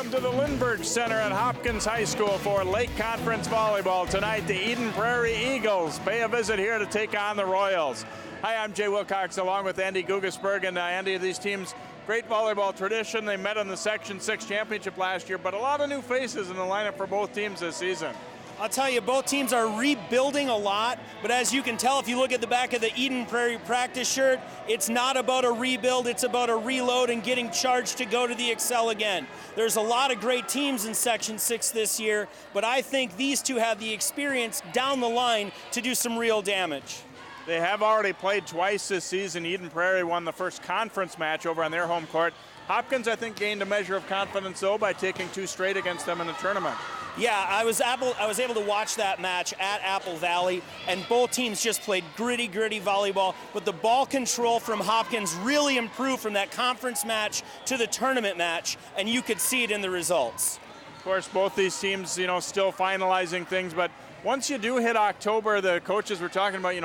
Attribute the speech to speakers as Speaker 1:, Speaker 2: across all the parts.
Speaker 1: Welcome to the Lindbergh Center at Hopkins High School for Lake Conference Volleyball. Tonight, the Eden Prairie Eagles pay a visit here to take on the Royals. Hi, I'm Jay Wilcox along with Andy Gugasberg. And Andy, these teams, great volleyball tradition. They met in the Section 6 championship last year, but a lot of new faces in the lineup for both teams this season.
Speaker 2: I'll tell you, both teams are rebuilding a lot, but as you can tell, if you look at the back of the Eden Prairie practice shirt, it's not about a rebuild, it's about a reload and getting charged to go to the Excel again. There's a lot of great teams in Section 6 this year, but I think these two have the experience down the line to do some real damage.
Speaker 1: They have already played twice this season. Eden Prairie won the first conference match over on their home court. Hopkins, I think, gained a measure of confidence, though, by taking two straight against them in the tournament.
Speaker 2: Yeah, I was able to watch that match at Apple Valley, and both teams just played gritty volleyball, but the ball control from Hopkins really improved from that conference match to the tournament match, and you could see it in the results.
Speaker 1: Of course, both these teams, still finalizing things, but once you do hit October, the coaches were talking about,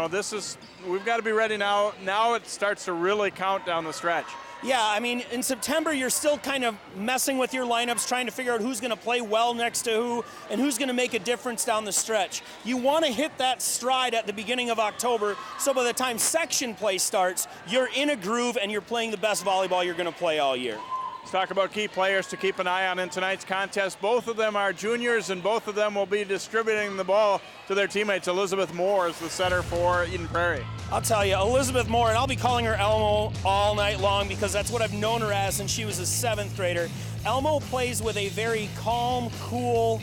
Speaker 1: we've got to be ready now. Now it starts to really count down the stretch.
Speaker 2: Yeah, I mean, in September, you're still kind of messing with your lineups, trying to figure out who's going to play well next to who and who's going to make a difference down the stretch. You want to hit that stride at the beginning of October, so by the time section play starts, you're in a groove and you're playing the best volleyball you're going to play all year.
Speaker 1: Let's talk about key players to keep an eye on in tonight's contest. Both of them are juniors, and both of them will be distributing the ball to their teammates. Elizabeth Moore is the setter for Eden Prairie.
Speaker 2: I'll tell you, Elizabeth Moore, and I'll be calling her Elmo all night long because that's what I've known her as since she was a 7th grader. Elmo plays with a very calm, cool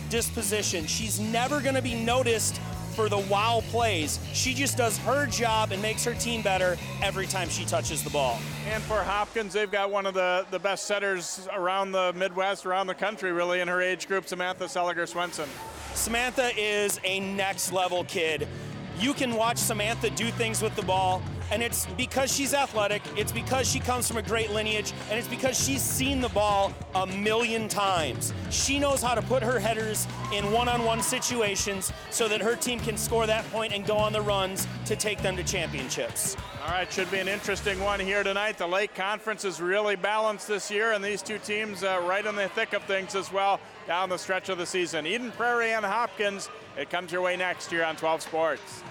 Speaker 2: disposition. She's never going to be noticed for the wow plays. She just does her job and makes her team better every time she touches the ball.
Speaker 1: And for Hopkins, they've got one of the best setters around the Midwest, around the country, really, in her age group, Samantha Seliger-Swenson.
Speaker 2: Samantha is a next level kid. You can watch Samantha do things with the ball, and it's because she's athletic, it's because she comes from a great lineage, and it's because she's seen the ball a million times. She knows how to put her headers in one-on-one situations so that her team can score that point and go on the runs to take them to championships.
Speaker 1: All right, should be an interesting one here tonight. The Lake Conference is really balanced this year, and these two teams right in the thick of things as well down the stretch of the season. Eden Prairie and Hopkins, it comes your way next year on 12 Sports.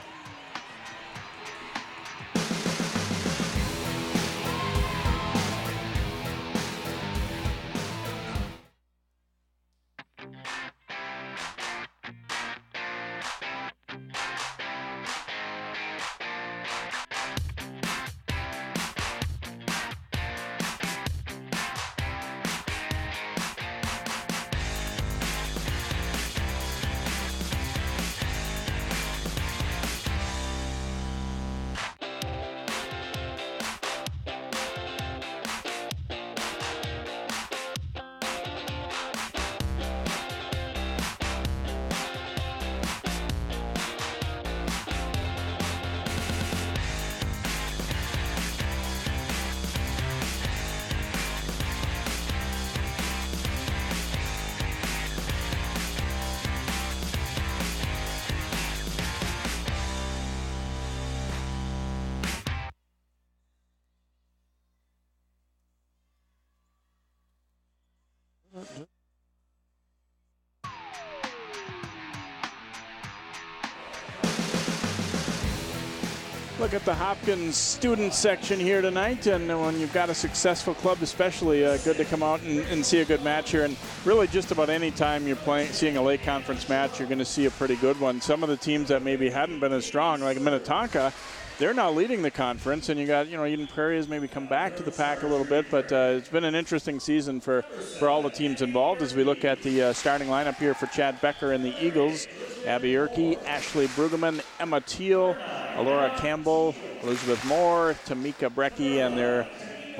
Speaker 1: Look at the Hopkins student section here tonight, and when you've got a successful club especially, good to come out and see a good match here. And really just about any time you're seeing a Lake Conference match, you're going to see a pretty good one. Some of the teams that maybe hadn't been as strong, like Minnetonka, they're now leading the conference, and you got, Eden Prairie has maybe come back to the pack a little bit, but it's been an interesting season for all the teams involved. As we look at the starting lineup here for Chad Becker and the Eagles, Abby Erke, Ashley Brueggemann, Emma Teal, Alora Campbell, Elizabeth Moore, Tamika Brecky, and their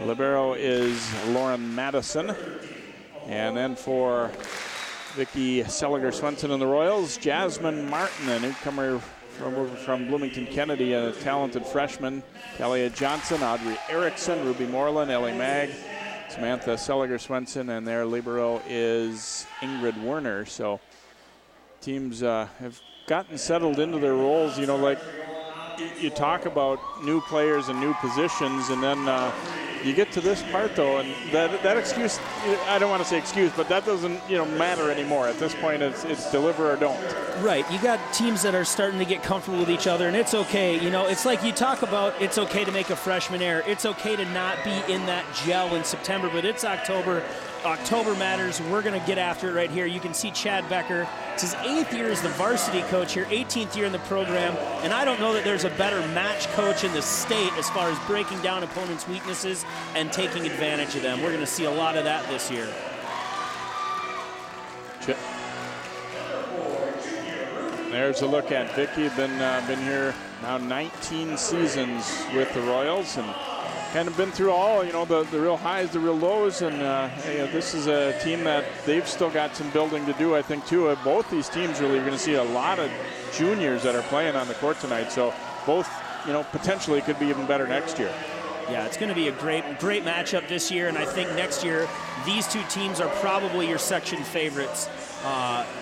Speaker 1: libero is Lauren Madison. And then for Vicki Seliger-Swenson and the Royals, Jasmine Martin, a newcomer from Bloomington Kennedy, a talented freshman, Talia Johnson, Audrey Erickson, Ruby Moreland, Ellie Mag, Samantha Seliger-Swenson, and their libero is Ingrid Werner. So teams have gotten settled into their roles. Like you talk about new players and new positions, and then you get to this part, though, and that excuse, I don't want to say excuse, but that doesn't, matter anymore. At this point, it's deliver or don't.
Speaker 3: Right. You got teams that are starting to get comfortable with each other, and it's okay. It's like you talk about it's okay to make a freshman error. It's okay to not be in that gel in September, but it's October. October matters. We're going to get after it right here. You can see Chad Becker. It's his 8th year as the varsity coach here, 18th year in the program, and I don't know that there's a better match coach in the state as far as breaking down opponents' weaknesses and taking advantage of them. We're going to see a lot of that this year.
Speaker 1: There's a look at Vicky. Been here now 19 seasons with the Royals, and kind of been through all, the real highs, the real lows, and this is a team that they've still got some building to do, I think, too. Both these teams really are going to see a lot of juniors that are playing on the court tonight, so both, potentially could be even better next year.
Speaker 3: Yeah, it's going to be a great matchup this year, and I think next year these two teams are probably your section favorites.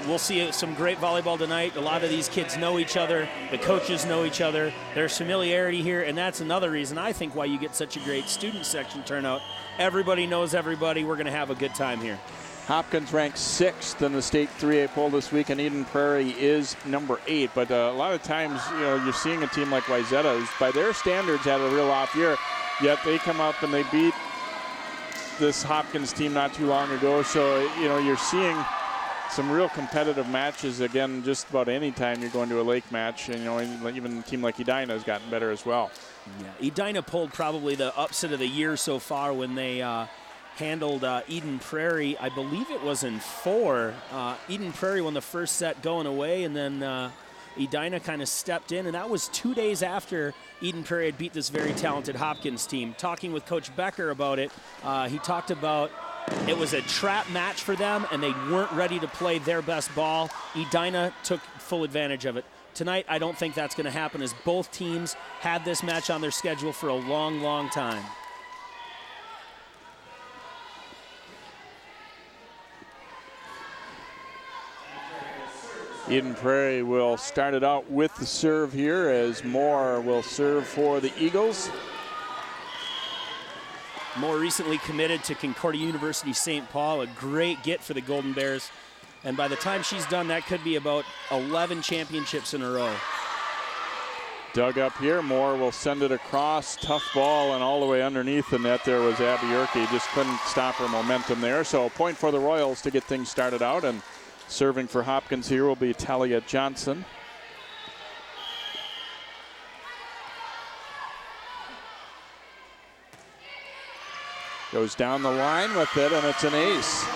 Speaker 3: We'll see some great volleyball tonight. A lot of these kids know each other. The coaches know each other. There's familiarity here, and that's another reason I think why you get such a great student section turnout. Everybody knows everybody. We're going to have a good time here.
Speaker 1: Hopkins ranked 6th in the state 3A poll this week, and Eden Prairie is number 8. But a lot of times, you're seeing a team like Wayzata, who's by their standards had a real off year, yet they come up and they beat this Hopkins team not too long ago. So, you're seeing some real competitive matches, again, just about any time you're going to a lake match. And, even a team like Edina has gotten better as well.
Speaker 3: Yeah, Edina pulled probably the upset of the year so far when they handled Eden Prairie. I believe it was in 4. Eden Prairie won the first set going away, and then Edina kind of stepped in, and that was 2 days after Eden Prairie had beat this very talented Hopkins team. Talking with Coach Becker about it, he talked about it was a trap match for them, and they weren't ready to play their best ball. Edina took full advantage of it. Tonight, I don't think that's going to happen, as both teams had this match on their schedule for a long, long time.
Speaker 1: Eden Prairie will start it out with the serve here, as Moore will serve for the Eagles.
Speaker 3: More recently committed to Concordia University St. Paul, a great get for the Golden Bears. And by the time she's done, that could be about 11 championships in a row.
Speaker 1: Dug up here, Moore will send it across, tough ball, and all the way underneath the net there was Abby Yerke. Just couldn't stop her momentum there. So a point for the Royals to get things started out, and serving for Hopkins here will be Talia Johnson. Goes down the line with it, and it's an ace.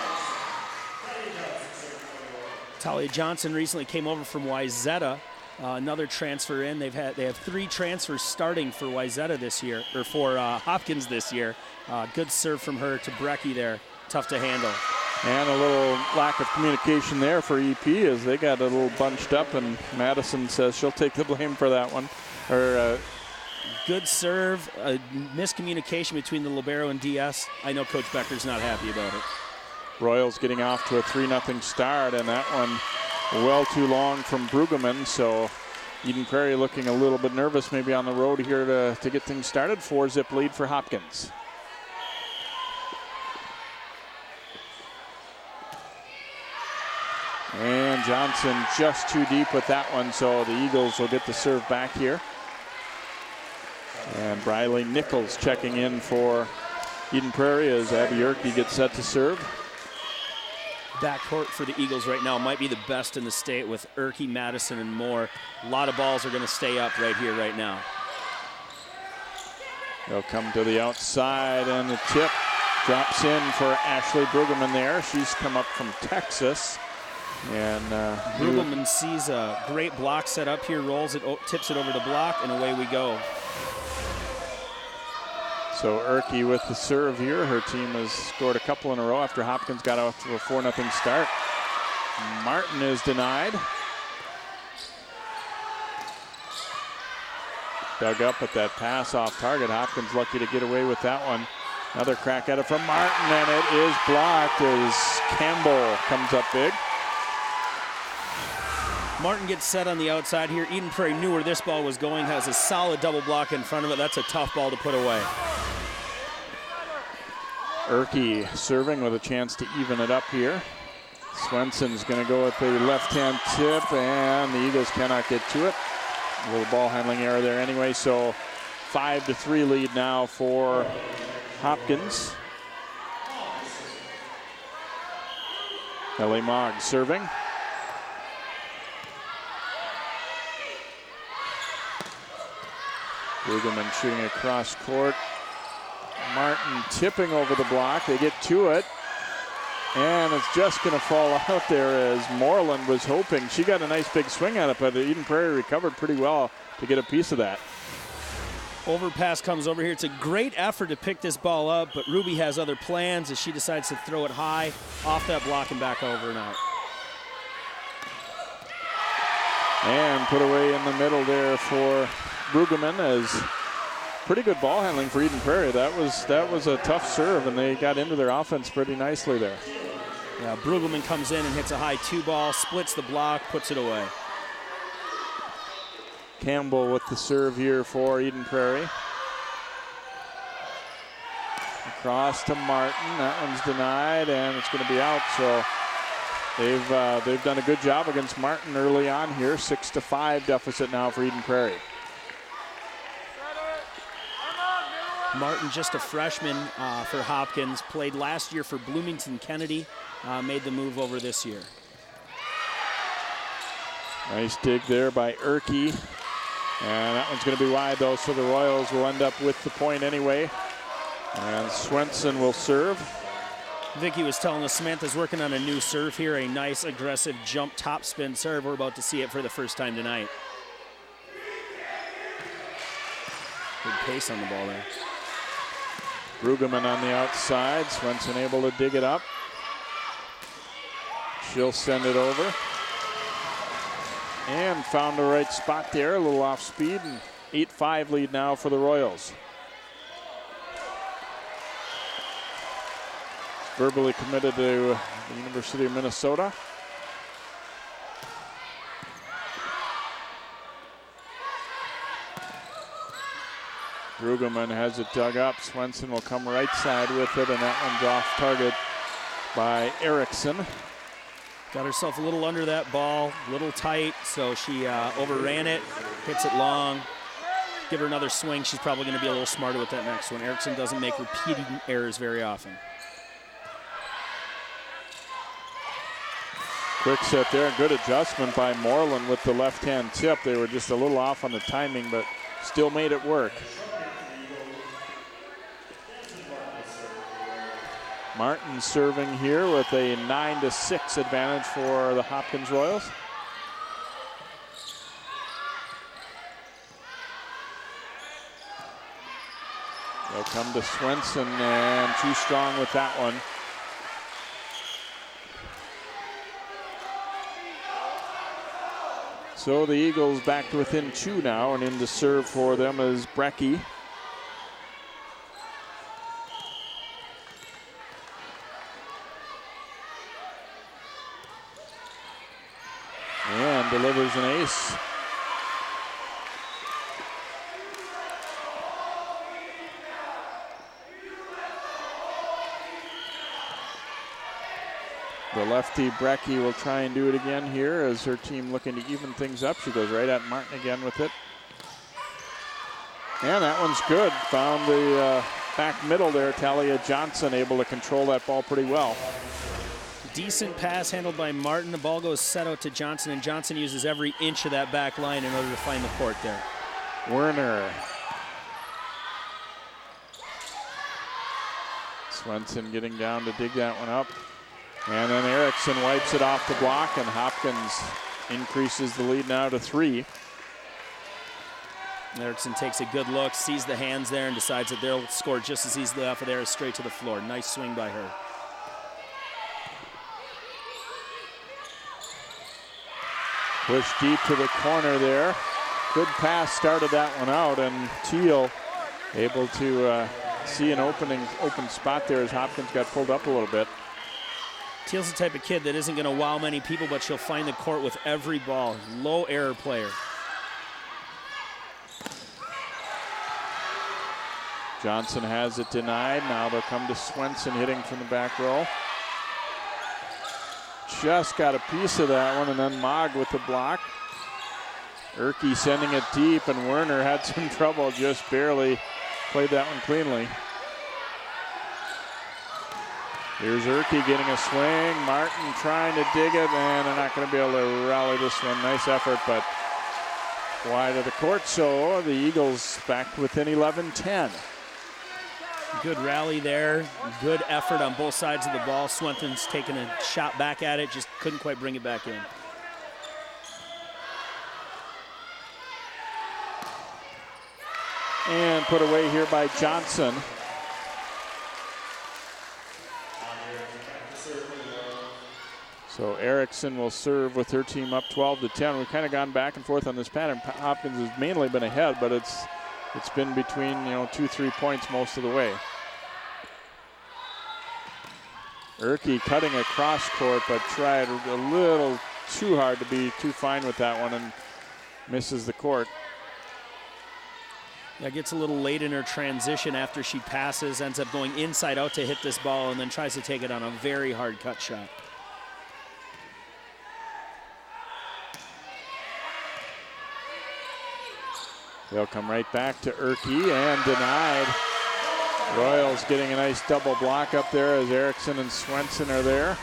Speaker 3: Talia Johnson recently came over from Wayzata, another transfer in. They have 3 transfers starting for Wayzata this year, or for Hopkins this year. Good serve from her to Brecky there, tough to handle.
Speaker 1: And a little lack of communication there for EP, as they got a little bunched up, and Madison says she'll take the blame for that one.
Speaker 3: Good serve, miscommunication between the libero and DS. I know Coach Becker's not happy about it.
Speaker 1: Royals getting off to a 3-0 start, and that one well too long from Brueggemann. So Eden Prairie looking a little bit nervous maybe on the road here to get things started. 4-zip lead for Hopkins. And Johnson just too deep with that one, so the Eagles will get the serve back here. And Briley Nichols checking in for Eden Prairie as Abby Yerke gets set to serve.
Speaker 3: Backcourt for the Eagles right now might be the best in the state with Yerke, Madison, and Moore. A lot of balls are going to stay up right here, right now.
Speaker 1: They'll come to the outside, and the tip drops in for Ashley Brueggemann there. She's come up from Texas. And
Speaker 3: Brueggemann sees a great block set up here, rolls it, tips it over the block, and away we go.
Speaker 1: So Yerke with the serve here. Her team has scored a couple in a row after Hopkins got off to a 4-0 start. Martin is denied. Dug up with that pass off target. Hopkins lucky to get away with that one. Another crack at it from Martin, and it is blocked as Campbell comes up big.
Speaker 3: Martin gets set on the outside here. Eden Prairie knew where this ball was going, has a solid double block in front of it. That's a tough ball to put away.
Speaker 1: Erke serving with a chance to even it up here. Swenson's going to go with the left-hand tip, and the Eagles cannot get to it. A little ball handling error there anyway, so 5-3 lead now for Hopkins. Ellie Mogg serving. Brueggemann shooting across court. Martin tipping over the block. They get to it. And it's just going to fall out there as Moreland was hoping. She got a nice big swing at it, but Eden Prairie recovered pretty well to get a piece of that.
Speaker 3: Overpass comes over here. It's a great effort to pick this ball up, but Ruby has other plans as she decides to throw it high off that block and back over and out.
Speaker 1: And put away in the middle there for Brueggemann as pretty good ball handling for Eden Prairie. That was a tough serve, and they got into their offense pretty nicely there.
Speaker 3: Yeah, Brueggemann comes in and hits a high 2-ball, splits the block, puts it away.
Speaker 1: Campbell with the serve here for Eden Prairie. Across to Martin. That one's denied, and it's going to be out. So they've done a good job against Martin early on here. 6-5 deficit now for Eden Prairie.
Speaker 3: Martin, just a freshman for Hopkins, played last year for Bloomington Kennedy, made the move over this year.
Speaker 1: Nice dig there by Erke. And that one's going to be wide, though, so the Royals will end up with the point anyway. And Swenson will serve.
Speaker 3: Vicky was telling us Samantha's working on a new serve here, a nice, aggressive jump topspin serve. We're about to see it for the first time tonight. Good pace on the ball there.
Speaker 1: Brueggemann on the outside. Swenson able to dig it up. She'll send it over. And found the right spot there, a little off speed, and 8-5 lead now for the Royals. Verbally committed to the University of Minnesota. Brueggemann has it dug up. Swenson will come right side with it, and that one's off target by Erickson.
Speaker 3: Got herself a little under that ball, a little tight, so she overran it, hits it long. Give her another swing. She's probably going to be a little smarter with that next one. Erickson doesn't make repeating errors very often.
Speaker 1: Quick set there, good adjustment by Moreland with the left-hand tip. They were just a little off on the timing, but still made it work. Martin serving here with a 9-6 advantage for the Hopkins Royals. They'll come to Swenson, and too strong with that one. So the Eagles back to within 2 now, and in to serve for them is Brecky. And delivers an ace. The lefty Brecky will try and do it again here as her team looking to even things up. She goes right at Martin again with it. And that one's good. Found the back middle there. Talia Johnson able to control that ball pretty well.
Speaker 3: Decent pass handled by Martin. The ball goes set out to Johnson, and Johnson uses every inch of that back line in order to find the court there.
Speaker 1: Werner. Swenson getting down to dig that one up. And then Erickson wipes it off the block, and Hopkins increases the lead now to 3.
Speaker 3: Erickson takes a good look, sees the hands there, and decides that they'll score just as easily off of there, straight to the floor. Nice swing by her.
Speaker 1: Push deep to the corner there. Good pass started that one out, and Teal able to see an open spot there as Hopkins got pulled up a little bit.
Speaker 3: Teal's the type of kid that isn't going to wow many people, but she'll find the court with every ball. Low error player.
Speaker 1: Johnson has it denied. Now they'll come to Swenson hitting from the back row. Just got a piece of that one, and then Mogg with the block. Erke sending it deep, and Werner had some trouble, just barely played that one cleanly. Here's Erke getting a swing. Martin trying to dig it, and they're not going to be able to rally this one. Nice effort, but wide of the court, so the Eagles back within 11-10.
Speaker 3: Good rally there. Good effort on both sides of the ball. Swenson's taking a shot back at it, just couldn't quite bring it back in.
Speaker 1: And put away here by Johnson. So Erickson will serve with her team up 12-10. We've kind of gone back and forth on this pattern. Hopkins has mainly been ahead, but it's been between 2-3 points most of the way. Erke cutting across court, but tried a little too hard to be too fine with that one and misses the court.
Speaker 3: Yeah, gets a little late in her transition after she passes, ends up going inside out to hit this ball, and then tries to take it on a very hard cut shot.
Speaker 1: They'll come right back to Erke and denied. Royals getting a nice double block up there as Erickson and Swenson are there.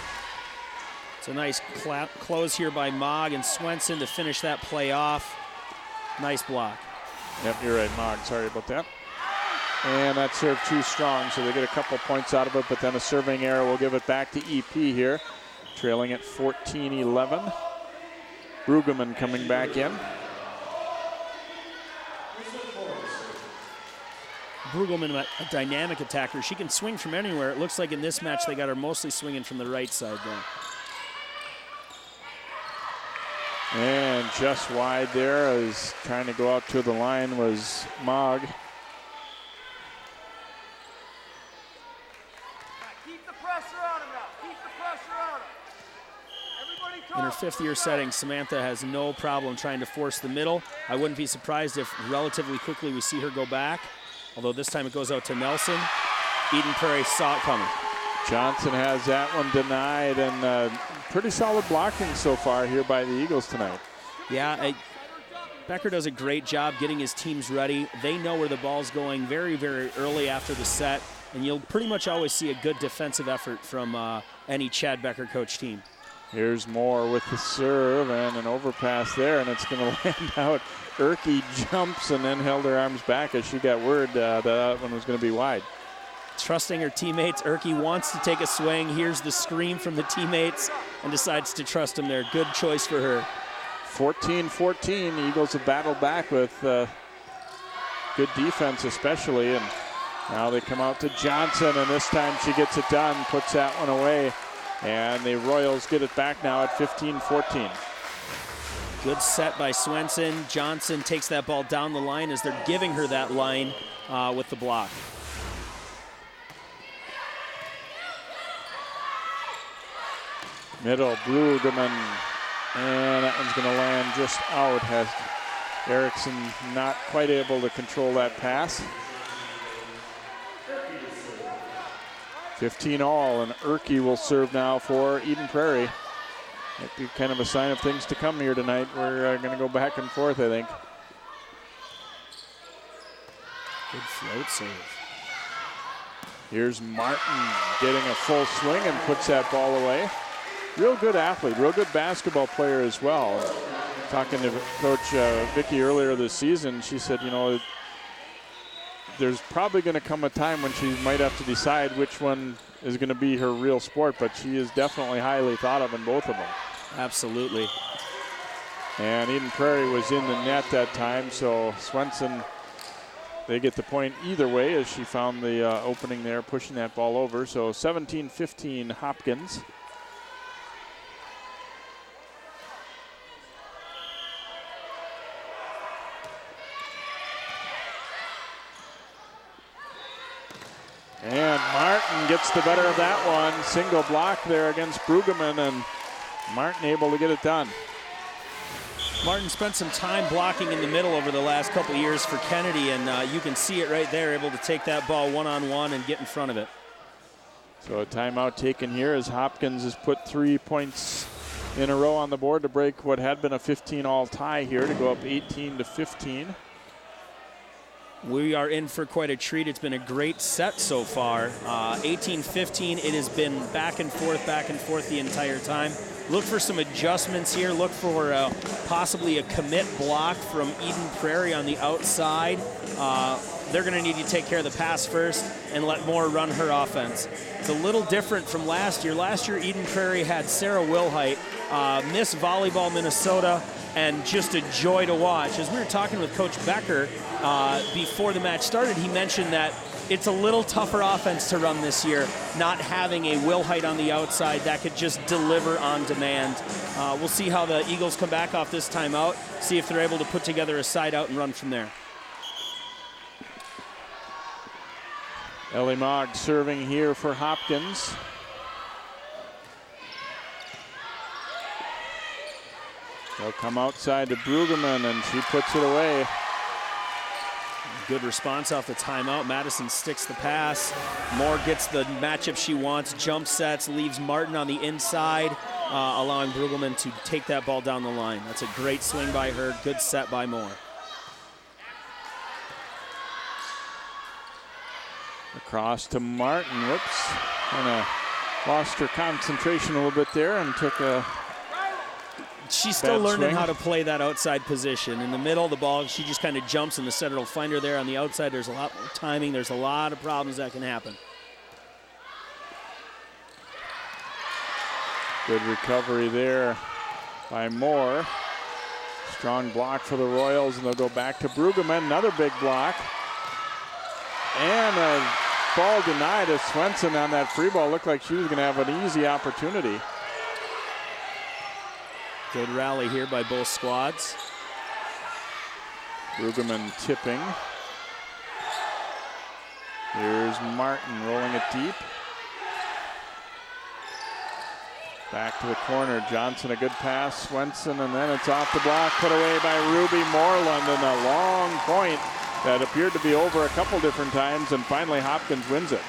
Speaker 3: It's a nice close here by Mogg and Swenson to finish that play off. Nice block.
Speaker 1: Yep, you're right, Mogg. Sorry about that. And that serve too strong, so they get a couple points out of it, but then a serving error will give it back to EP here, trailing at 14-11. Brueggemann coming back in.
Speaker 3: Brueggemann, a dynamic attacker. She can swing from anywhere. It looks like in this match they got her mostly swinging from the right side though.
Speaker 1: And just wide there as trying to go out to the line was Mogg.
Speaker 4: Keep the pressure on him now. Keep the pressure on him. Everybody talk.
Speaker 3: In her fifth-year setting, Samantha has no problem trying to force the middle. I wouldn't be surprised if relatively quickly we see her go back, although this time it goes out to Nelson. Eden Prairie saw it coming.
Speaker 1: Johnson has that one denied, and pretty solid blocking so far here by the Eagles tonight.
Speaker 3: Yeah, Becker does a great job getting his teams ready. They know where the ball's going very, very early after the set, and you'll pretty much always see a good defensive effort from any Chad Becker coach team.
Speaker 1: Here's Moore with the serve and an overpass there, and it's going to land out. Erke jumps and then held her arms back as she got word that one was going to be wide.
Speaker 3: Trusting her teammates, Erke wants to take a swing, hears the scream from the teammates, and decides to trust them there. Good choice for her.
Speaker 1: 14-14, the Eagles have battled back with good defense especially, and now they come out to Johnson, and this time she gets it done, puts that one away, and the Royals get it back now at 15-14.
Speaker 3: Good set by Swenson. Johnson takes that ball down the line as they're giving her that line with the block.
Speaker 1: Middle, Brueggemann, and that one's going to land just out. Has Erickson not quite able to control that pass. 15 all, and Erke will serve now for Eden Prairie. Might be kind of a sign of things to come here tonight. We're going to go back and forth, I think.
Speaker 3: Good float save.
Speaker 1: Here's Martin getting a full swing and puts that ball away. Real good athlete, real good basketball player as well. Talking to Coach Vicky earlier this season, she said, there's probably going to come a time when she might have to decide which one is going to be her real sport, but she is definitely highly thought of in both of them.
Speaker 3: Absolutely.
Speaker 1: And Eden Prairie was in the net that time, so Swenson, they get the point either way as she found the opening there, pushing that ball over. So 17-15 Hopkins. And Martin gets the better of that one. Single block there against Brueggemann, and Martin able to get it done.
Speaker 3: Martin spent some time blocking in the middle over the last couple of years for Kennedy, and you can see it right there, able to take that ball one-on-one and get in front of it.
Speaker 1: So a timeout taken here as Hopkins has put 3 points in a row on the board to break what had been a 15-all tie here to go up 18-15.
Speaker 3: We are in for quite a treat. It's been a great set so far. 18-15, it has been back and forth the entire time. Look for some adjustments here. Look for possibly a commit block from Eden Prairie on the outside. They're going to need to take care of the pass first and let Moore run her offense. It's a little different from last year. Last year, Eden Prairie had Sarah Wilhite, Miss Volleyball Minnesota, and just a joy to watch. As we were talking with Coach Becker before the match started, he mentioned that it's a little tougher offense to run this year, not having a Wilhite on the outside that could just deliver on demand. We'll see how the Eagles come back off this timeout, see if they're able to put together a side out and run from there.
Speaker 1: Ellie Mogg serving here for Hopkins. They'll come outside to Brueggemann, and she puts it away.
Speaker 3: Good response off the timeout. Madison sticks the pass. Moore gets the matchup she wants, jump sets, leaves Martin on the inside, allowing Brueggemann to take that ball down the line. That's a great swing by her, good set by Moore.
Speaker 1: Across to Martin. Whoops. Kind of lost her concentration a little bit there and took a
Speaker 3: She's still learning
Speaker 1: swing.
Speaker 3: how to play that outside position. In the middle of the ball, she just kind of jumps and the setter will find her there. On the outside, there's a lot more timing. There's a lot of problems that can happen.
Speaker 1: Good recovery there by Moore. Strong block for the Royals, and they'll go back to Brueggemann. Another big block. And a ball denied to Swenson on that free ball. Looked like she was going to have an easy opportunity.
Speaker 3: Good rally here by both squads.
Speaker 1: Brueggemann tipping. Here's Martin rolling it deep. Back to the corner. Johnson, a good pass. Swenson, and then it's off the block. Put away by Ruby Moreland, and a long point that appeared to be over a couple different times, and finally Hopkins wins it.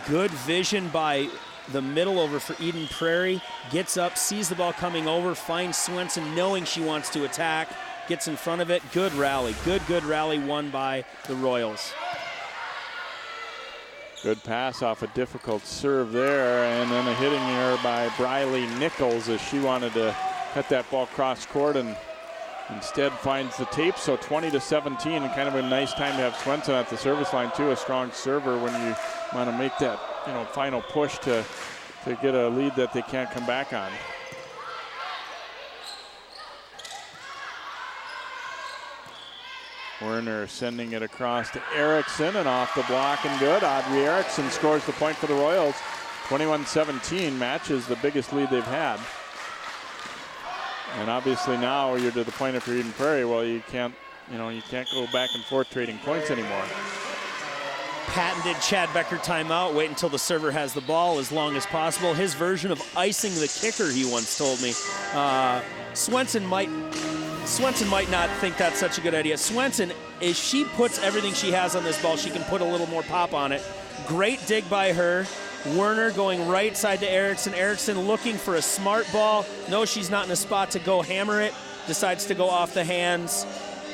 Speaker 3: Good vision by the middle over for Eden Prairie. Gets up, sees the ball coming over, finds Swenson knowing she wants to attack, gets in front of it. Good rally. Good rally won by the Royals.
Speaker 1: Good pass off a difficult serve there, and then a hitting error by Briley Nichols as she wanted to cut that ball cross court and instead finds the tape. So 20-17, and kind of a nice time to have Swenson at the service line too, a strong server when you want to make that final push to get a lead that they can't come back on. Werner sending it across to Erickson, and off the block and good. Audrey Erickson scores the point for the Royals. 21-17 matches the biggest lead they've had. And obviously now you're to the point if you're Eden Prairie, well, you can't go back and forth trading points anymore.
Speaker 3: Patented Chad Becker timeout. Wait until the server has the ball as long as possible. His version of icing the kicker, he once told me. Swenson might not think that's such a good idea. Swenson, if she puts everything she has on this ball, she can put a little more pop on it. Great dig by her. Werner going right side to Erickson. Erickson looking for a smart ball. No, she's not in a spot to go hammer it. Decides to go off the hands,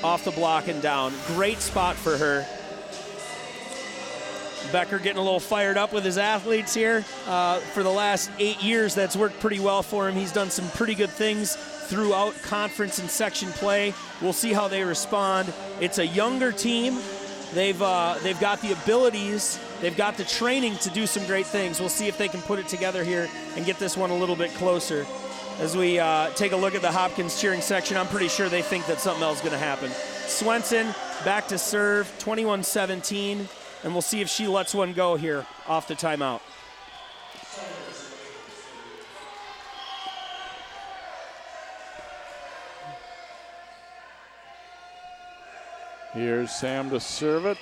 Speaker 3: off the block and down. Great spot for her. Becker getting a little fired up with his athletes here. For the last 8 years, that's worked pretty well for him. He's done some pretty good things throughout conference and section play. We'll see how they respond. It's a younger team. They've got the abilities. They've got the training to do some great things. We'll see if they can put it together here and get this one a little bit closer. As we take a look at the Hopkins cheering section, I'm pretty sure they think that something else is going to happen. Swenson back to serve, 21-17. And we'll see if she lets one go here off the timeout.
Speaker 1: Here's Sam to serve it.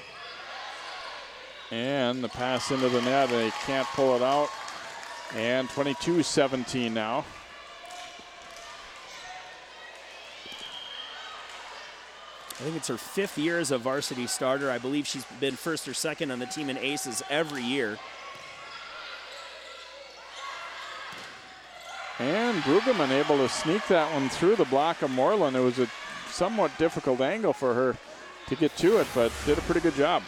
Speaker 1: And the pass into the net, they can't pull it out. And 22-17 now.
Speaker 3: I think it's her 5th year as a varsity starter. I believe she's been first or second on the team in aces every year.
Speaker 1: And Brueggemann able to sneak that one through the block of Moreland. It was a somewhat difficult angle for her to get to it, but did a pretty good job.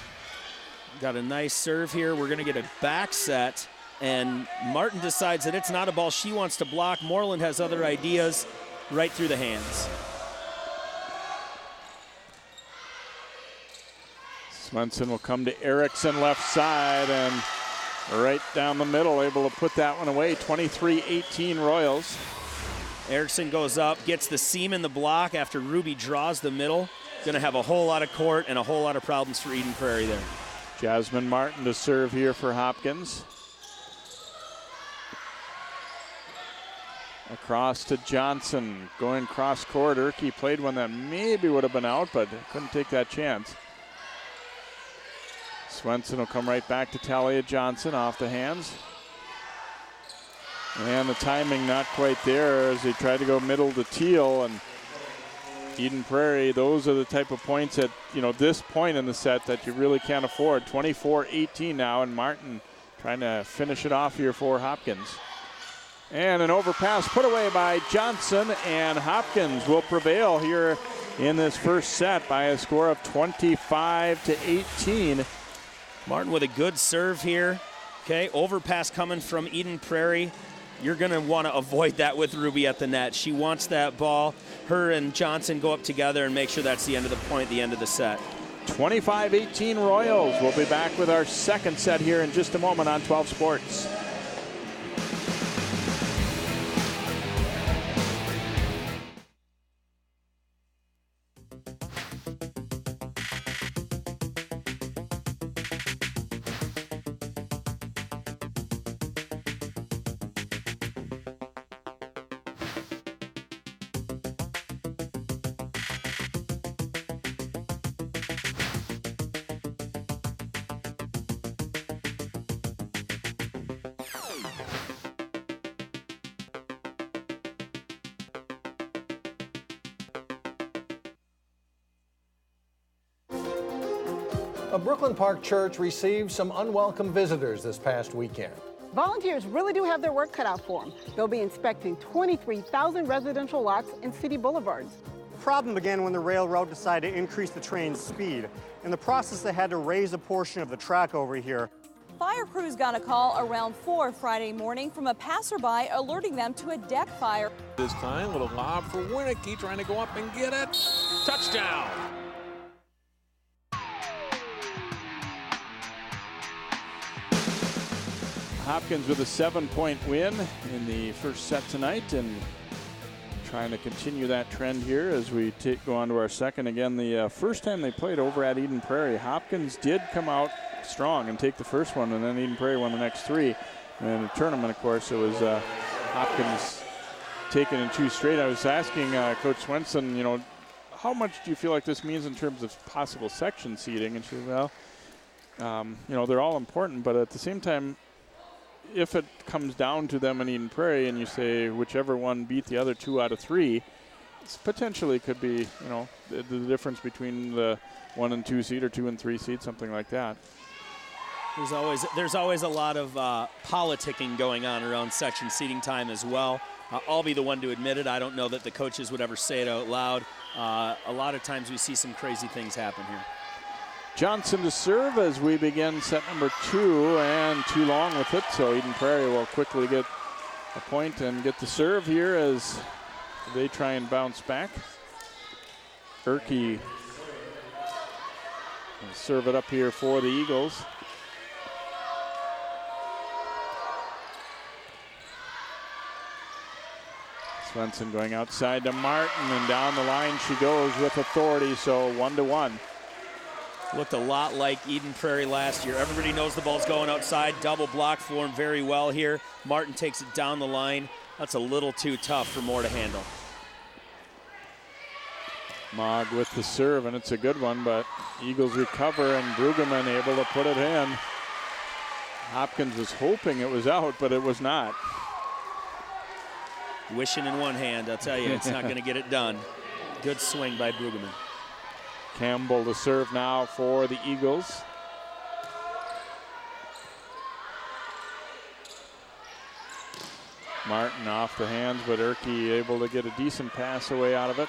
Speaker 3: Got a nice serve here. We're going to get a back set, and Martin decides that it's not a ball she wants to block. Moreland has other ideas, right through the hands.
Speaker 1: Swenson will come to Erickson left side and right down the middle, able to put that one away. 23-18 Royals.
Speaker 3: Erickson goes up, gets the seam in the block after Ruby draws the middle. Going to have a whole lot of court and a whole lot of problems for Eden Prairie there.
Speaker 1: Jasmine Martin to serve here for Hopkins. Across to Johnson, going cross court. Erke played one that maybe would have been out, but couldn't take that chance. Swenson will come right back to Talia Johnson off the hands. And the timing not quite there as they try to go middle to Teal. And Eden Prairie, those are the type of points at, this point in the set that you really can't afford. 24-18 now, and Martin trying to finish it off here for Hopkins. And an overpass put away by Johnson, and Hopkins will prevail here in this first set by a score of 25-18.
Speaker 3: Martin with a good serve here. Okay, overpass coming from Eden Prairie. You're going to want to avoid that with Ruby at the net. She wants that ball. Her and Johnson go up together and make sure that's the end of the point, the end of the set.
Speaker 1: 25-18 Royals. We'll be back with our second set here in just a moment on 12 Sports.
Speaker 5: A Brooklyn Park church received some unwelcome visitors this past weekend.
Speaker 6: Volunteers really do have their work cut out for them. They'll be inspecting 23,000 residential lots and city boulevards.
Speaker 7: The problem began when the railroad decided to increase the train's speed. In the process, they had to raise a portion of the track over here.
Speaker 8: Fire crews got a call around 4 Friday morning from a passerby alerting them to a deck fire.
Speaker 9: This time, little lob for Winicky, trying to go up and get it. Touchdown!
Speaker 1: Hopkins with a 7-point win in the first set tonight, and trying to continue that trend here as we go on to our second. Again, the first time they played over at Eden Prairie, Hopkins did come out strong and take the first one, and then Eden Prairie won the next 3. And in the tournament, of course, it was Hopkins taking in 2 straight. I was asking Coach Swenson, how much do you feel like this means in terms of possible section seeding? And she said, well, they're all important, but at the same time, if it comes down to them in Eden Prairie and you say whichever one beat the other 2 out of 3, it's potentially could be, the difference between the 1 and 2 seed or 2 and 3 seed, something like that.
Speaker 3: There's always a lot of politicking going on around section seating time as well. I'll be the one to admit it. I don't know that the coaches would ever say it out loud. A lot of times we see some crazy things happen here.
Speaker 1: Johnson to serve as we begin set number 2, and too long with it, so Eden Prairie will quickly get a point and get the serve here as they try and bounce back. Erke will serve it up here for the Eagles. Swenson going outside to Martin, and down the line she goes with authority, so 1-1.
Speaker 3: Looked a lot like Eden Prairie last year. Everybody knows the ball's going outside. Double block for him very well here. Martin takes it down the line. That's a little too tough for Moore to handle.
Speaker 1: Mogg with the serve, and it's a good one, but Eagles recover, and Brueggemann able to put it in. Hopkins was hoping it was out, but it was not.
Speaker 3: Wishing in one hand, I'll tell you, it's not going to get it done. Good swing by Brueggemann.
Speaker 1: Campbell to serve now for the Eagles. Martin off the hands, but Erke able to get a decent pass away out of it.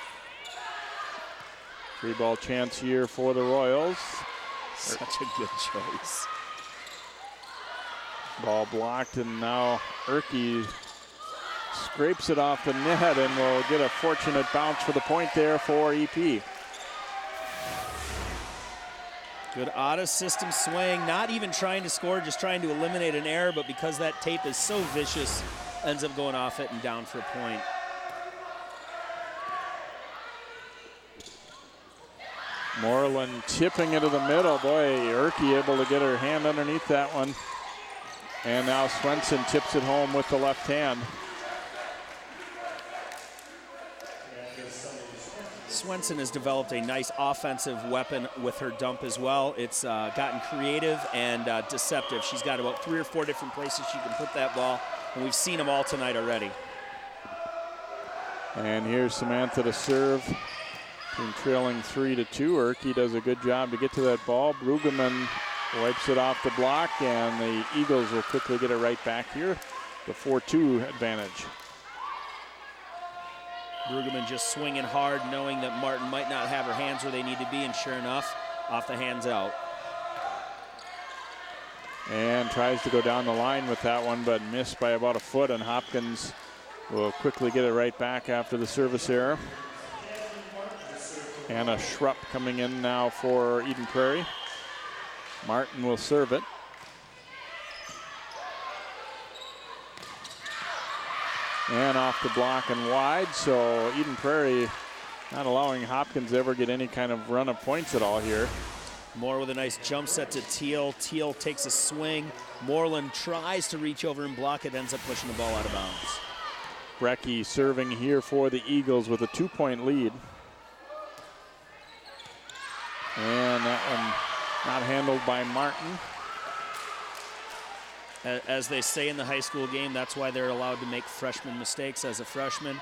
Speaker 1: 3-ball chance here for the Royals.
Speaker 3: Such a good choice.
Speaker 1: Ball blocked, and now Erke scrapes it off the net and will get a fortunate bounce for the point there for EP.
Speaker 3: Good out-of-system swing, not even trying to score, just trying to eliminate an error, but because that tape is so vicious, ends up going off it and down for a point.
Speaker 1: Moreland tipping into the middle. Boy, Erke able to get her hand underneath that one. And now Swenson tips it home with the left hand.
Speaker 3: Swenson has developed a nice offensive weapon with her dump as well. It's gotten creative and deceptive. She's got about 3 or 4 different places she can put that ball, and we've seen them all tonight already.
Speaker 1: And here's Samantha to serve. Team trailing 3-2. Erke does a good job to get to that ball. Brueggemann wipes it off the block, and the Eagles will quickly get it right back here. The 4-2 advantage.
Speaker 3: Brueggemann just swinging hard, knowing that Martin might not have her hands where they need to be, and sure enough, off the hands out.
Speaker 1: And tries to go down the line with that one, but missed by about a foot, and Hopkins will quickly get it right back after the service error. Anna Schrupp coming in now for Eden Prairie. Martin will serve it. And off the block and wide, so Eden Prairie not allowing Hopkins to ever get any kind of run of points at all here.
Speaker 3: Moore with a nice jump set to Teal. Teal takes a swing. Moreland tries to reach over and block it, ends up pushing the ball out of bounds.
Speaker 1: Brecky serving here for the Eagles with a 2-point lead. And that one not handled by Martin.
Speaker 3: As they say in the high school game, that's why they're allowed to make freshman mistakes as a freshman.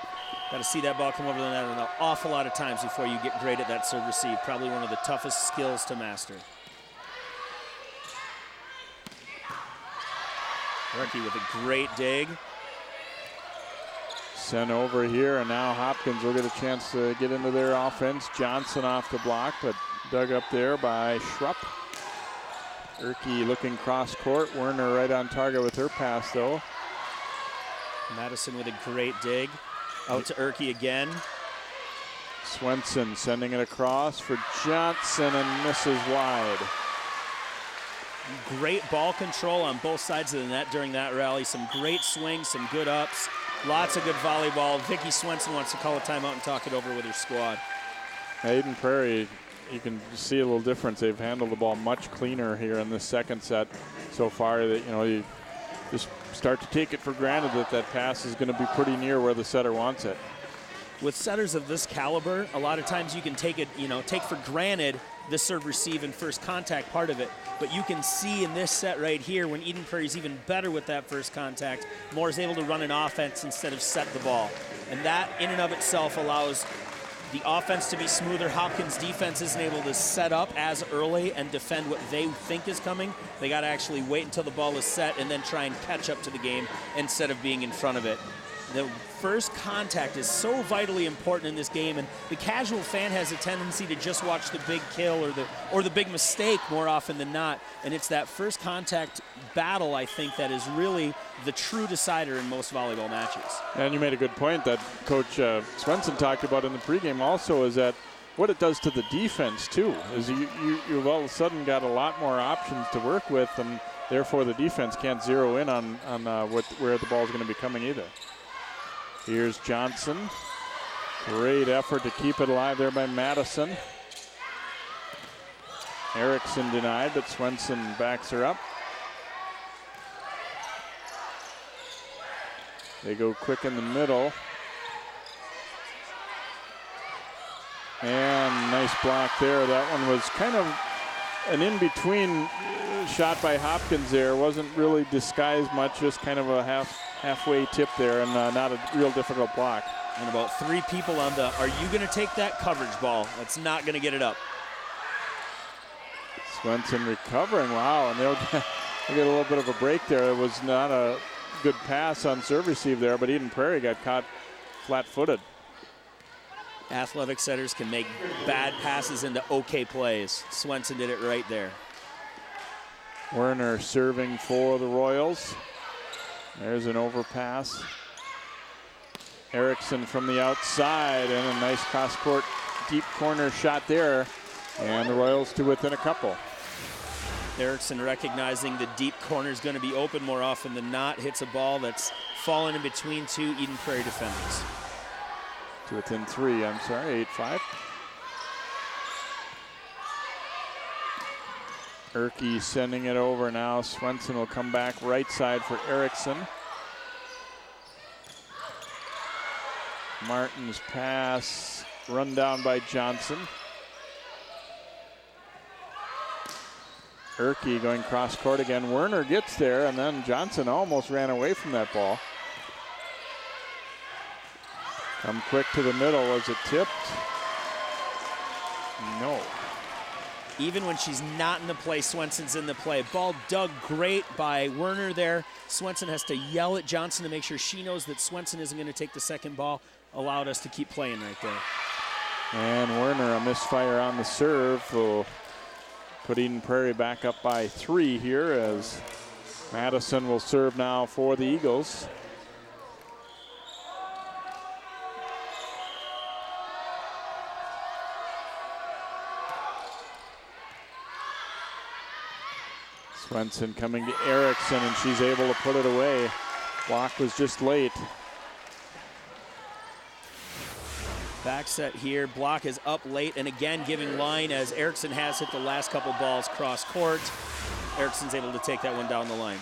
Speaker 3: Got to see that ball come over the net an awful lot of times before you get great at that serve receive. Probably one of the toughest skills to master. Erke with a great dig.
Speaker 1: Sent over here, and now Hopkins will get a chance to get into their offense. Johnson off the block, but dug up there by Schrupp. Erke looking cross court. Werner right on target with her pass, though.
Speaker 3: Madison with a great dig. Out to Erke again.
Speaker 1: Swenson sending it across for Johnson and misses wide.
Speaker 3: Great ball control on both sides of the net during that rally. Some great swings, some good ups. Lots of good volleyball. Vicky Swenson wants to call a timeout and talk it over with her squad.
Speaker 1: Eden Prairie, you can see a little difference. They've handled the ball much cleaner here in this second set so far. That you just start to take it for granted that that pass is going to be pretty near where the setter wants it.
Speaker 3: With setters of this caliber, a lot of times you can take it, take for granted the serve receive and first contact part of it. But you can see in this set right here, when Eden Prairie's even better with that first contact, Moore's able to run an offense instead of set the ball. And that in and of itself allows the offense to be smoother. Hopkins' defense isn't able to set up as early and defend what they think is coming. They got to actually wait until the ball is set and then try and catch up to the game instead of being in front of it. The first contact is so vitally important in this game, and the casual fan has a tendency to just watch the big kill or the big mistake more often than not. And it's that first contact battle, I think, that is really the true decider in most volleyball matches.
Speaker 1: And you made a good point that Coach Swenson talked about in the pregame also, is that what it does to the defense too is you've all of a sudden got a lot more options to work with, and therefore the defense can't zero in on where the ball is going to be coming either. Here's Johnson. Great effort to keep it alive there by Madison. Erickson denied, but Swenson backs her up. They go quick in the middle. And nice block there. That one was kind of an in-between shot by Hopkins there. Wasn't really disguised much, just kind of a halfway tip there, and not a real difficult block.
Speaker 3: And about 3 people on the, are you going to take that coverage ball? That's not going to get it up.
Speaker 1: Swenson recovering, wow, and they'll get a little bit of a break there. It was not a good pass on serve receive there, but Eden Prairie got caught flat-footed.
Speaker 3: Athletic setters can make bad passes into okay plays. Swenson did it right there.
Speaker 1: Werner serving for the Royals. There's an overpass. Erickson from the outside, and a nice cross-court deep corner shot there. And the Royals to within a couple.
Speaker 3: Erickson recognizing the deep corner is going to be open more often than not. Hits a ball that's fallen in between two Eden Prairie defenders.
Speaker 1: To within 3, I'm sorry, 8-5. Erke sending it over now. Swenson will come back right side for Erickson. Martin's pass run down by Johnson. Erke going cross court again. Werner gets there, and then Johnson almost ran away from that ball. Come quick to the middle. Was it tipped? No.
Speaker 3: Even when she's not in the play, Swenson's in the play. Ball dug great by Werner there. Swenson has to yell at Johnson to make sure she knows that Swenson isn't going to take the second ball. Allowed us to keep playing right there.
Speaker 1: And Werner, a misfire on the serve, will put Eden Prairie back up by 3 here as Madison will serve now for the Eagles. Swenson coming to Erickson, and she's able to put it away. Block was just late.
Speaker 3: Back set here. Block is up late and again giving line as Erickson has hit the last couple balls cross court. Erickson's able to take that one down the line.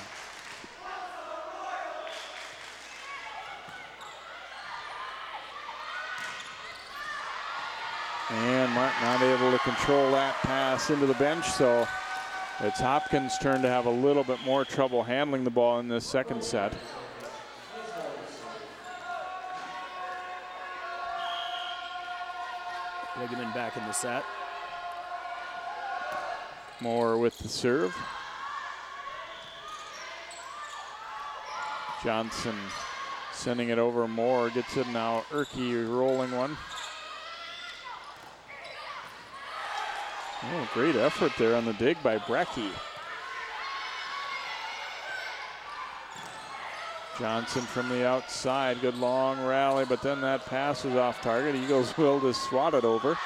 Speaker 1: And Martin not able to control that pass into the bench, so it's Hopkins' turn to have a little bit more trouble handling the ball in this second set.
Speaker 3: Rigeman back in the set.
Speaker 1: Moore with the serve. Johnson sending it over. Moore gets it now. Erke rolling one. Oh, great effort there on the dig by Brecky. Johnson from the outside, good long rally, but then that pass was off target. Eagles will just swat it over.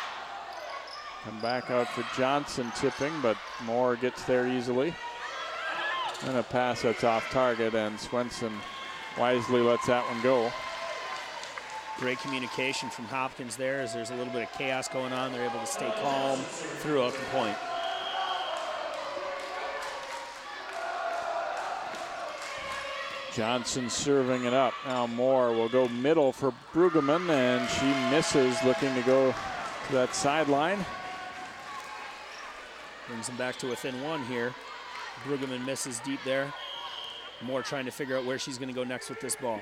Speaker 1: Come back out for Johnson tipping, but Moore gets there easily. And a pass that's off target, and Swenson wisely lets that one go.
Speaker 3: Great communication from Hopkins there as there's a little bit of chaos going on. They're able to stay calm throughout the point.
Speaker 1: Johnson serving it up. Now Moore will go middle for Brueggemann, and she misses, looking to go to that sideline.
Speaker 3: Brings them back to within 1 here. Brueggemann misses deep there. Moore trying to figure out where she's going to go next with this ball.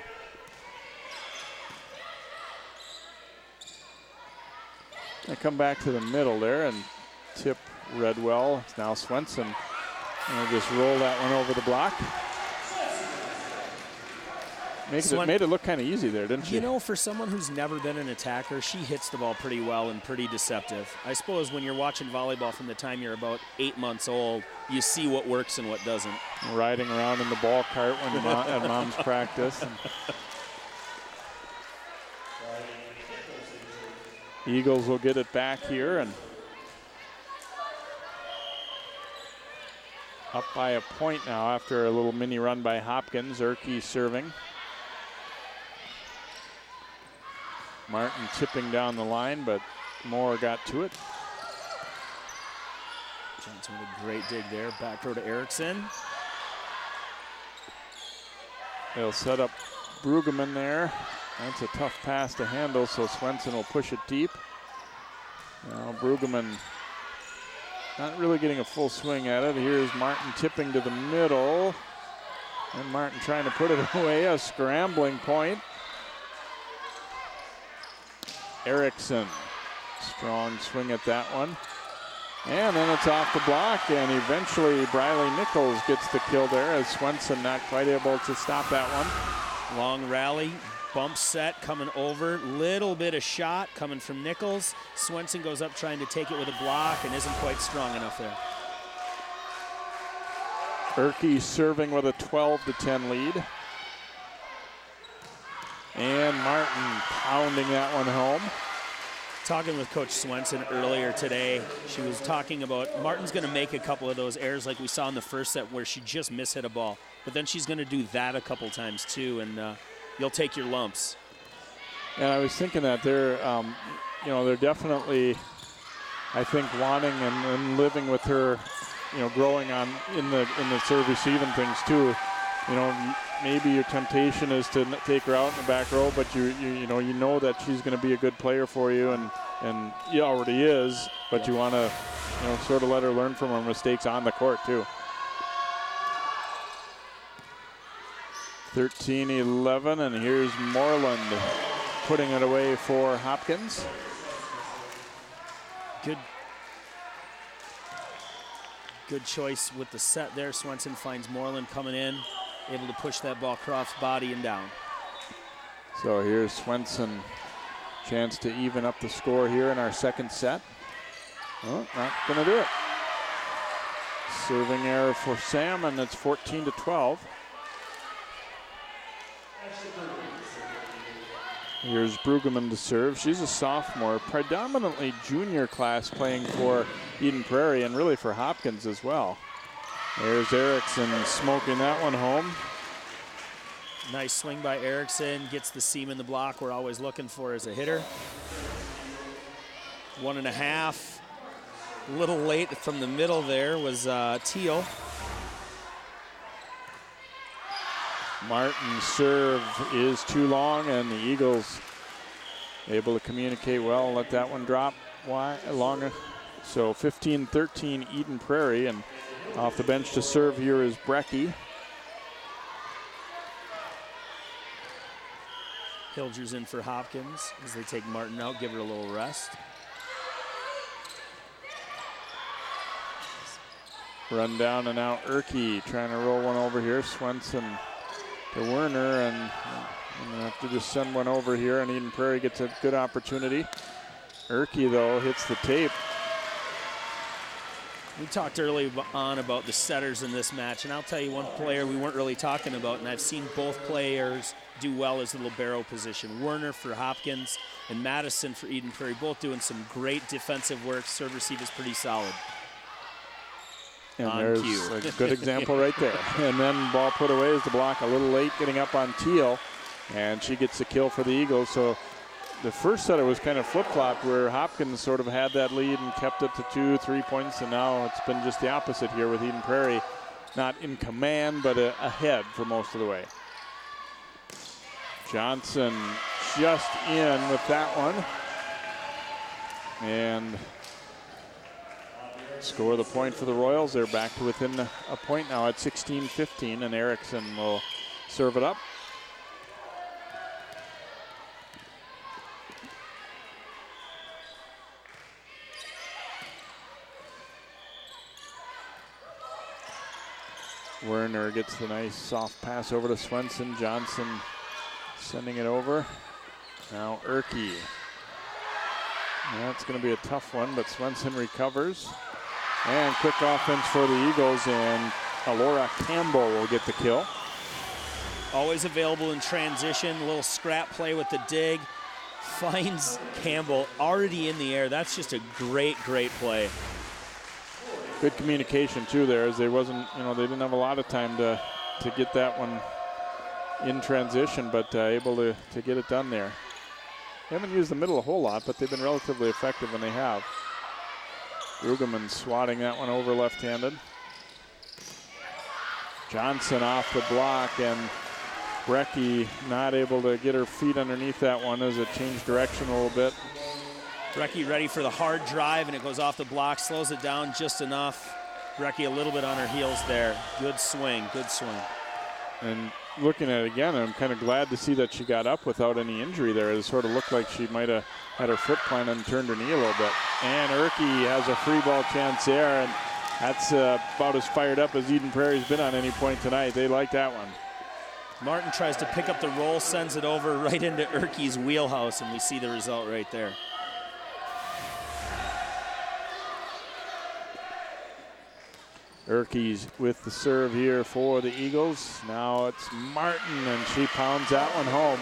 Speaker 1: They come back to the middle there and tip Redwell. It's now Swenson. And just roll that one over the block. Made it look kind of easy there, didn't she?
Speaker 3: You know, for someone who's never been an attacker, she hits the ball pretty well and pretty deceptive. I suppose when you're watching volleyball from the time you're about 8 months old, you see what works and what doesn't.
Speaker 1: Riding around in the ball cart when at mom's practice. Eagles will get it back here and up by a point now after a little mini run by Hopkins. Erke serving. Martin tipping down the line, but Moore got to it.
Speaker 3: Johnson with a great dig there. Back row to Erickson.
Speaker 1: They'll set up Brueggemann there. That's a tough pass to handle, so Swenson will push it deep. Now Brueggemann not really getting a full swing at it. Here's Martin tipping to the middle. And Martin trying to put it away, a scrambling point. Erickson, strong swing at that one. And then it's off the block, and eventually Briley Nichols gets the kill there as Swenson not quite able to stop that one.
Speaker 3: Long rally, bump set coming over, little bit of shot coming from Nichols. Swenson goes up trying to take it with a block and isn't quite strong enough there.
Speaker 1: Erke serving with a 12-10 lead. And Martin pounding that one home.
Speaker 3: Talking with Coach Swenson earlier today, she was talking about Martin's going to make a couple of those errors like we saw in the first set where she just mishit a ball. But then she's going to do that a couple times too, and you'll take your lumps.
Speaker 1: And I was thinking that they're definitely, I think, wanting and living with her, growing on in the serve receiving things too. Maybe your temptation is to take her out in the back row, but you know that she's going to be a good player for you, and he already is. But you want to, sort of let her learn from her mistakes on the court too. 13-11, and here's Moreland putting it away for Hopkins.
Speaker 3: Good choice with the set there. Swenson finds Moreland coming in, able to push that ball across body and down.
Speaker 1: So here's Swenson, chance to even up the score here in our second set. Oh, not gonna do it. Serving error for Sam, and it's 14-12. Here's Brueggemann to serve. She's a sophomore, predominantly junior class playing for Eden Prairie and really for Hopkins as well. There's Erickson smoking that one home.
Speaker 3: Nice swing by Erickson, gets the seam in the block we're always looking for as a hitter. 1.5. A little late from the middle there was Teal.
Speaker 1: Martin's serve is too long, and the Eagles able to communicate well and let that one drop longer. So 15-13 Eden Prairie, and off the bench to serve here is Brecky.
Speaker 3: Hilger's in for Hopkins as they take Martin out, give her a little rest.
Speaker 1: Run down and out Erke trying to roll one over here. Swenson to Werner, and I'm gonna have to just send one over here, and Eden Prairie gets a good opportunity. Erke though hits the tape.
Speaker 3: We talked early on about the setters in this match, and I'll tell you one player we weren't really talking about, and I've seen both players do well as the libero position. Werner for Hopkins and Madison for Eden Prairie, both doing some great defensive work. Serve receive is pretty solid.
Speaker 1: And
Speaker 3: on
Speaker 1: there's
Speaker 3: cue.
Speaker 1: a good example right there. And then ball put away as the block a little late, getting up on Teal, and she gets the kill for the Eagles. So the first setter was kind of flip-flopped where Hopkins sort of had that lead and kept it to 2-3 points, and now it's been just the opposite here with Eden Prairie not in command but ahead for most of the way. Johnson just in with that one, and score the point for the Royals. They're back to within a point now at 16-15, and Erickson will serve it up. Werner gets the nice soft pass over to Swenson. Johnson sending it over. Now Erke. That's going to be a tough one, but Swenson recovers. And quick offense for the Eagles, and Alora Campbell will get the kill.
Speaker 3: Always available in transition, a little scrap play with the dig. Finds Campbell already in the air. That's just a great, great play.
Speaker 1: Good communication too there, as they didn't have a lot of time to get that one in transition, but able to get it done there. They haven't used the middle a whole lot, but they've been relatively effective when they have. Brueggemann swatting that one over left-handed. Johnson off the block, and Brecky not able to get her feet underneath that one as it changed direction a little bit.
Speaker 3: Brecky ready for the hard drive, and it goes off the block, slows it down just enough. Brecky a little bit on her heels there. Good swing, good swing.
Speaker 1: And looking at it again, I'm kind of glad to see that she got up without any injury there. It sort of looked like she might have had her foot planted and turned her knee a little bit. And Erke has a free ball chance there, and that's about as fired up as Eden Prairie's been on any point tonight. They like that one.
Speaker 3: Martin tries to pick up the roll, sends it over right into Erke's wheelhouse, and we see the result right there.
Speaker 1: Erke's with the serve here for the Eagles. Now it's Martin, and she pounds that one home.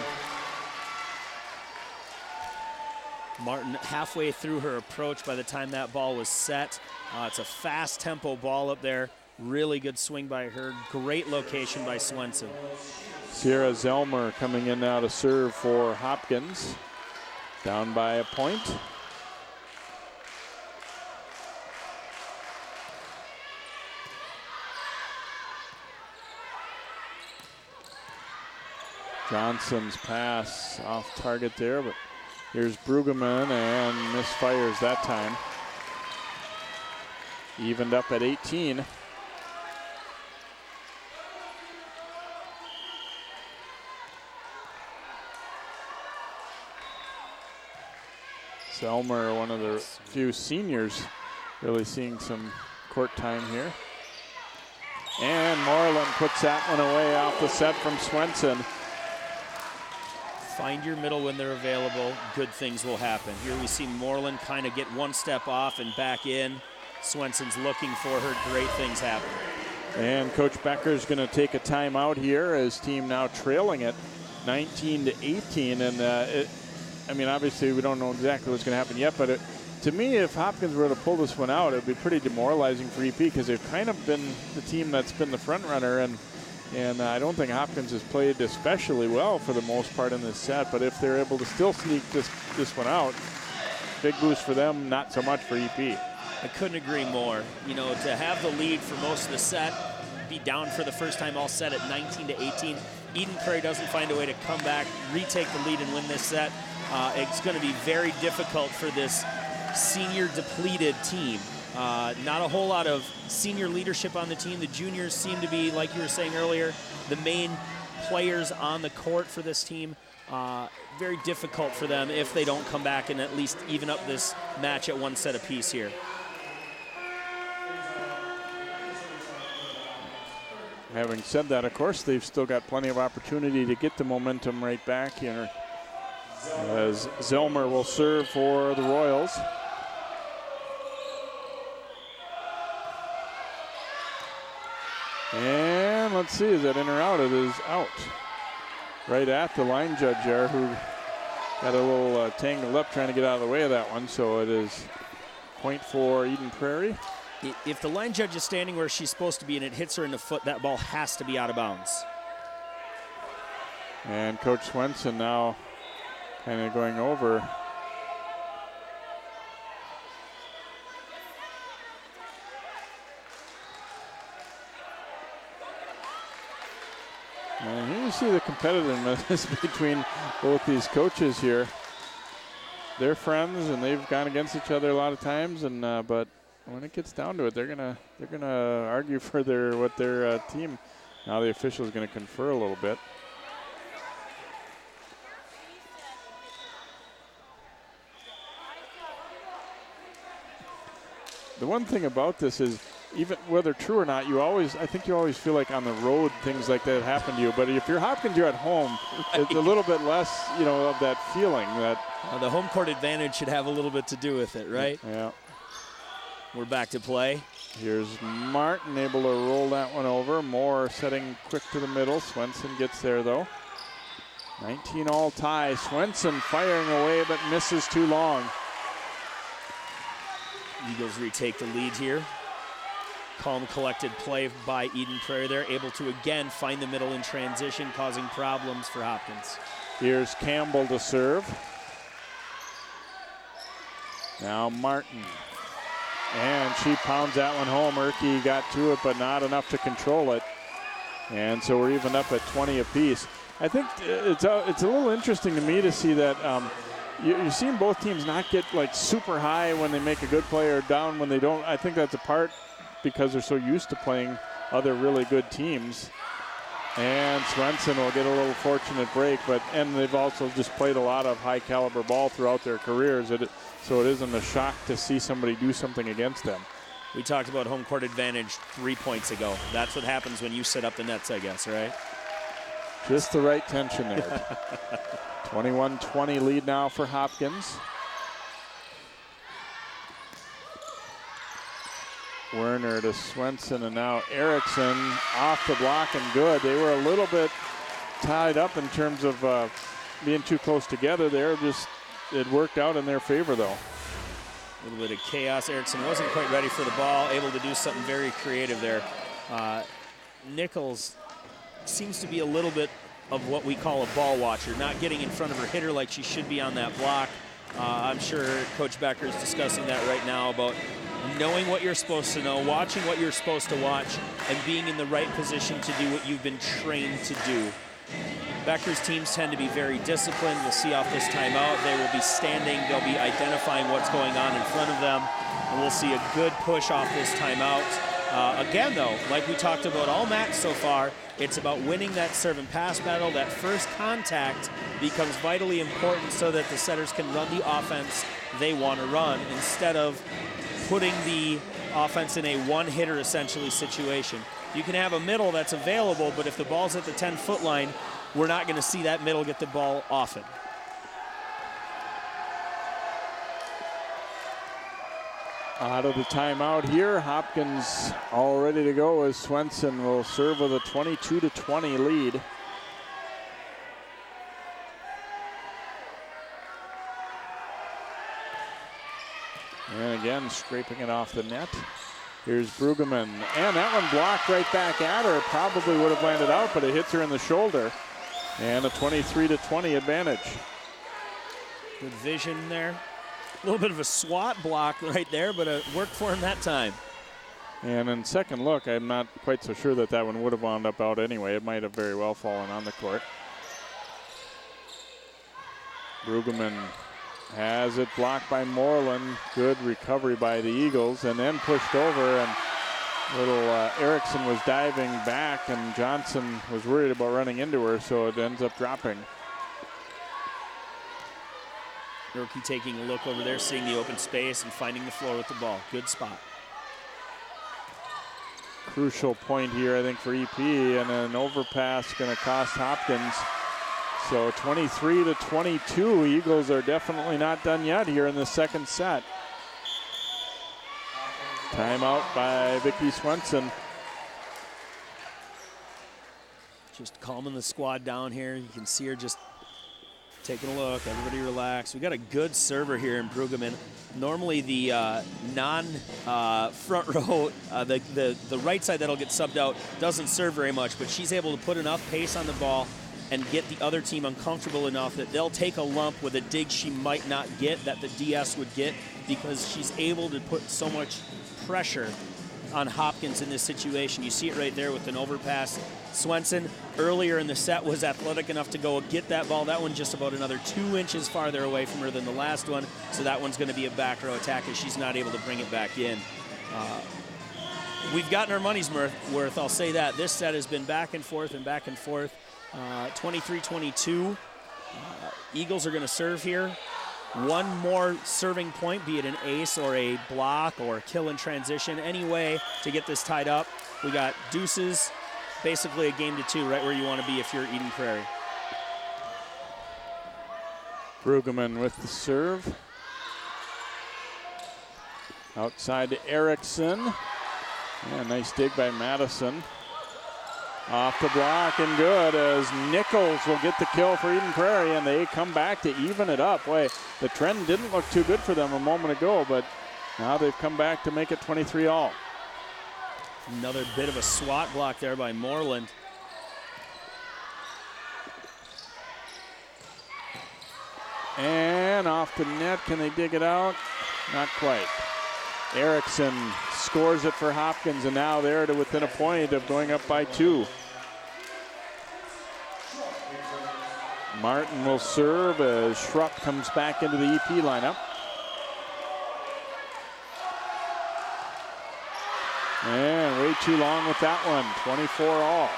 Speaker 3: Martin halfway through her approach by the time that ball was set. It's a fast tempo ball up there. Really good swing by her. Great location by Swenson.
Speaker 1: Sierra Zelmer coming in now to serve for Hopkins. Down by a point. Johnson's pass off target there, but here's Brueggemann and misfires that time. Evened up at 18. Zelmer, one of the few seniors, really seeing some court time here. And Moreland puts that one away off the set from Swenson.
Speaker 3: Find your middle when they're available. Good things will happen. Here we see Moreland kind of get one step off and back in. Swenson's looking for her. Great things happen.
Speaker 1: And Coach Becker's going to take a timeout here. His team now trailing it 19-18. And I mean, obviously we don't know exactly what's going to happen yet, but to me, if Hopkins were to pull this one out, it would be pretty demoralizing for EP because they've kind of been the team that's been the front runner, and I don't think Hopkins has played especially well for the most part in this set, but if they're able to still sneak this one out, big boost for them, not so much for EP.
Speaker 3: I couldn't agree more. You know, to have the lead for most of the set, be down for the first time all set at 19-18. Eden Prairie doesn't find a way to come back, retake the lead and win this set. It's going to be very difficult for this senior depleted team. Not a whole lot of senior leadership on the team. The juniors seem to be, like you were saying earlier, the main players on the court for this team. Very difficult for them if they don't come back and at least even up this match at one set apiece here.
Speaker 1: Having said that, of course, they've still got plenty of opportunity to get the momentum right back here, as Zelmer will serve for the Royals. And let's see, is that in or out? It is out. Right at the line judge there, who got a little tangled up trying to get out of the way of that one. So it is point for Eden Prairie.
Speaker 3: If the line judge is standing where she's supposed to be and it hits her in the foot, that ball has to be out of bounds.
Speaker 1: And Coach Swenson now kind of going over. And here you see the competitiveness between both these coaches here. They're friends and they've gone against each other a lot of times, and but when it gets down to it, they're gonna argue for what their team. Now the official is going to confer a little bit. The one thing about this is, even whether true or not, I think you always feel like on the road things like that happen to you. But if you're Hopkins, you're at home. Right. It's a little bit less, of that feeling that
Speaker 3: the home court advantage should have a little bit to do with it, right?
Speaker 1: Yeah. We're
Speaker 3: back to play.
Speaker 1: Here's Martin able to roll that one over. Moore setting quick to the middle. Swenson gets there though. 19 all tie. Swenson firing away but misses too long.
Speaker 3: Eagles retake the lead here. Calm, collected play by Eden Prairie. They're able to again find the middle in transition, causing problems for Hopkins.
Speaker 1: Here's Campbell to serve. Now Martin. And she pounds that one home. Erke got to it, but not enough to control it. And so we're even up at 20 apiece. I think it's a little interesting to me to see that you're seeing both teams not get like super high when they make a good play or down when they don't. I think that's a part because they're so used to playing other really good teams. And Swenson will get a little fortunate break, and they've also just played a lot of high caliber ball throughout their careers, so it isn't a shock to see somebody do something against them.
Speaker 3: We talked about home court advantage 3 points ago. That's what happens when you set up the nets, I guess, right?
Speaker 1: Just the right tension there. 21-20 lead now for Hopkins. Werner to Swenson, and now Erickson off the block and good. They were a little bit tied up in terms of being too close together there. It worked out in their favor, though.
Speaker 3: A little bit of chaos. Erickson wasn't quite ready for the ball, able to do something very creative there. Nichols seems to be a little bit of what we call a ball watcher, not getting in front of her hitter like she should be on that block. I'm sure Coach Becker is discussing that right now about knowing what you're supposed to know, watching what you're supposed to watch, and being in the right position to do what you've been trained to do. Becker's teams tend to be very disciplined. We'll see off this timeout. They will be standing. They'll be identifying what's going on in front of them. And we'll see a good push off this timeout. Again, though, like we talked about all match so far, it's about winning that serve and pass battle. That first contact becomes vitally important so that the setters can run the offense they want to run instead of putting the offense in a one-hitter essentially situation. You can have a middle that's available, but if the ball's at the 10-foot line, we're not going to see that middle get the ball often.
Speaker 1: Out of the timeout here, Hopkins all ready to go as Swenson will serve with a 22-20 lead. And again, scraping it off the net. Here's Brueggemann, and that one blocked right back at her. Probably would have landed out, but it hits her in the shoulder. And a 23-20 advantage.
Speaker 3: Good vision there. A little bit of a SWAT block right there, but it worked for him that time.
Speaker 1: And in second look, I'm not quite so sure that one would have wound up out anyway. It might have very well fallen on the court. Brueggemann has it blocked by Moreland. Good recovery by the Eagles, and then pushed over, and little Erickson was diving back, and Johnson was worried about running into her, so it ends up dropping.
Speaker 3: Rookie taking a look over there, seeing the open space and finding the floor with the ball. Good spot.
Speaker 1: Crucial point here, I think, for EP, and an overpass going to cost Hopkins. So 23-22, Eagles are definitely not done yet here in the second set. Timeout by Vicki Swenson.
Speaker 3: Just calming the squad down here. You can see her just taking a look. Everybody relax. We got a good server here in Brueggemann. Normally the non-front row, the right side that'll get subbed out doesn't serve very much, but she's able to put enough pace on the ball and get the other team uncomfortable enough that they'll take a lump with a dig she might not get that the DS would get, because she's able to put so much pressure on Hopkins in this situation. You see it right there with an overpass. Swenson earlier in the set was athletic enough to go get that ball. That one just about another 2 inches farther away from her than the last one, so that one's going to be a back row attack as she's not able to bring it back in. We've gotten our money's worth, I'll say that. This set has been back and forth and back and forth. 23-22. Eagles are going to serve here. One more serving point, be it an ace or a block or a kill in transition, any way to get this tied up. We got deuces, basically a game to 2, right where you want to be if you're Eden Prairie.
Speaker 1: Brueggemann with the serve. Outside to Erickson. Yeah, nice dig by Madison. Off the block and good, as Nichols will get the kill for Eden Prairie, and they come back to even it up. Boy, the trend didn't look too good for them a moment ago, but now they've come back to make it 23-all.
Speaker 3: Another bit of a SWAT block there by Moreland.
Speaker 1: And off the net, can they dig it out? Not quite. Erickson scores it for Hopkins, and now they're to within a point of going up by 2. Martin will serve as Schrupp comes back into the EP lineup. And way too long with that one, 24-all.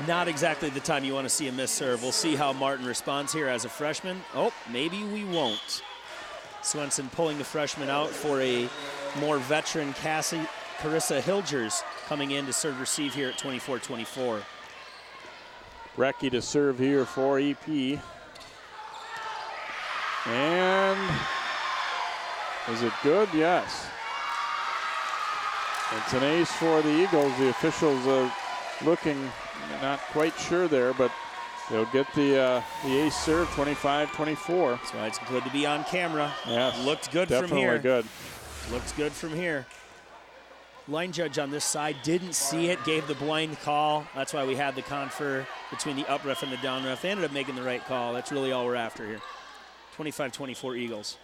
Speaker 3: Not exactly the time you want to see a missed serve. We'll see how Martin responds here as a freshman. Oh, maybe we won't. Swenson pulling the freshman out for a more veteran Carissa Hilgers coming in to serve receive here at 24-24.
Speaker 1: Brecky to serve here for EP. And is it good? Yes. It's an ace for the Eagles. The officials are looking not quite sure there, but they'll get the ace serve, 25-24.
Speaker 3: That's why it's good to be on camera.
Speaker 1: Yes,
Speaker 3: looked good from here.
Speaker 1: Definitely good.
Speaker 3: Looks good from here. Line judge on this side didn't see it, gave the blind call. That's why we had the confer between the up ref and the down ref. They ended up making the right call. That's really all we're after here. 25-24 Eagles.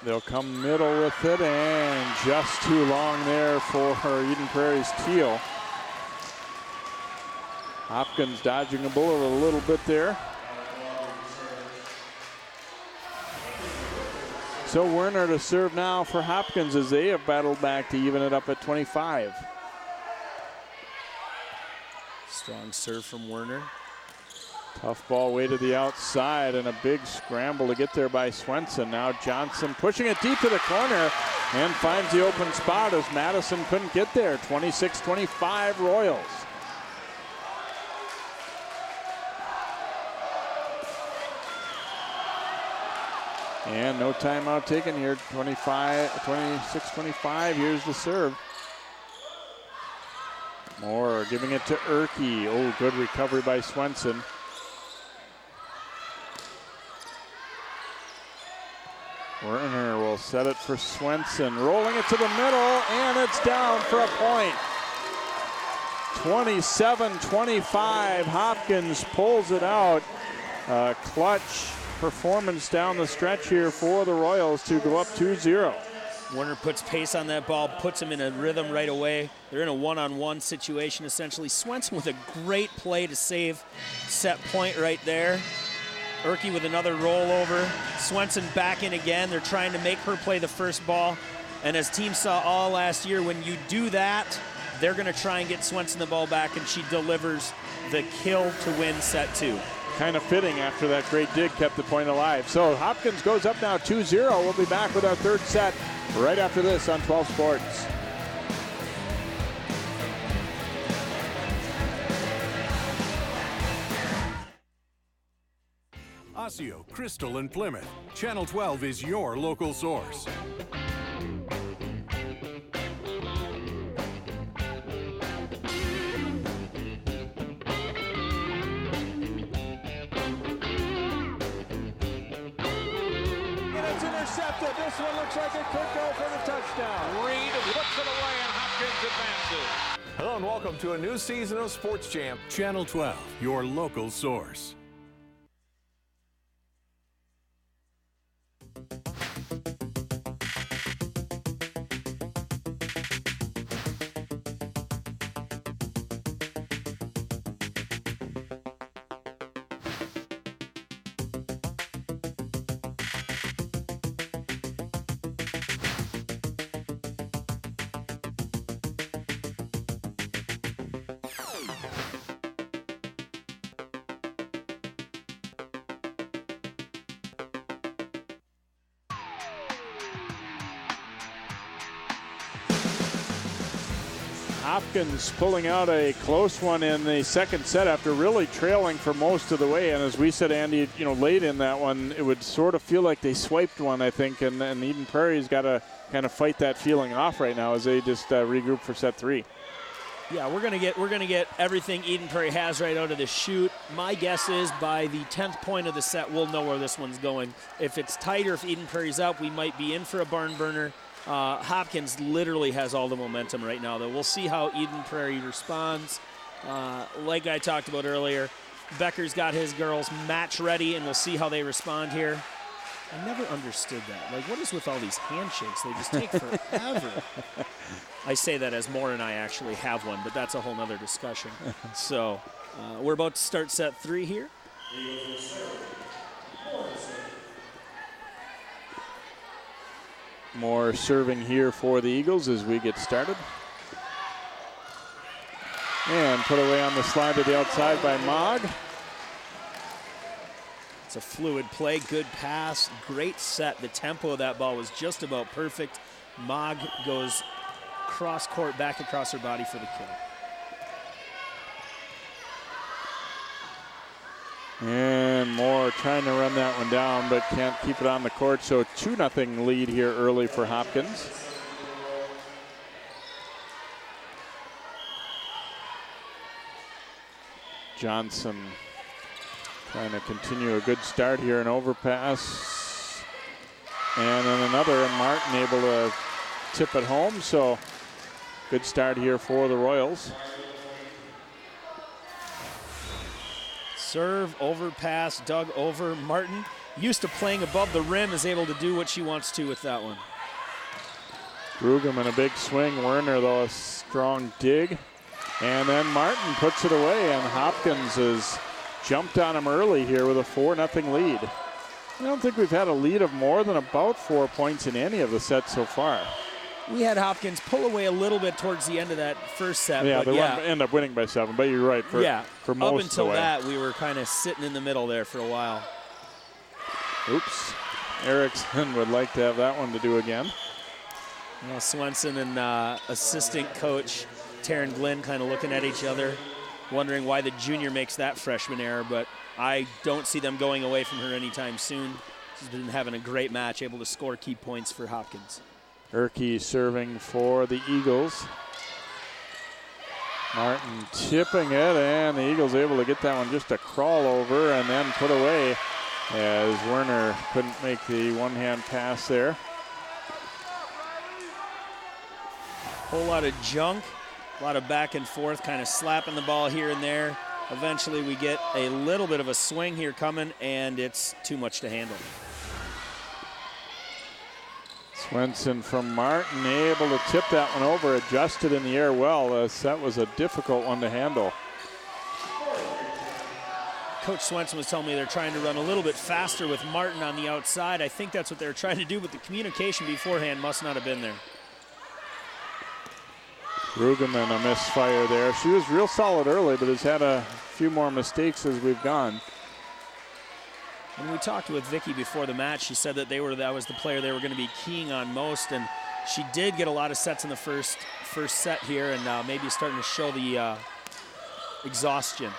Speaker 1: They'll come middle with it, and just too long there for Eden Prairie's Teal. Hopkins dodging a bullet a little bit there. So Werner to serve now for Hopkins as they have battled back to even it up at 25.
Speaker 3: Strong serve from Werner.
Speaker 1: Tough ball way to the outside and a big scramble to get there by Swenson. Now Johnson pushing it deep to the corner and finds the open spot as Madison couldn't get there. 26-25 Royals. And no timeout taken here. 26-25. Here's the serve. Moore giving it to Erke. Oh, good recovery by Swenson. Werner will set it for Swenson. Rolling it to the middle, and it's down for a point. 27-25. Hopkins pulls it out. Clutch performance down the stretch here for the Royals to go up 2-0.
Speaker 3: Werner puts pace on that ball, puts him in a rhythm right away. They're in a one-on-one situation, essentially. Swenson with a great play to save set point right there. Erke with another rollover. Swenson back in again. They're trying to make her play the first ball. And as teams saw all last year, when you do that, they're going to try and get Swenson the ball back, and she delivers the kill to win set two.
Speaker 1: Kind of fitting after that great dig kept the point alive. So Hopkins goes up now 2-0. We'll be back with our third set right after this on 12 Sports.
Speaker 10: Osseo, Crystal, and Plymouth. Channel 12 is your local source.
Speaker 1: This one looks like it could go for the touchdown.
Speaker 9: Reed puts it away and Hopkins advances.
Speaker 11: Hello and welcome to a new season of Sports Champ.
Speaker 10: Channel 12, your local source.
Speaker 1: Hopkins pulling out a close one in the second set after really trailing for most of the way. And as we said, Andy, you know, late in that one, it would sort of feel like they swiped one, I think. And Eden Prairie's got to kind of fight that feeling off right now as they just regroup for set three.
Speaker 3: Yeah, we're gonna get everything Eden Prairie has right out of the chute. My guess is by the 10th point of the set, we'll know where this one's going. If it's tight or if Eden Prairie's up, we might be in for a barn burner. Hopkins literally has all the momentum right now, though. We'll see how Eden Prairie responds. Like I talked about earlier, Becker's got his girls match ready, and we'll see how they respond here. I never understood that. Like, what is with all these handshakes? They just take forever. I say that as Moore and I actually have one, but that's a whole nother discussion. So we're about to start set three here.
Speaker 1: More serving here for the Eagles as we get started. And put away on the slide to the outside by Mogg.
Speaker 3: It's a fluid play, good pass, great set. The tempo of that ball was just about perfect. Mogg goes cross court back across her body for the kill.
Speaker 1: And Moore trying to run that one down, but can't keep it on the court. So 2-0 lead here early for Hopkins. Johnson trying to continue a good start here, an overpass. And then another, and Martin able to tip it home. So good start here for the Royals.
Speaker 3: Serve, overpass, dug over. Martin, used to playing above the rim, is able to do what she wants to with that one.
Speaker 1: Brueggemann a big swing. Werner, though, a strong dig. And then Martin puts it away, and Hopkins has jumped on him early here with a 4-0 lead. I don't think we've had a lead of more than about 4 points in any of the sets so far.
Speaker 3: We had Hopkins pull away a little bit towards the end of that first set.
Speaker 1: Yeah,
Speaker 3: but
Speaker 1: they
Speaker 3: yeah,
Speaker 1: end up winning by 7, but you're right. For most
Speaker 3: up until
Speaker 1: of the way.
Speaker 3: that, we were kind of sitting in the middle there for a while.
Speaker 1: Oops. Erickson would like to have that one to do again.
Speaker 3: Well, Swenson and assistant coach Taryn Glenn kind of looking at each other, wondering why the junior makes that freshman error, but I don't see them going away from her anytime soon. She's been having a great match, able to score key points for Hopkins.
Speaker 1: Erke serving for the Eagles. Martin tipping it, and the Eagles able to get that one just a crawl over and then put away as Werner couldn't make the one-hand pass there.
Speaker 3: Whole lot of junk, a lot of back and forth, kind of slapping the ball here and there. Eventually we get a little bit of a swing here coming, and it's too much to handle.
Speaker 1: Swenson from Martin, able to tip that one over, adjusted in the air well. That was a difficult one to handle.
Speaker 3: Coach Swenson was telling me they're trying to run a little bit faster with Martin on the outside. I think that's what they're trying to do, but the communication beforehand must not have been there.
Speaker 1: Brueggemann a misfire there. She was real solid early, but has had a few more mistakes as we've gone.
Speaker 3: When we talked with Vicky before the match, she said that that was the player they were going to be keying on most, and she did get a lot of sets in the first set here, and maybe starting to show the exhaustion.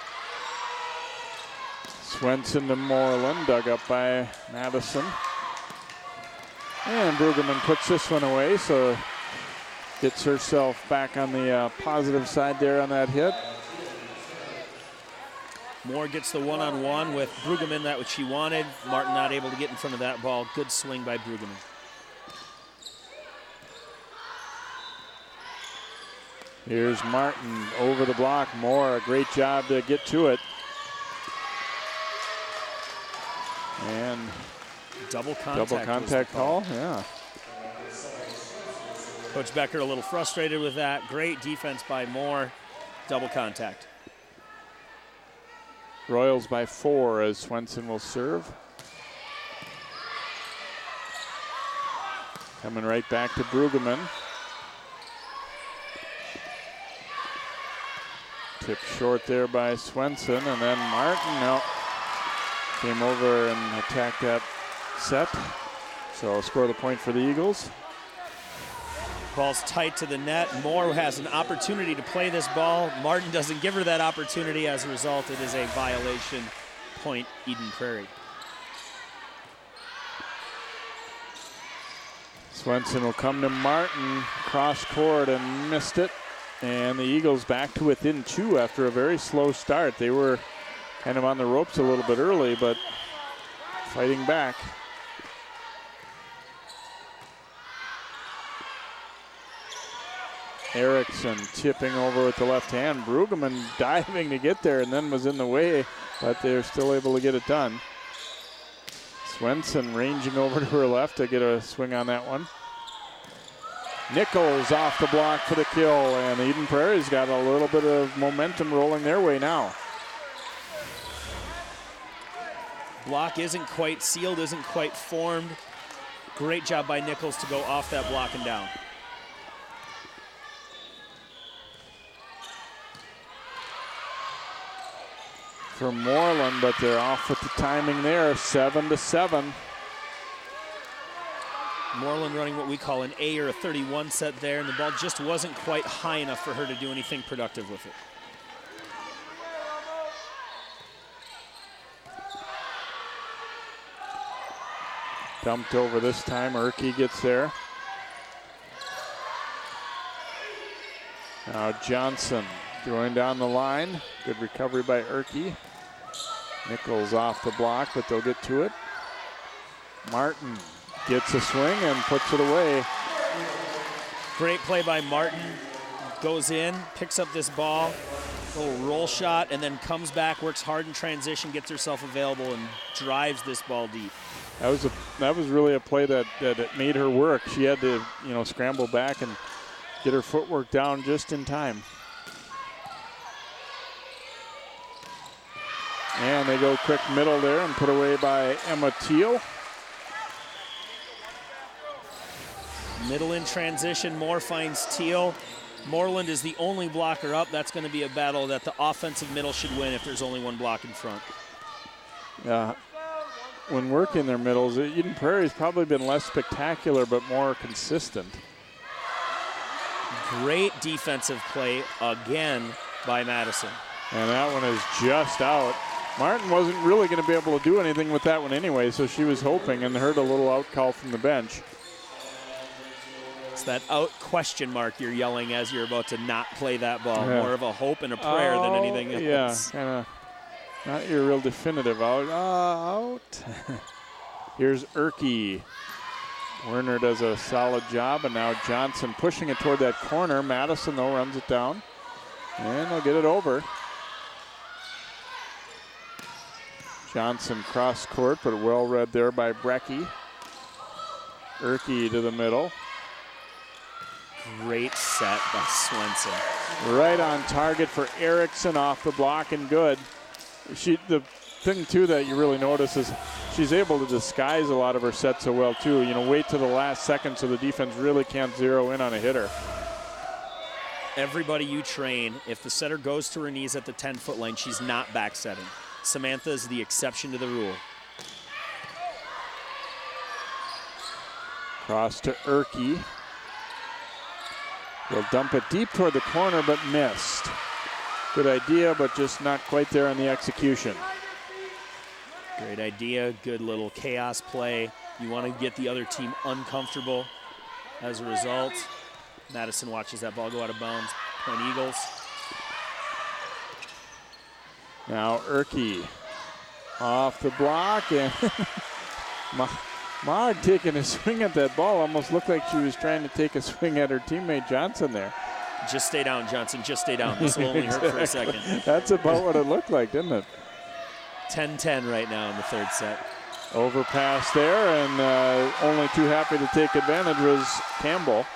Speaker 1: Swenson to Moreland, dug up by Madison. And Brueggemann puts this one away, so gets herself back on the positive side there on that hit.
Speaker 3: Moore gets the one-on-one with Brueggemann, that what she wanted. Martin not able to get in front of that ball. Good swing by Brueggemann.
Speaker 1: Here's Martin over the block. Moore, a great job to get to it. And
Speaker 3: double contact
Speaker 1: call, yeah.
Speaker 3: Coach Becker a little frustrated with that. Great defense by Moore. Double contact.
Speaker 1: Royals by 4 as Swenson will serve. Coming right back to Brueggemann. Tip short there by Swenson, and then Martin came over and attacked that set. So score the point for the Eagles.
Speaker 3: Ball's tight to the net. Moore has an opportunity to play this ball. Martin doesn't give her that opportunity. As a result, it is a violation. Point Eden Prairie.
Speaker 1: Swenson will come to Martin, cross court and missed it. And the Eagles back to within 2 after a very slow start. They were kind of on the ropes a little bit early, but fighting back. Erickson tipping over with the left hand. Brueggemann diving to get there and then was in the way, but they're still able to get it done. Swenson ranging over to her left to get a swing on that one. Nichols off the block for the kill, and Eden Prairie's got a little bit of momentum rolling their way now.
Speaker 3: Block isn't quite sealed, isn't quite formed. Great job by Nichols to go off that block and down.
Speaker 1: For Moreland, but they're off with the timing there, 7-7.
Speaker 3: Moreland running what we call an A or a 31 set there, and the ball just wasn't quite high enough for her to do anything productive with it.
Speaker 1: Dumped over this time. Erke gets there. Now Johnson throwing down the line. Good recovery by Erke. Nichols off the block, but they'll get to it. Martin gets a swing and puts it away.
Speaker 3: Great play by Martin. Goes in, picks up this ball, little roll shot, and then comes back, works hard in transition, gets herself available, and drives this ball deep.
Speaker 1: That was really a play that it made her work. She had to, scramble back and get her footwork down just in time. And they go quick middle there and put away by Emma Teal.
Speaker 3: Middle in transition, Moore finds Teal. Moreland is the only blocker up. That's going to be a battle that the offensive middle should win if there's only one block in front.
Speaker 1: Yeah. When working their middles, Eden Prairie's probably been less spectacular but more consistent.
Speaker 3: Great defensive play again by Madison.
Speaker 1: And that one is just out. Martin wasn't really going to be able to do anything with that one anyway, so she was hoping and heard a little out call from the bench.
Speaker 3: It's that out question mark you're yelling as you're about to not play that ball. Yeah. More of a hope and a prayer than anything else.
Speaker 1: Yeah, kind of not your real definitive out. Out. Here's Erke. Werner does a solid job, and now Johnson pushing it toward that corner. Madison, though, runs it down, and they'll get it over. Johnson cross court, but well read there by Brecky. Erke to the middle.
Speaker 3: Great set by Swenson.
Speaker 1: Right on target for Erickson, off the block and good. The thing too that you really notice is she's able to disguise a lot of her sets so well too. Wait to the last second so the defense really can't zero in on a hitter.
Speaker 3: Everybody you train, if the setter goes to her knees at the 10-foot line, she's not back setting. Samantha is the exception to the rule.
Speaker 1: Cross to Erke. Will dump it deep toward the corner, but missed. Good idea, but just not quite there on the execution.
Speaker 3: Great idea, good little chaos play. You want to get the other team uncomfortable. As a result, Madison watches that ball go out of bounds. Point Eagles.
Speaker 1: Now Erke off the block, and Maud taking a swing at that ball. Almost looked like she was trying to take a swing at her teammate Johnson there.
Speaker 3: Just stay down, Johnson. Just stay down. This will only hurt for a second.
Speaker 1: That's about what it looked like, didn't it?
Speaker 3: 10-10 right now in the third set.
Speaker 1: Overpass there, and only too happy to take advantage was Campbell.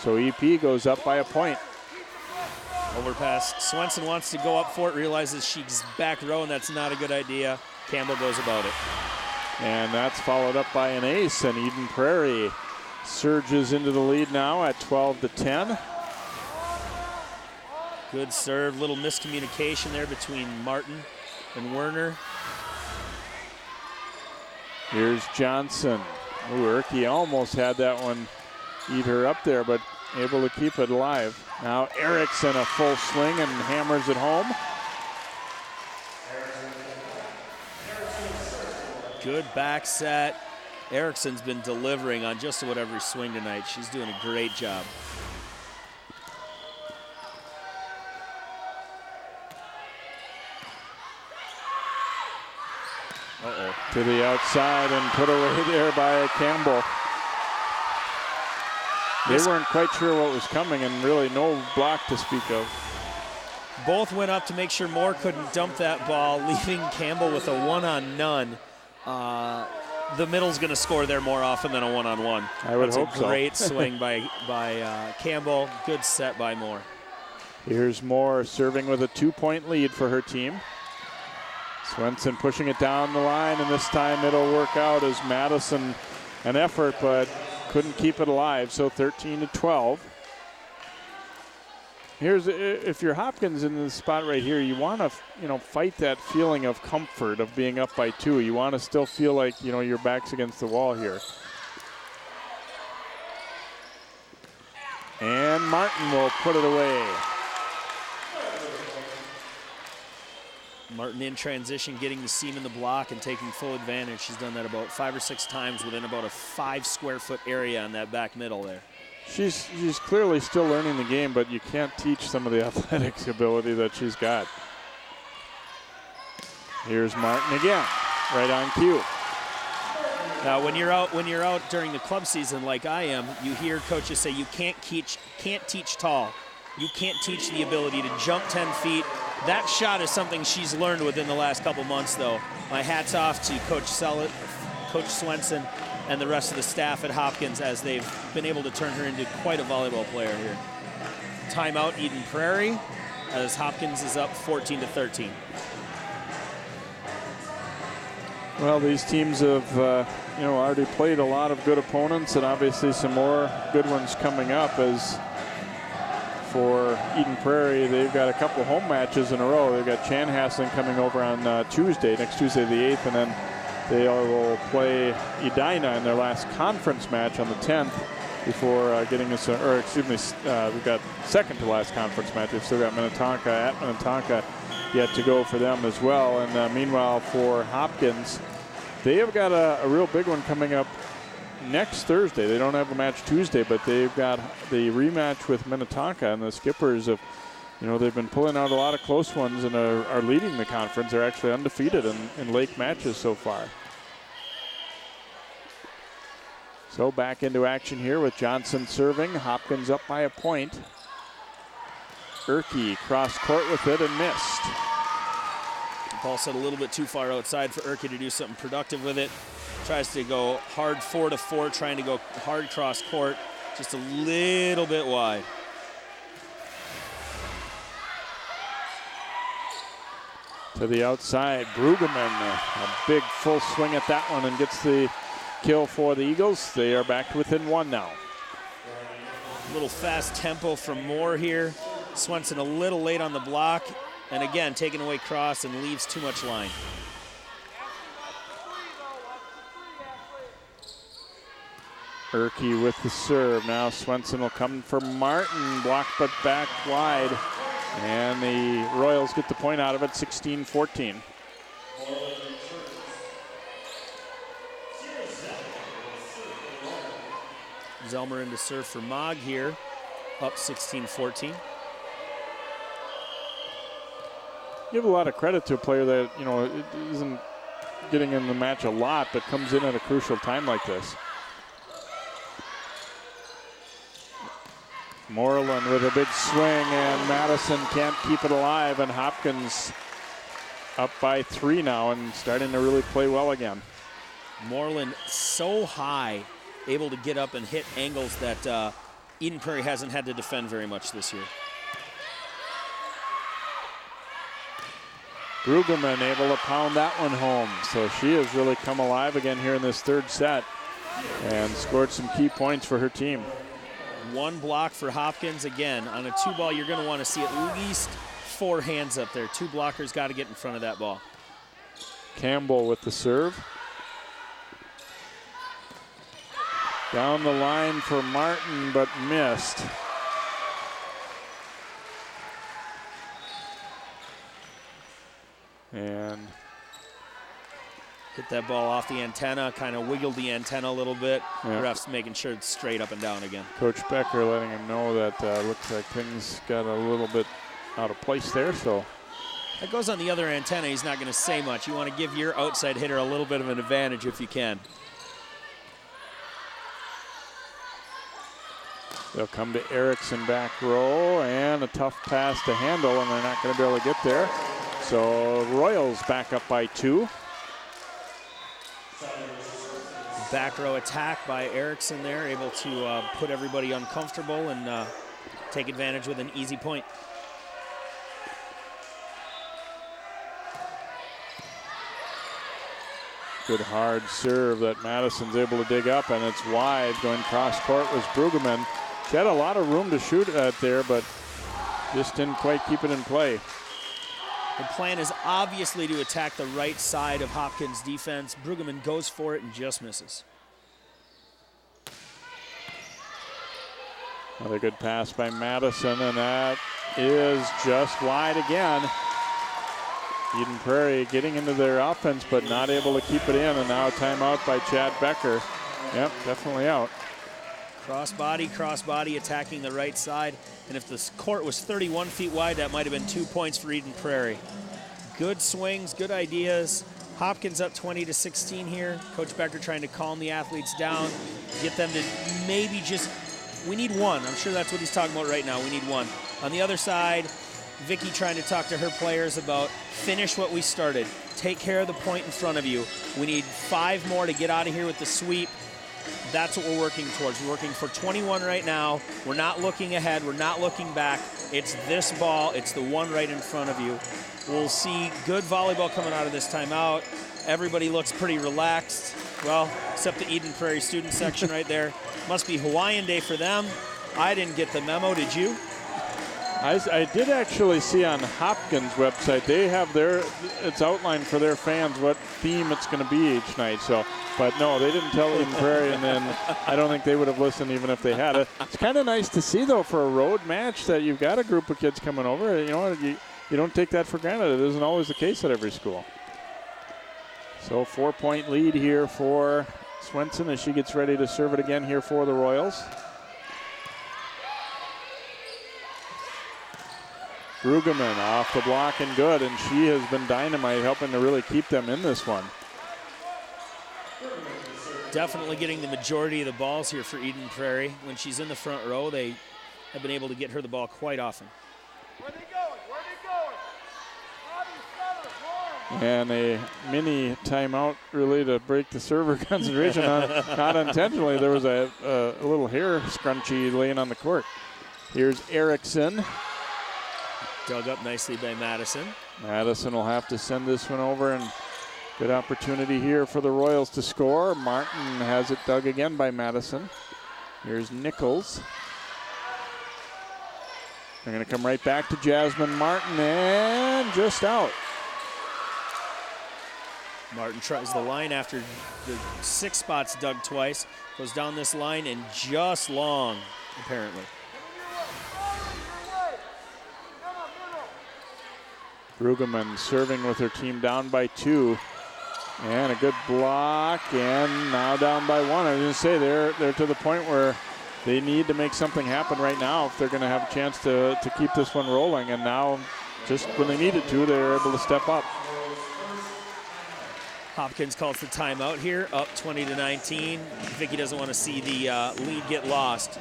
Speaker 1: So EP goes up by a point.
Speaker 3: Overpass. Swenson wants to go up for it, realizes she's back row, and that's not a good idea. Campbell goes about it.
Speaker 1: And that's followed up by an ace, and Eden Prairie surges into the lead now at 12-10.
Speaker 3: Good serve, little miscommunication there between Martin and Werner.
Speaker 1: Here's Johnson. Ooh, Erke almost had that one eat her up there, but able to keep it alive. Now Erickson, a full swing and hammers it home.
Speaker 3: Good back set. Erickson's been delivering on just about every swing tonight. She's doing a great job. Uh-oh.
Speaker 1: To the outside and put away there by Campbell. They weren't quite sure what was coming, and really no block to speak of.
Speaker 3: Both went up to make sure Moore couldn't dump that ball, leaving Campbell with a one-on-none. The middle's going to score there more often than a one-on-one.
Speaker 1: I would hope so.
Speaker 3: That's a great swing by Campbell. Good set by Moore.
Speaker 1: Here's Moore serving with a 2-point lead for her team. Swenson pushing it down the line, and this time it'll work out as Madison an effort, but couldn't keep it alive. So 13-12. Here's, if you're Hopkins in this spot right here, you want to, fight that feeling of comfort of being up by 2. You want to still feel like, your back's against the wall here. And Martin will put it away.
Speaker 3: Martin in transition, getting the seam in the block and taking full advantage. She's done that about 5 or 6 times within about a 5 square foot area on that back middle there.
Speaker 1: She's clearly still learning the game, but you can't teach some of the athletics ability that she's got. Here's Martin again, right on cue.
Speaker 3: Now, when you're out during the club season like I am, you hear coaches say you can't teach tall. You can't teach the ability to jump 10 feet. That shot is something she's learned within the last couple months, though. My hat's off to Coach Swenson, and the rest of the staff at Hopkins as they've been able to turn her into quite a volleyball player here. Timeout, Eden Prairie, as Hopkins is up 14-13.
Speaker 1: Well, these teams have, already played a lot of good opponents, and obviously some more good ones coming up. As for Eden Prairie, they've got a couple home matches in a row. They've got Chanhassen coming over on next Tuesday the 8th, and then they will play Edina in their last conference match on the 10th before getting us, we've got second to last conference match. We've still got Minnetonka yet to go for them as well. And meanwhile, for Hopkins, they have got a real big one coming up next Thursday. They don't have a match Tuesday, but they've got the rematch with Minnetonka, and the Skippers have, they've been pulling out a lot of close ones and are leading the conference. They're actually undefeated in Lake matches so far. So back into action here with Johnson serving. Hopkins up by a point. Erke cross court with it and missed.
Speaker 3: Ball set a little bit too far outside for Erke to do something productive with it. Tries to go hard 4-4, trying to go hard cross court, just a little bit wide.
Speaker 1: To the outside, Brueggemann, a big full swing at that one and gets the kill for the Eagles. They are back to within 1 now.
Speaker 3: A little fast tempo from Moore here. Swenson a little late on the block, and again, taking away cross and leaves too much line.
Speaker 1: Erke with the serve. Now Swenson will come for Martin. Blocked but back wide. And the Royals get the point out of it, 16-14.
Speaker 3: Zelmer in to serve for Mogg here, up 16-14.
Speaker 1: Give a lot of credit to a player that, isn't getting in the match a lot, but comes in at a crucial time like this. Moreland with a big swing, and Madison can't keep it alive, and Hopkins up by 3 now and starting to really play well again.
Speaker 3: Moreland so high, able to get up and hit angles that Eden Prairie hasn't had to defend very much this year.
Speaker 1: Brueggemann able to pound that one home, so she has really come alive again here in this 3rd set and scored some key points for her team.
Speaker 3: 1 block for Hopkins. Again, on a 2-ball, you're going to want to see at least 4 hands up there. 2 blockers got to get in front of that ball.
Speaker 1: Campbell with the serve. Down the line for Martin, but missed. And
Speaker 3: hit that ball off the antenna, kind of wiggled the antenna a little bit.
Speaker 1: Yeah.
Speaker 3: Refs making sure it's straight up and down again.
Speaker 1: Coach Becker letting him know that looks like things got a little bit out of place there. So
Speaker 3: that goes on the other antenna. He's not going to say much. You want to give your outside hitter a little bit of an advantage if you can.
Speaker 1: They'll come to Erickson back row, and a tough pass to handle, and they're not going to be able to get there. So Royals back up by 2.
Speaker 3: Back row attack by Erickson there, able to put everybody uncomfortable and take advantage with an easy point.
Speaker 1: Good hard serve that Madison's able to dig up, and it's wide. Going cross court was Brueggemann. She had a lot of room to shoot at there, but just didn't quite keep it in play.
Speaker 3: The plan is obviously to attack the right side of Hopkins' defense. Brueggemann goes for it and just misses.
Speaker 1: Another good pass by Madison, and that is just wide again. Eden Prairie getting into their offense, but not able to keep it in, and now a timeout by Chad Becker. Yep, definitely out.
Speaker 3: Crossbody attacking the right side. And if this court was 31 feet wide, that might have been 2 points for Eden Prairie. Good swings, good ideas. Hopkins up 20-16 here. Coach Becker trying to calm the athletes down, get them to maybe just, we need one. I'm sure that's what he's talking about right now. We need one. On the other side, Vicky trying to talk to her players about finish what we started. Take care of the point in front of you. We need 5 more to get out of here with the sweep. That's what we're working towards. We're working for 21 right now. We're not looking ahead. We're not looking back. It's this ball. It's the one right in front of you. We'll see good volleyball coming out of this timeout. Everybody looks pretty relaxed. Well, except the Eden Prairie student section right there. Must be Hawaiian Day for them. I didn't get the memo. Did you?
Speaker 1: I did actually see on Hopkins' website, they have it's outlined for their fans what theme it's going to be each night. So, but no, they didn't tell Eden Prairie, and then I don't think they would have listened even if they had it. It's kind of nice to see, though, for a road match that you've got a group of kids coming over. You know, you don't take that for granted. It isn't always the case at every school. So 4-point lead here for Swenson as she gets ready to serve it again here for the Royals. Brueggemann off the block and good, and she has been dynamite, helping to really keep them in this one.
Speaker 3: Definitely getting the majority of the balls here for Eden Prairie. When she's in the front row, they have been able to get her the ball quite often.
Speaker 4: Where they going? Where they going?
Speaker 1: And a mini timeout really to break the server concentration on, not intentionally. There was a little hair scrunchie laying on the court. Here's Erickson.
Speaker 3: Dug up nicely by Madison.
Speaker 1: Madison will have to send this one over, and good opportunity here for the Royals to score. Martin has it dug again by Madison. Here's Nichols. They're going to come right back to Jasmine Martin, and just out.
Speaker 3: Martin tries the line after the 6 spots dug twice. Goes down this line and just long, apparently.
Speaker 1: Brueggemann serving with her team down by 2. And a good block, and now down by 1. I was going to say, they're to the point where they need to make something happen right now if they're going to have a chance to keep this one rolling. And now, just when they needed to, they're able to step up.
Speaker 3: Hopkins calls the timeout here, up 20-19. Vicky doesn't want to see the lead get lost.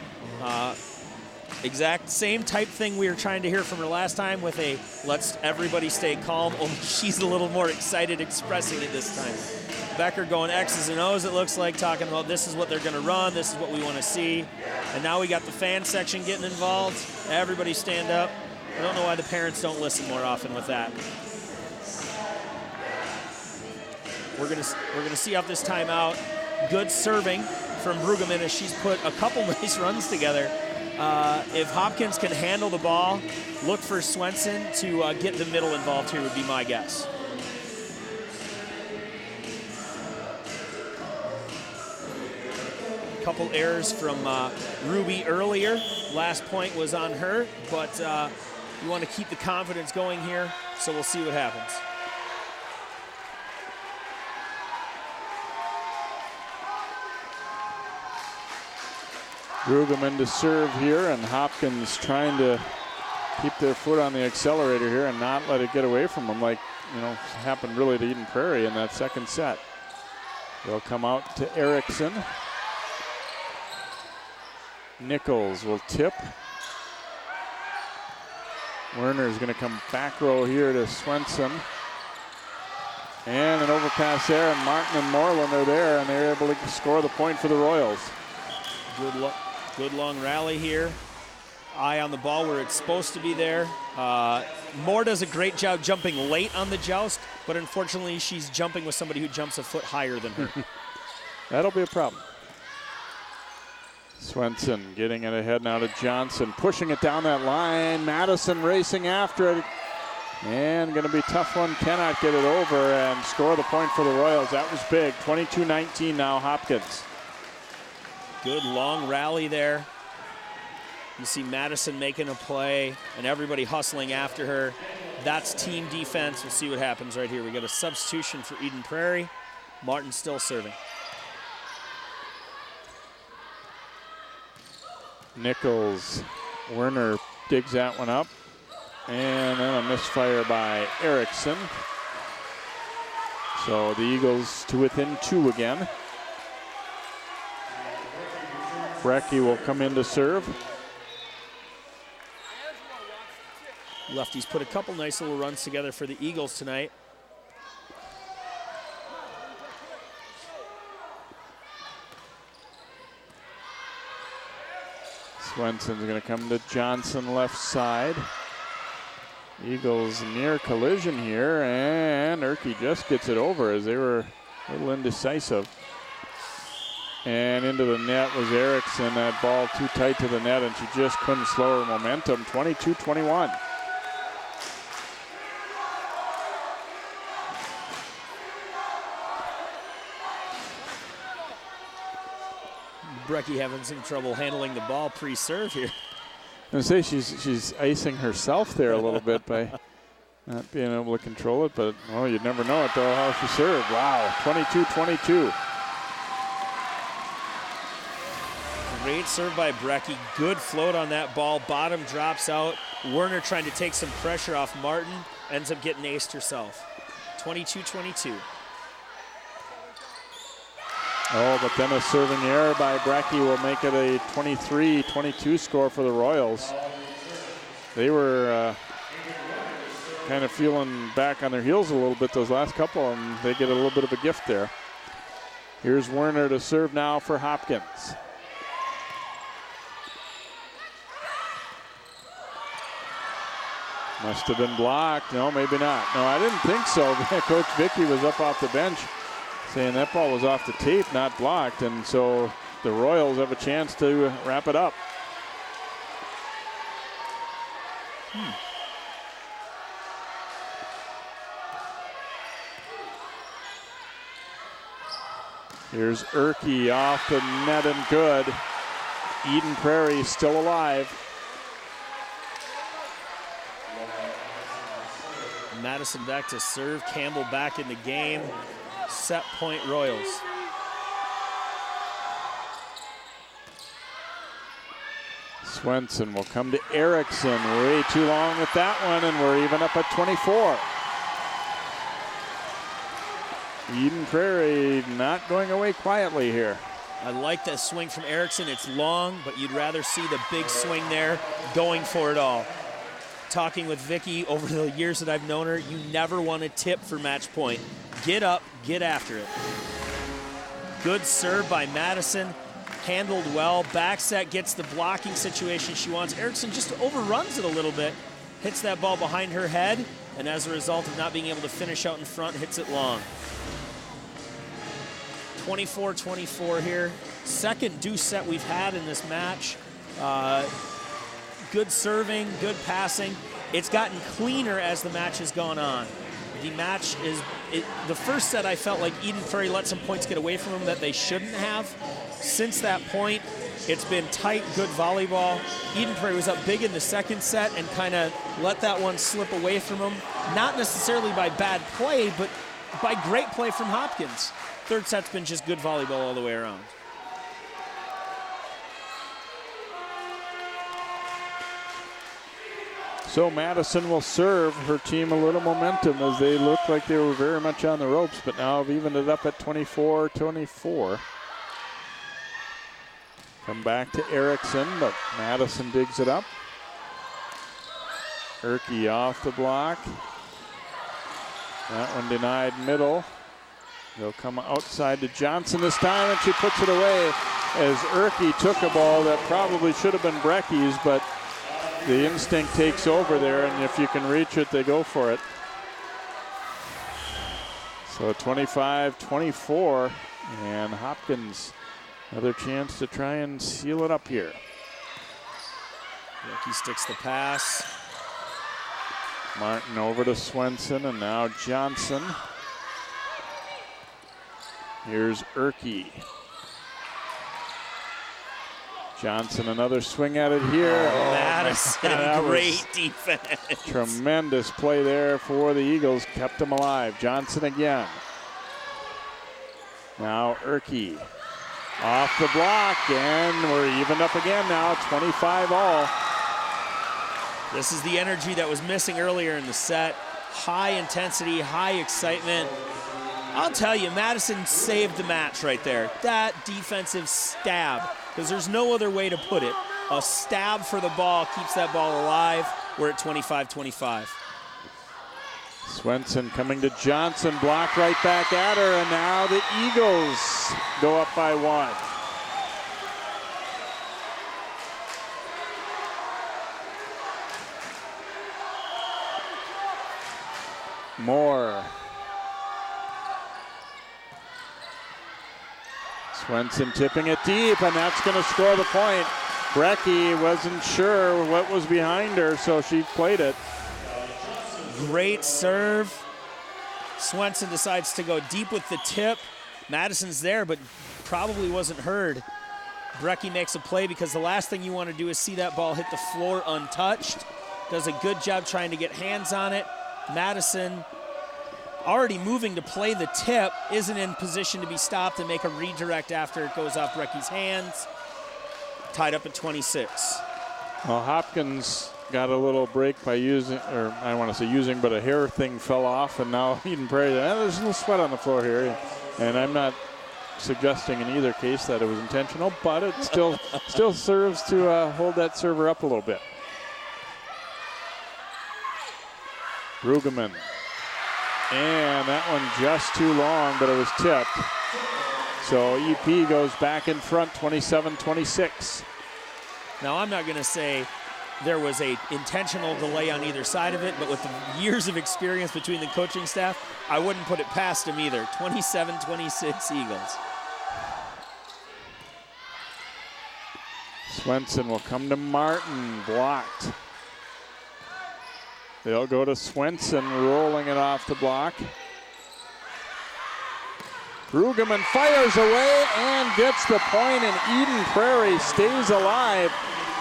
Speaker 3: Exact same type thing we were trying to hear from her last time with a let's everybody stay calm, only she's a little more excited expressing it this time. Becker going X's and O's, it looks like, talking about this is what they're going to run, this is what we want to see. And now we got the fan section getting involved. Everybody stand up. I don't know why the parents don't listen more often with that. We're gonna see off this timeout. Good serving from Brueggemann as she's put a couple nice runs together. If Hopkins can handle the ball, look for Swenson to get the middle involved here would be my guess. Couple errors from Ruby earlier. Last point was on her, but you want to keep the confidence going here, so we'll see what happens.
Speaker 1: Brueggemann to serve here, and Hopkins trying to keep their foot on the accelerator here and not let it get away from them, like, you know, happened really to Eden Prairie in that second set. They'll come out to Erickson. Nichols will tip. Werner's going to come back row here to Swenson. And an overpass there, and Martin and Moreland are there, and they're able to score the point for the Royals.
Speaker 3: Good long rally here. Eye on the ball where it's supposed to be there. Moore does a great job jumping late on the joust. but unfortunately she's jumping with somebody who jumps a foot higher than her.
Speaker 1: That'll be a problem. Swenson getting it ahead now to Johnson, pushing it down that line. Madison racing after it. And going to be a tough one. Cannot get it over and score the point for the Royals. That was big. 22-19 now, Hopkins.
Speaker 3: Good long rally there. You see Madison making a play and everybody hustling after her. That's team defense. We'll see what happens right here. We got a substitution for Eden Prairie. Martin still serving.
Speaker 1: Nichols, Werner digs that one up. And then a misfire by Erickson. So the Eagles to within 2 again. Brecky will come in to serve.
Speaker 3: Lefties put a couple nice little runs together for the Eagles tonight.
Speaker 1: Swenson's going to come to Johnson left side. Eagles near collision here, and Erke just gets it over as they were a little indecisive. And into the net was Erickson. That ball too tight to the net, and she just couldn't slow her momentum. 22-21.
Speaker 3: Brecky having some trouble handling the ball pre-serve here.
Speaker 1: I was going to say she's icing herself there a little bit by not being able to control it, but oh, you'd never know it though how she served. Wow, 22-22.
Speaker 3: Great serve by Brecky. Good float on that ball. Bottom drops out. Werner trying to take some pressure off Martin. Ends up getting aced herself. 22-22.
Speaker 1: Oh, but then a serving error by Brecky will make it a 23-22 score for the Royals. They were kind of feeling back on their heels a little bit those last couple, and they get a little bit of a gift there. Here's Werner to serve now for Hopkins. Must have been blocked. No, maybe not. No, I didn't think so. Coach Vicky was up off the bench saying that ball was off the tape, not blocked, and so the Royals have a chance to wrap it up. Here's Erke off the net and good. Eden Prairie still alive.
Speaker 3: Madison back to serve. Campbell back in the game. Set point Royals.
Speaker 1: Swenson will come to Erickson. Way too long with that one, and we're even up at 24. Eden Prairie not going away quietly here.
Speaker 3: I like that swing from Erickson. It's long, but you'd rather see the big swing there, going for it all. Talking with Vicky over the years that I've known her, you never want to tip for match point. Get up, get after it. Good serve by Madison, handled well. Back set gets the blocking situation she wants. Erickson just overruns it a little bit, hits that ball behind her head, and as a result of not being able to finish out in front, hits it long. 24-24 here. Second deuce set we've had in this match. Good serving, good passing. It's gotten cleaner as the match has gone on. The match is, the first set I felt like Eden Prairie let some points get away from them that they shouldn't have. Since that point, it's been tight, good volleyball. Eden Prairie was up big in the second set and kind of let that one slip away from them. Not necessarily by bad play, but by great play from Hopkins. Third set's been just good volleyball all the way around.
Speaker 1: So Madison will serve her team a little momentum as they look like they were very much on the ropes, but now have evened it up at 24-24. Come back to Erickson, but Madison digs it up. Erke off the block. That one denied middle. They'll come outside to Johnson this time, and she puts it away as Erke took a ball that probably should have been Brecky's, but the instinct takes over there, and if you can reach it, they go for it. So 25-24, and Hopkins another chance to try and seal it up here.
Speaker 3: Ricky sticks the pass.
Speaker 1: Martin over to Swenson, and now Johnson. Here's Erke. Johnson, another swing at it here.
Speaker 3: Oh, Madison, great defense.
Speaker 1: Tremendous play there for the Eagles, kept them alive. Johnson again. Now Erke off the block, and we're evened up again now, 25-all.
Speaker 3: This is the energy that was missing earlier in the set. High intensity, high excitement. I'll tell you, Madison saved the match right there. That defensive stab, because there's no other way to put it. A stab for the ball keeps that ball alive. We're at 25-25.
Speaker 1: Swenson coming to Johnson, blocked right back at her, and now the Eagles go up by 1. Moore. Swenson tipping it deep, and that's going to score the point. Brecky wasn't sure what was behind her, so she played it.
Speaker 3: Great serve. Swenson decides to go deep with the tip. Madison's there, but probably wasn't heard. Brecky makes a play because the last thing you want to do is see that ball hit the floor untouched. Does a good job trying to get hands on it. Madison, already moving to play the tip, isn't in position to be stopped and make a redirect after it goes off Brecky's hands. Tied up at 26.
Speaker 1: Well, Hopkins got a little break by using, or I don't want to say using, but a hair thing fell off, and now Eden Prairie, there's a little sweat on the floor here. And I'm not suggesting in either case that it was intentional, but it still serves to hold that server up a little bit. Brueggemann. And that one just too long, but it was tipped. So EP goes back in front, 27-26.
Speaker 3: Now, I'm not going to say there was a intentional delay on either side of it, but with the years of experience between the coaching staff, I wouldn't put it past them either. 27-26 Eagles.
Speaker 1: Swenson will come to Martin, blocked. They'll go to Swenson, rolling it off the block. Brueggemann fires away and gets the point, and Eden Prairie stays alive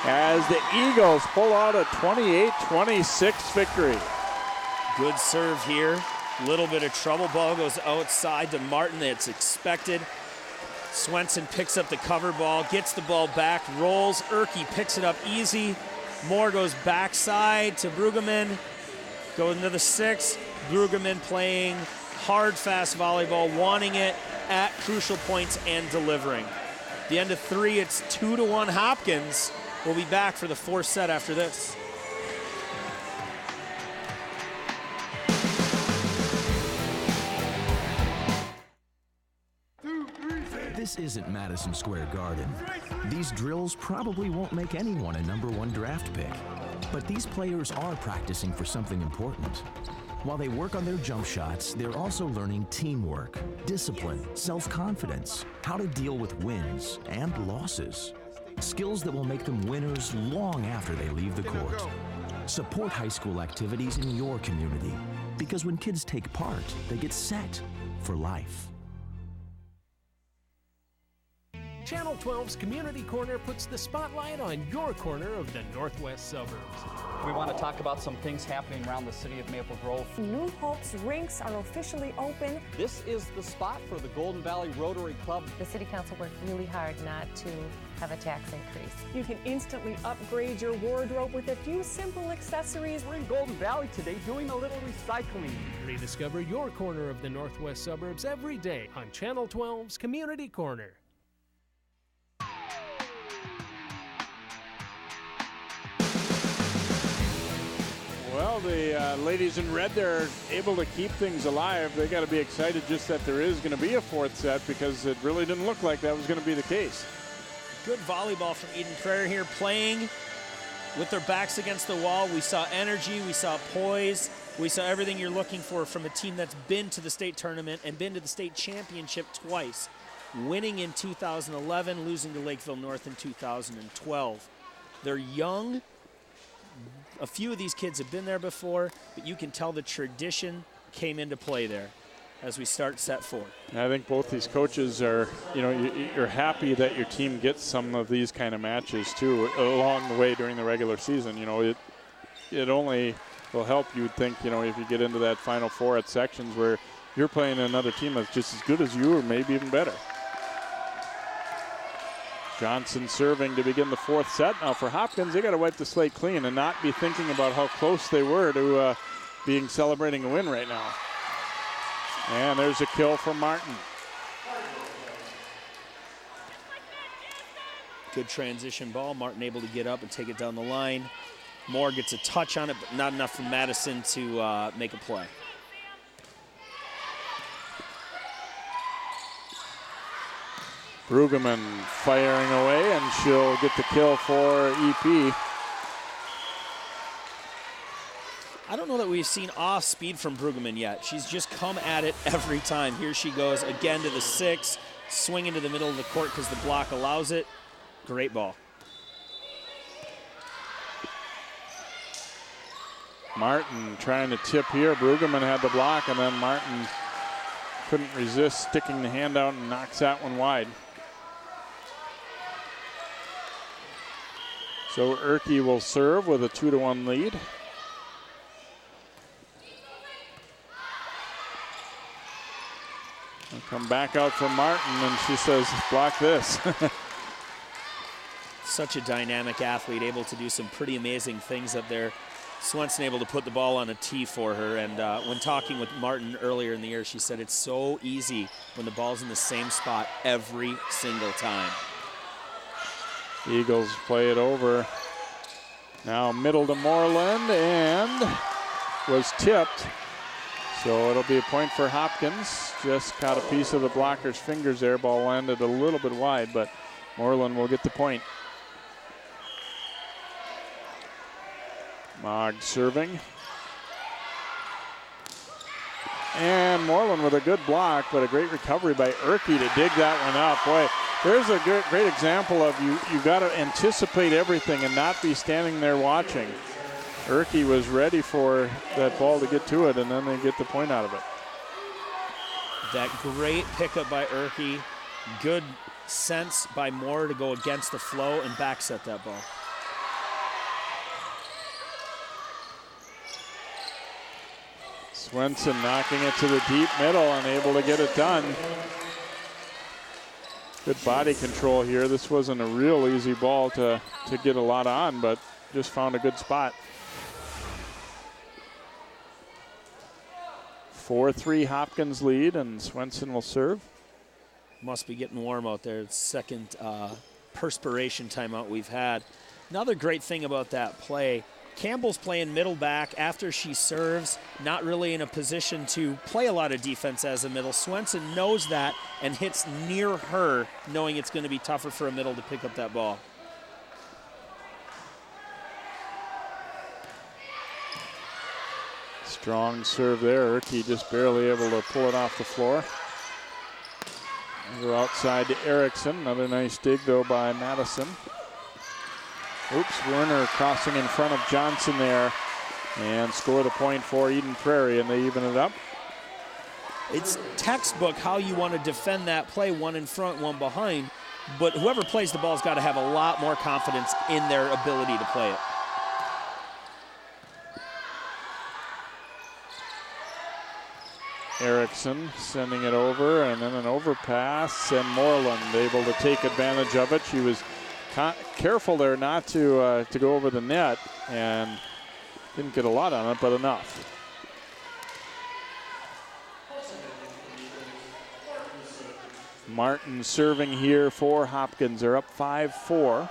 Speaker 1: as the Eagles pull out a 28-26 victory.
Speaker 3: Good serve here. Little bit of trouble. Ball goes outside to Martin. That's expected. Swenson picks up the cover ball, gets the ball back, rolls. Erke picks it up easy. Moore goes backside to Brueggemann. Goes into the 6. Brueggemann playing hard, fast volleyball, wanting it at crucial points and delivering. The end of 3, it's 2-1 Hopkins. We'll be back for the 4th set after this.
Speaker 12: This isn't Madison Square Garden. These drills probably won't make anyone a #1 draft pick. But these players are practicing for something important. While they work on their jump shots, they're also learning teamwork, discipline, self-confidence, how to deal with wins and losses. Skills that will make them winners long after they leave the court. Support high school activities in your community, because when kids take part, they get set for life.
Speaker 13: Channel 12's Community Corner puts the spotlight on your corner of the Northwest suburbs.
Speaker 14: We want to talk about some things happening around the city of Maple Grove.
Speaker 15: New Hope's rinks are officially open.
Speaker 14: This is the spot for the Golden Valley Rotary Club.
Speaker 16: The City Council worked really hard not to have a tax increase.
Speaker 15: You can instantly upgrade your wardrobe with a few simple accessories.
Speaker 14: We're in Golden Valley today doing a little recycling.
Speaker 13: Rediscover your corner of the Northwest suburbs every day on Channel 12's Community Corner.
Speaker 1: Well, the ladies in red, they're able to keep things alive. They got to be excited just that there is going to be a 4th set, because it really didn't look like that was going to be the case.
Speaker 3: Good volleyball from Eden Prairie here, playing with their backs against the wall. We saw energy, we saw poise, We saw everything you're looking for from a team that's been to the state tournament and been to the state championship twice, winning in 2011, losing to Lakeville North in 2012. They're young. A few of these kids have been there before, but you can tell the tradition came into play there as we start set 4.
Speaker 1: I think both these coaches are, you're happy that your team gets some of these kind of matches too along the way during the regular season. It only will help, you would think, if you get into that Final Four at sections where you're playing another team that's just as good as you or maybe even better. Johnson serving to begin the 4th set. Now for Hopkins, they got to wipe the slate clean and not be thinking about how close they were to celebrating a win right now. And there's a kill for Martin.
Speaker 3: Good transition ball. Martin able to get up and take it down the line. Moore gets a touch on it, but not enough for Madison to make a play.
Speaker 1: Brueggemann firing away, and she'll get the kill for EP.
Speaker 3: I don't know that we've seen off speed from Brueggemann yet. She's just come at it every time. Here she goes again to the 6, swing into the middle of the court because the block allows it. Great ball.
Speaker 1: Martin trying to tip here. Brueggemann had the block, and then Martin couldn't resist sticking the hand out and knocks that one wide. So Erke will serve with a 2-1 lead. We'll come back out for Martin, and she says, block this.
Speaker 3: Such a dynamic athlete, able to do some pretty amazing things up there. Swenson able to put the ball on a tee for her, and when talking with Martin earlier in the year, she said it's so easy when the ball's in the same spot every single time.
Speaker 1: Eagles play it over. Now middle to Moreland, and was tipped. So it'll be a point for Hopkins. Just caught a piece of the blocker's fingers there. Ball landed a little bit wide, but Moreland will get the point. Mogg serving. And Moreland with a good block, but a great recovery by Erke to dig that one up. Boy, there's a great example of you got to anticipate everything and not be standing there watching. Erke was ready for that ball to get to it, and then they get the point out of it.
Speaker 3: That great pickup by Erke. Good sense by Moore to go against the flow and back set that ball.
Speaker 1: Swenson knocking it to the deep middle, unable to get it done. Good body control here. This wasn't a real easy ball to get a lot on, but just found a good spot. 4-3 Hopkins lead, and Swenson will serve.
Speaker 3: Must be getting warm out there. It's second perspiration timeout we've had. Another great thing about that play, Campbell's playing middle back after she serves, not really in a position to play a lot of defense as a middle. Swenson knows that and hits near her, knowing it's going to be tougher for a middle to pick up that ball.
Speaker 1: Strong serve there. Erke just barely able to pull it off the floor. We're outside to Erickson. Another nice dig, though, by Madison. Oops, Werner crossing in front of Johnson there and score the point for Eden Prairie, and they even it up.
Speaker 3: It's textbook how you want to defend that play, one in front, one behind, but whoever plays the ball's got to have a lot more confidence in their ability to play it.
Speaker 1: Erickson sending it over, and then an overpass, and Moreland able to take advantage of it. She was careful there not to go over the net, and didn't get a lot on it, but enough. Martin serving here for Hopkins. They're up 5-4.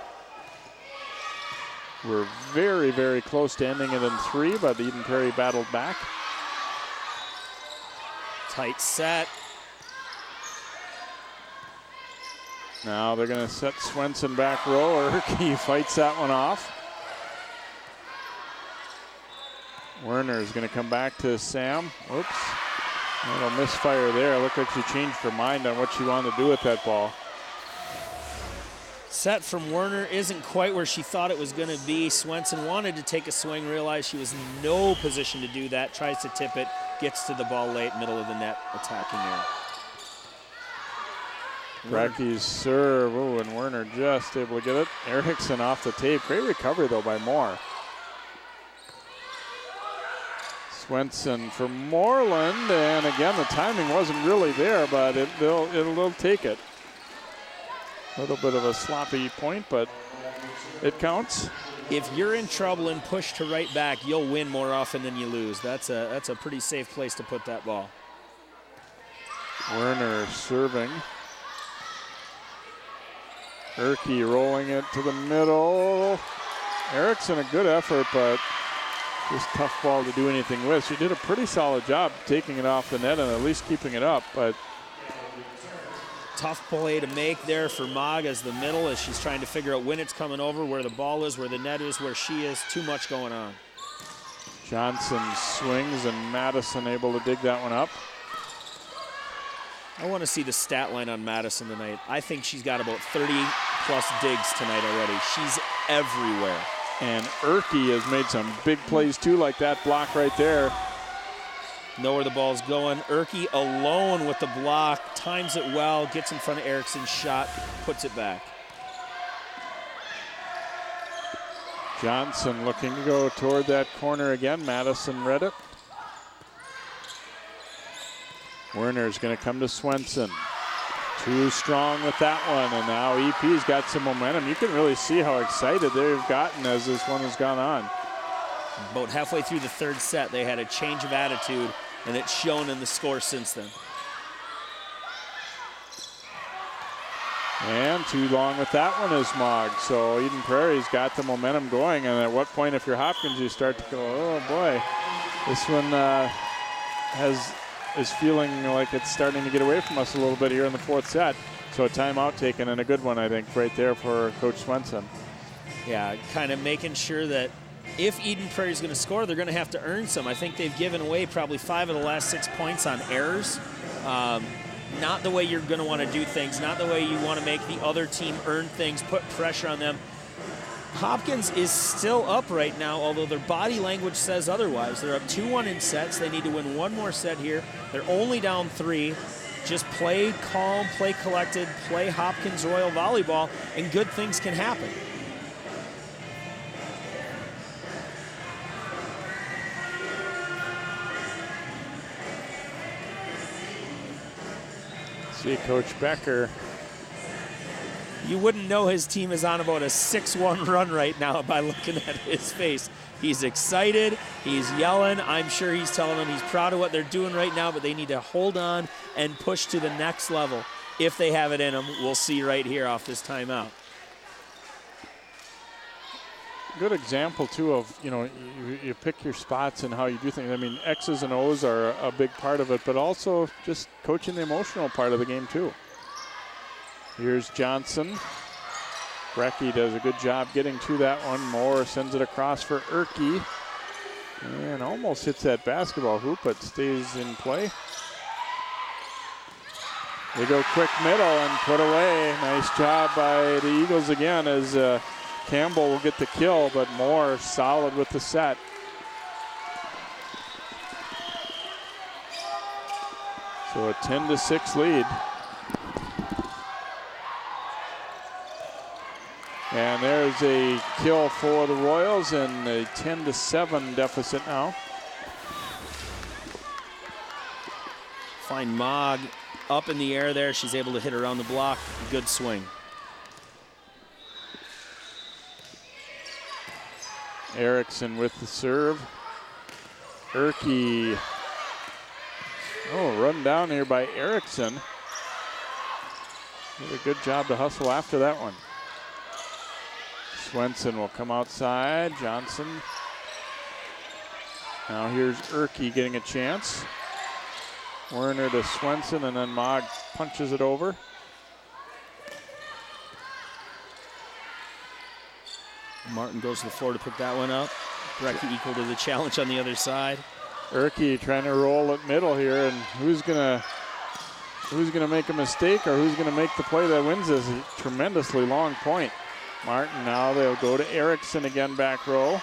Speaker 1: We're very, very close to ending it in 3, but the Eden Prairie battled back.
Speaker 3: Tight set.
Speaker 1: Now they're going to set Swenson back row. Erke fights that one off. Werner is going to come back to Sam. Oops. A little misfire there. Looked like she changed her mind on what she wanted to do with that ball.
Speaker 3: Set from Werner isn't quite where she thought it was going to be. Swenson wanted to take a swing, realized she was in no position to do that, tries to tip it, gets to the ball late, middle of the net, attacking her.
Speaker 1: Brecky's serve, and Werner just able to get it. Erickson off the tape. Great recovery, though, by Moore. Swenson for Moreland, and again, the timing wasn't really there, but it'll take it. A little bit of a sloppy point, but it counts.
Speaker 3: If you're in trouble and pushed to right back, you'll win more often than you lose. That's a pretty safe place to put that ball.
Speaker 1: Werner serving. Erke rolling it to the middle. Erickson, a good effort, but just tough ball to do anything with. She did a pretty solid job taking it off the net and at least keeping it up, but
Speaker 3: tough play to make there for Maag as the middle, as she's trying to figure out when it's coming over, where the ball is, where the net is, where she is. Too much going on.
Speaker 1: Johnson swings and Madison able to dig that one up.
Speaker 3: I want to see the stat line on Madison tonight. I think she's got about 30-plus digs tonight already. She's everywhere.
Speaker 1: And Erke has made some big plays, too, like that block right there.
Speaker 3: Know where the ball's going. Erke alone with the block, times it well, gets in front of Erickson's shot, puts it back.
Speaker 1: Johnson looking to go toward that corner again. Madison read it. Werner's going to come to Swenson. Too strong with that one, and now EP's got some momentum. You can really see how excited they've gotten as this one has gone on.
Speaker 3: About halfway through the third set, they had a change of attitude, and it's shown in the score since then.
Speaker 1: And too long with that one is Maag. So Eden Prairie's got the momentum going, and at what point, if you're Hopkins, you start to go, oh boy, this one is feeling like it's starting to get away from us a little bit here in the fourth set. So a timeout taken, and a good one, I think, right there for Coach Swenson.
Speaker 3: Yeah, kind of making sure that if Eden Prairie is going to score, they're going to have to earn some. I think they've given away probably 5 of the last 6 points on errors. Not the way you're going to want to do things, not the way you want to make the other team earn things, put pressure on them. Hopkins is still up right now, although their body language says otherwise. They're up 2-1 in sets. They need to win one more set here. They're only down 3. Just play calm, play collected, play Hopkins Royal volleyball, and good things can happen.
Speaker 1: See Coach Becker.
Speaker 3: You wouldn't know his team is on about a 6-1 run right now by looking at his face. He's excited, he's yelling. I'm sure he's telling them he's proud of what they're doing right now, but they need to hold on and push to the next level. If they have it in them, we'll see right here off this timeout.
Speaker 1: Good example, too, of, you pick your spots and how you do things. I mean, X's and O's are a big part of it, but also just coaching the emotional part of the game, too. Here's Johnson. Brecky does a good job getting to that one. Moore sends it across for Erke. And almost hits that basketball hoop, but stays in play. They go quick middle and put away. Nice job by the Eagles again as Campbell will get the kill, but Moore solid with the set. So a 10-6 lead. And there's a kill for the Royals and a 10-7 deficit now.
Speaker 3: Fine Maag up in the air there. She's able to hit around the block. Good swing.
Speaker 1: Erickson with the serve. Erke. Oh, run down here by Erickson. Did a good job to hustle after that one. Swenson will come outside. Johnson. Now here's Erke getting a chance. Werner to Swenson, and then Maag punches it over.
Speaker 3: Martin goes to the floor to pick that one up. Brecky equal to the challenge on the other side.
Speaker 1: Erke trying to roll at middle here, and who's gonna make a mistake or who's gonna make the play that wins this tremendously long point? Martin now, they'll go to Erickson again, back row.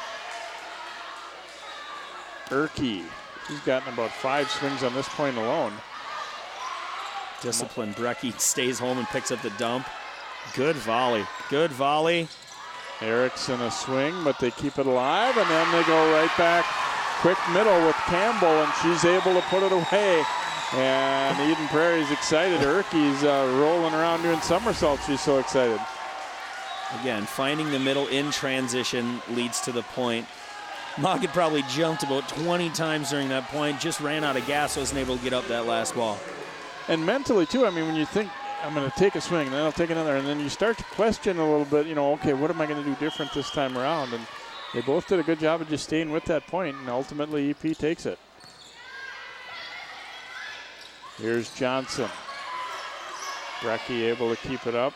Speaker 1: Erke, he's gotten about 5 swings on this point alone.
Speaker 3: Disciplined Brecky stays home and picks up the dump. Good volley, good volley.
Speaker 1: Erickson a swing, but they keep it alive, and then they go right back. Quick middle with Campbell, and she's able to put it away. And Eden Prairie's excited. Erke's rolling around doing somersaults. She's so excited.
Speaker 3: Again, finding the middle in transition leads to the point. Mog had probably jumped about 20 times during that point, just ran out of gas, wasn't able to get up that last ball.
Speaker 1: And mentally, too, I mean, when you think, I'm going to take a swing, then I'll take another, and then you start to question a little bit, you know, okay, what am I going to do different this time around? And they both did a good job of just staying with that point, and ultimately EP takes it. Here's Johnson. Brecky able to keep it up.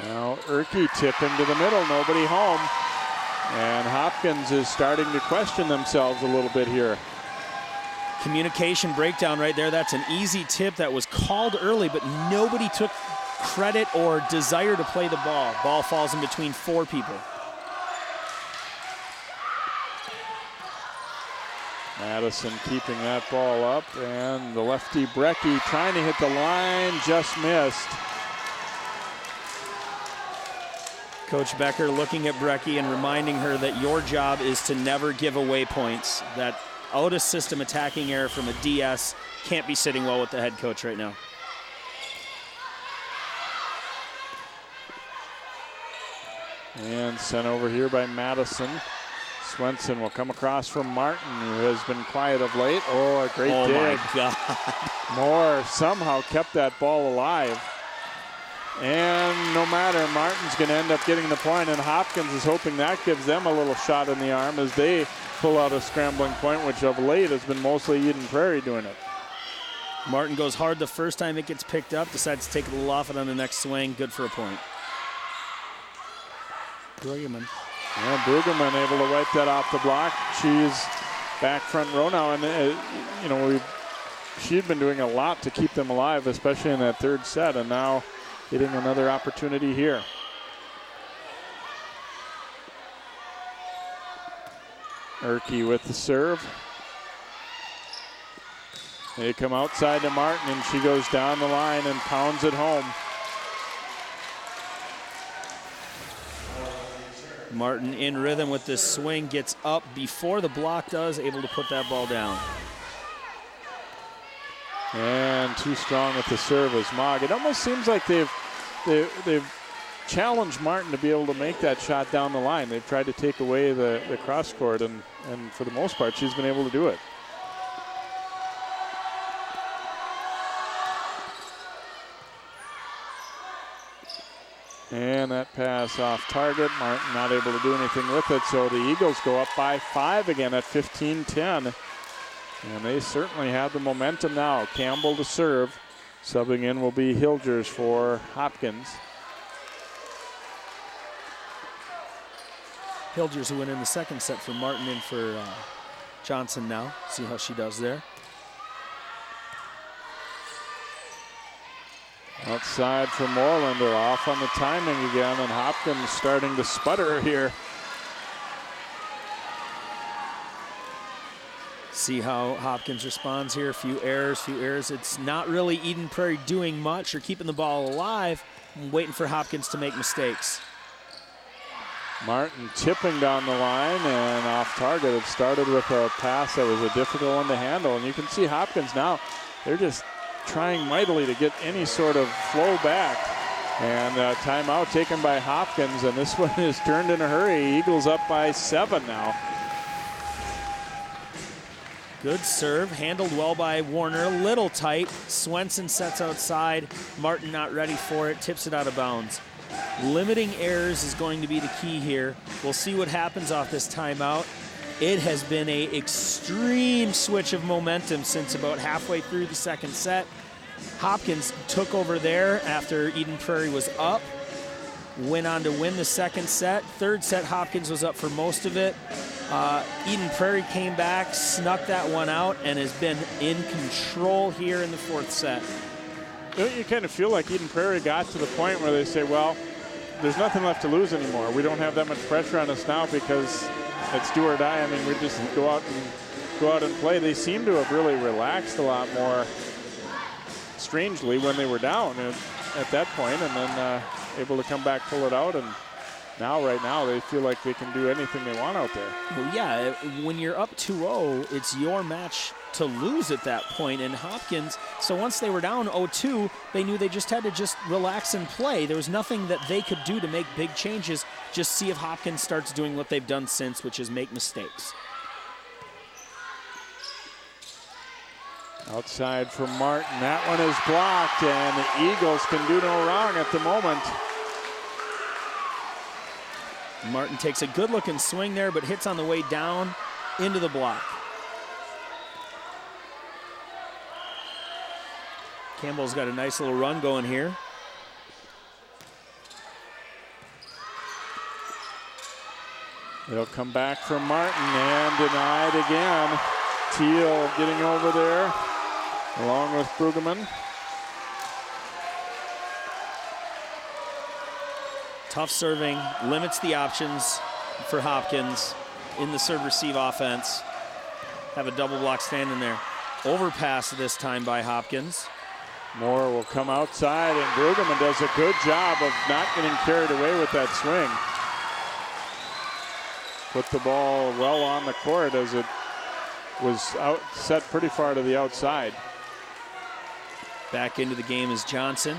Speaker 1: Now Erke tip into the middle, nobody home. And Hopkins is starting to question themselves a little bit here.
Speaker 3: Communication breakdown right there. That's an easy tip that was called early, but nobody took credit or desire to play the ball. Ball falls in between 4 people.
Speaker 1: Madison keeping that ball up, and the lefty Brecky trying to hit the line, just missed.
Speaker 3: Coach Becker looking at Brecky and reminding her that your job is to never give away points. That out of system attacking error from a DS can't be sitting well with the head coach right now.
Speaker 1: And sent over here by Madison. Swenson will come across from Martin, who has been quiet of late. Oh, a great dig.
Speaker 3: Oh, my God.
Speaker 1: Moore somehow kept that ball alive. And no matter, Martin's going to end up getting the point, and Hopkins is hoping that gives them a little shot in the arm as they pull out a scrambling point, which of late has been mostly Eden Prairie doing it.
Speaker 3: Martin goes hard the first time it gets picked up, decides to take a little off it on the next swing. Good for a point.
Speaker 1: Brueggemann. Yeah, Brueggemann able to wipe that off the block. She's back front row now, and you know, she'd been doing a lot to keep them alive, especially in that third set, and now getting another opportunity here. Erke with the serve. They come outside to Martin, and she goes down the line and pounds it home.
Speaker 3: Martin in rhythm with this swing, gets up before the block does, able to put that ball down.
Speaker 1: And too strong with the serve is Mog. It almost seems like they've challenged Martin to be able to make that shot down the line. They've tried to take away the cross court, and for the most part, she's been able to do it. And that pass off target. Martin not able to do anything with it, so the Eagles go up by 5 again at 15-10. And they certainly have the momentum now. Campbell to serve. Subbing in will be Hilgers for Hopkins.
Speaker 3: Hilgers who went in the second set for Martin and for Johnson now. See how she does there.
Speaker 1: Outside for Moorlander, off on the timing again, and Hopkins starting to sputter here.
Speaker 3: See how Hopkins responds here. Few errors. It's not really Eden Prairie doing much or keeping the ball alive. I'm waiting for Hopkins to make mistakes.
Speaker 1: Martin tipping down the line and off target. It started with a pass that was a difficult one to handle, and you can see Hopkins now, they're just trying mightily to get any sort of flow back. And timeout taken by Hopkins, and this one is turned in a hurry. Eagles up by 7 now.
Speaker 3: Good serve, handled well by Warner, a little tight. Swenson sets outside, Martin not ready for it, tips it out of bounds. Limiting errors is going to be the key here. We'll see what happens off this timeout. It has been an extreme switch of momentum since about halfway through the second set. Hopkins took over there after Eden Prairie was up, went on to win the second set. Third set, Hopkins was up for most of it. Eden Prairie came back, snuck that one out, and has been in control here in the fourth set.
Speaker 1: You kind of feel like Eden Prairie got to the point where they say, well, there's nothing left to lose anymore. We don't have that much pressure on us now because it's do or die. I mean, we just go out and play. They seem to have really relaxed a lot more, strangely, when they were down at that point, and then able to come back, pull it out, and now, right now, they feel like they can do anything they want out there.
Speaker 3: Well, yeah, when you're up 2-0, it's your match to lose at that point. And Hopkins, so once they were down 0-2, they knew they just had to just relax and play. There was nothing that they could do to make big changes. Just see if Hopkins starts doing what they've done since, which is make mistakes.
Speaker 1: Outside for Martin. That one is blocked, and the Eagles can do no wrong at the moment.
Speaker 3: Martin takes a good-looking swing there, but hits on the way down into the block. Campbell's got a nice little run going here.
Speaker 1: It'll come back from Martin and denied again. Teal getting over there along with Brueggemann.
Speaker 3: Tough serving, limits the options for Hopkins in the serve-receive offense. Have a double block standing there. Overpass this time by Hopkins.
Speaker 1: Moore will come outside, and Brueggemann does a good job of not getting carried away with that swing. Put the ball well on the court as it was set pretty far to the outside.
Speaker 3: Back into the game is Johnson.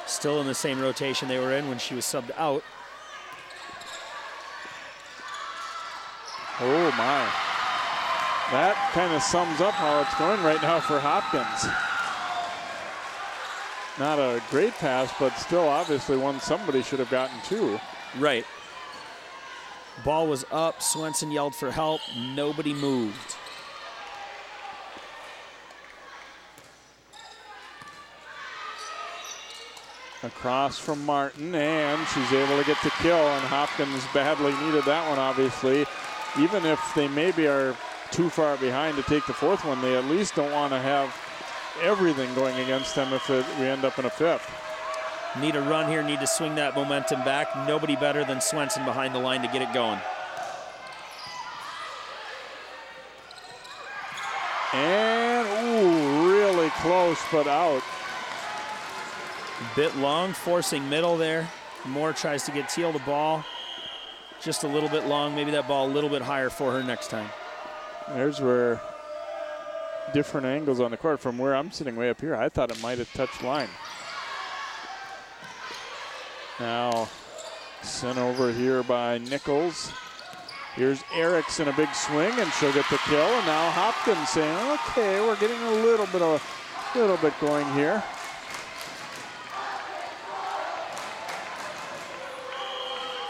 Speaker 3: Still in the same rotation they were in when she was subbed out.
Speaker 1: Oh my. That kind of sums up how it's going right now for Hopkins. Not a great pass, but still obviously one somebody should have gotten to.
Speaker 3: Right. Ball was up, Swenson yelled for help, nobody moved.
Speaker 1: Across from Martin, and she's able to get the kill, and Hopkins badly needed that one, obviously. Even if they maybe are too far behind to take the fourth one, they at least don't want to have everything going against them if we end up in a fifth.
Speaker 3: Need a run here, need to swing that momentum back. Nobody better than Swenson behind the line to get it going.
Speaker 1: And, ooh, really close, but out.
Speaker 3: Bit long, forcing middle there. Moore tries to get Teal the ball. Just a little bit long, maybe that ball a little bit higher for her next time.
Speaker 1: There's where different angles on the court. From where I'm sitting way up here, I thought it might have touched line. Now sent over here by Nichols. Here's Erickson, a big swing, and she'll get the kill. And now Hopkins saying, okay, we're getting a little bit going here.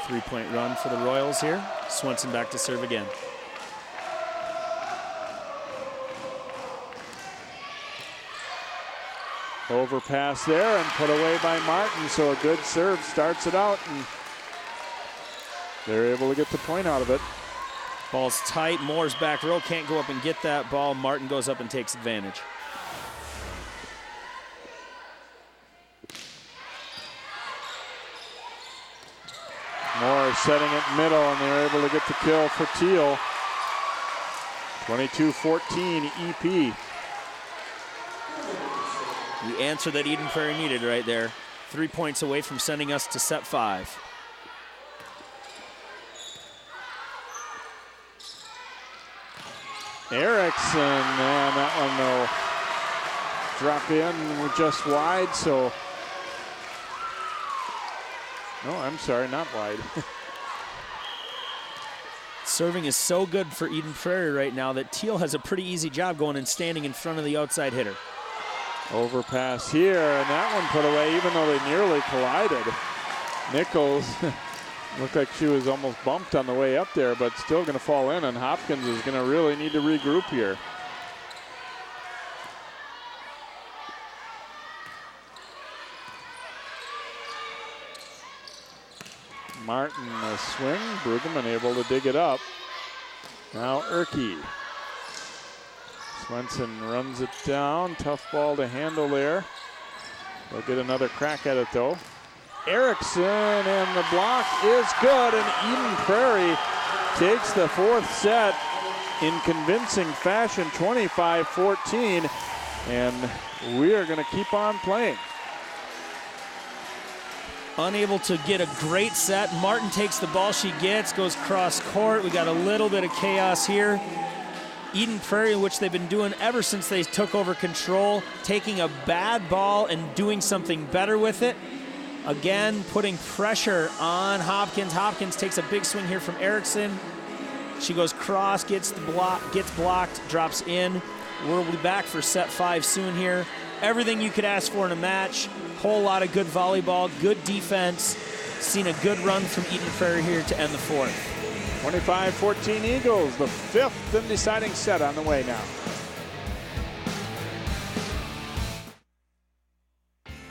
Speaker 3: Three-point run for the Royals here. Swenson back to serve again.
Speaker 1: Overpass there and put away by Martin, so a good serve starts it out, and they're able to get the point out of it.
Speaker 3: Ball's tight, Moore's back row, can't go up and get that ball. Martin goes up and takes advantage.
Speaker 1: Moore setting it middle, and they're able to get the kill for Teal. 22-14 EP.
Speaker 3: The answer that Eden Prairie needed right there. 3 points away from sending us to set 5.
Speaker 1: Erickson, and that one will drop in just wide, so. No, I'm sorry, not wide.
Speaker 3: Serving is so good for Eden Prairie right now that Teal has a pretty easy job going and standing in front of the outside hitter.
Speaker 1: Overpass here, and that one put away even though they nearly collided. Nichols looked like she was almost bumped on the way up there, but still going to fall in, and Hopkins is going to really need to regroup here. Martin a swing. Brueggemann able to dig it up. Now Erke. Swenson runs it down. Tough ball to handle there. They'll get another crack at it though. Erickson, and the block is good, and Eden Prairie takes the fourth set in convincing fashion, 25-14, and we are going to keep on playing.
Speaker 3: Unable to get a great set. Martin takes the ball she gets, goes cross court. We got a little bit of chaos here. Eden Prairie, which they've been doing ever since they took over control, taking a bad ball and doing something better with it. Again, putting pressure on Hopkins. Hopkins takes a big swing here from Erickson. She goes cross, gets blocked, drops in. We'll be back for set 5 soon here. Everything you could ask for in a match. Whole lot of good volleyball, good defense. Seen a good run from Eden Prairie here to end the fourth.
Speaker 1: 25-14 Eagles, the fifth and deciding set on the way now.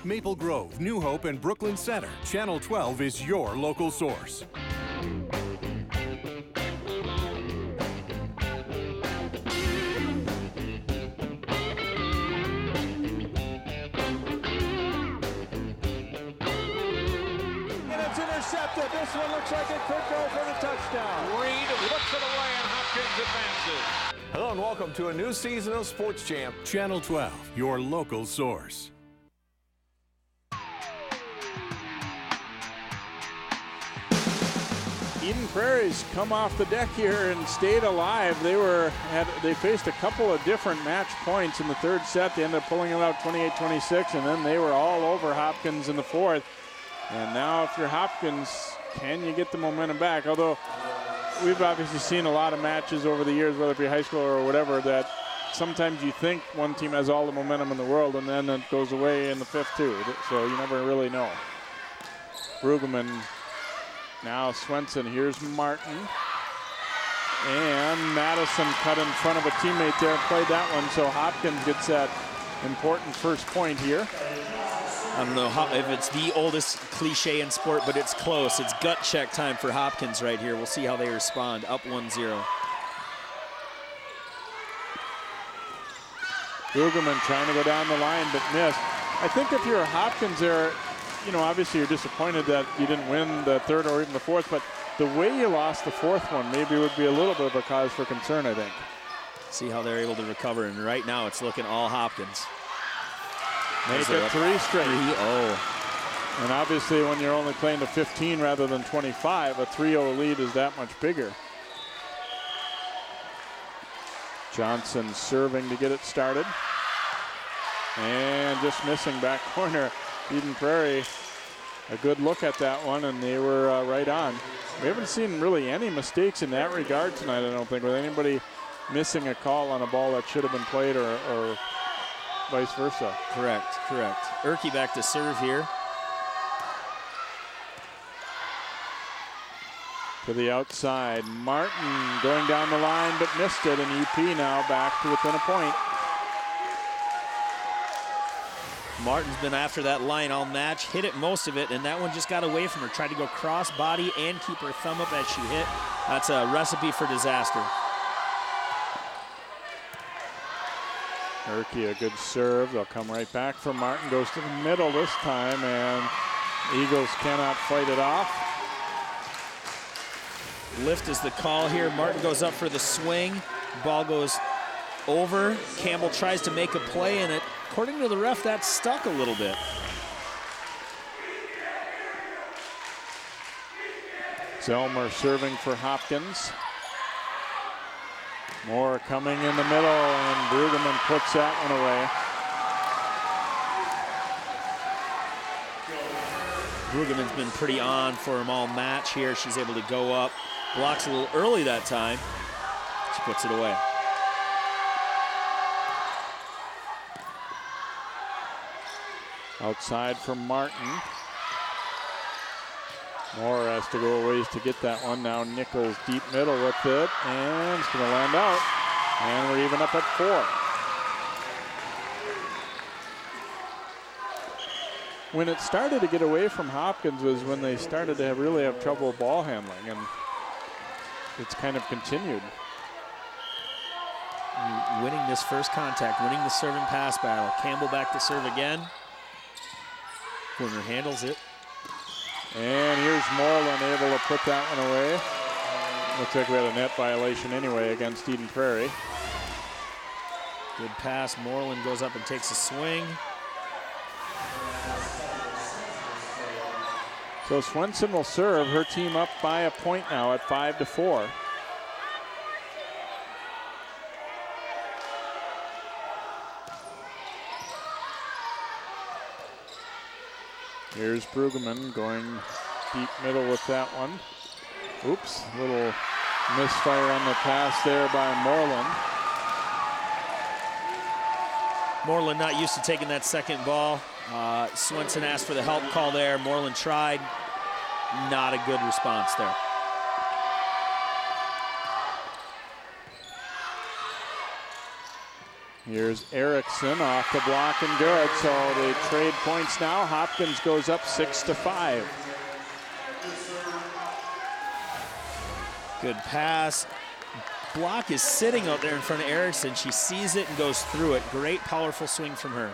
Speaker 10: Maple Grove, New Hope, and Brooklyn Center. Channel 12 is your local source.
Speaker 1: Intercepted. This one looks like it could go for the touchdown.
Speaker 11: Reed looks it away and Hopkins advances. Hello and welcome to a new season of Sports Champ.
Speaker 10: Channel 12, your local source.
Speaker 1: Eden Prairie's come off the deck here and stayed alive. They faced a couple of different match points in the third set. They ended up pulling it out 28-26, and then they were all over Hopkins in the fourth. And now if you're Hopkins, can you get the momentum back? Although we've obviously seen a lot of matches over the years, whether it be high school or whatever, that sometimes you think one team has all the momentum in the world and then it goes away in the fifth too. So you never really know. Brueggemann, now Swenson, here's Martin. And Madison cut in front of a teammate there, played that one, so Hopkins gets that important first point here.
Speaker 3: I don't know if it's the oldest cliche in sport, but it's close. It's gut check time for Hopkins right here. We'll see how they respond. Up 1-0.
Speaker 1: Brueggemann trying to go down the line, but missed. I think if you're Hopkins there, you know, obviously you're disappointed that you didn't win the third or even the fourth, but the way you lost the fourth one maybe would be a little bit of a cause for concern, I think.
Speaker 3: See how they're able to recover, and right now it's looking all Hopkins.
Speaker 1: Make it 3 straight.
Speaker 3: 3-0.
Speaker 1: And obviously when you're only playing to 15 rather than 25, a 3-0 lead is that much bigger. Johnson serving to get it started. And just missing back corner. Eden Prairie, a good look at that one, and they were right on. We haven't seen really any mistakes in that regard tonight, I don't think, with anybody missing a call on a ball that should have been played or vice versa.
Speaker 3: Correct. Erke back to serve here.
Speaker 1: To the outside. Martin going down the line but missed it, and EP now back to within a point.
Speaker 3: Martin's been after that line all match, hit it most of it, and that one just got away from her. Tried to go cross body and keep her thumb up as she hit. That's a recipe for disaster.
Speaker 1: Erke, a good serve. They'll come right back for Martin. Goes to the middle this time, and Eagles cannot fight it off.
Speaker 3: Lift is the call here. Martin goes up for the swing. Ball goes over. Campbell tries to make a play, and according to the ref, that's stuck a little bit.
Speaker 1: Zelmer serving for Hopkins. Moore coming in the middle, and Brueggemann puts that one away.
Speaker 3: Brueggemann's been pretty on for them all match here. She's able to go up. Blocks a little early that time. She puts it away.
Speaker 1: Outside from Martin. Moore has to go a ways to get that one. Now Nichols deep middle with it, and it's going to land out. And we're even up at 4. when it started to get away from Hopkins was when they started to really have trouble ball handling, and it's kind of continued.
Speaker 3: Winning this first contact, winning the serve and pass battle. Campbell back to serve again. Werner handles it.
Speaker 1: And here's Moreland able to put that one away. Looks like we had a net violation anyway against Eden Prairie.
Speaker 3: Good pass. Moreland goes up and takes a swing.
Speaker 1: So Swenson will serve. Her team up by a point now at 5-4. Here's Brueggemann going deep middle with that one. Oops, little misfire on the pass there by Moreland.
Speaker 3: Moreland not used to taking that second ball. Swenson asked for the help call there. Moreland tried. Not a good response there.
Speaker 1: Here's Erickson off the block and good. So they trade points now. Hopkins goes up 6-5.
Speaker 3: Good pass. Block is sitting out there in front of Erickson. She sees it and goes through it. Great, powerful swing from her.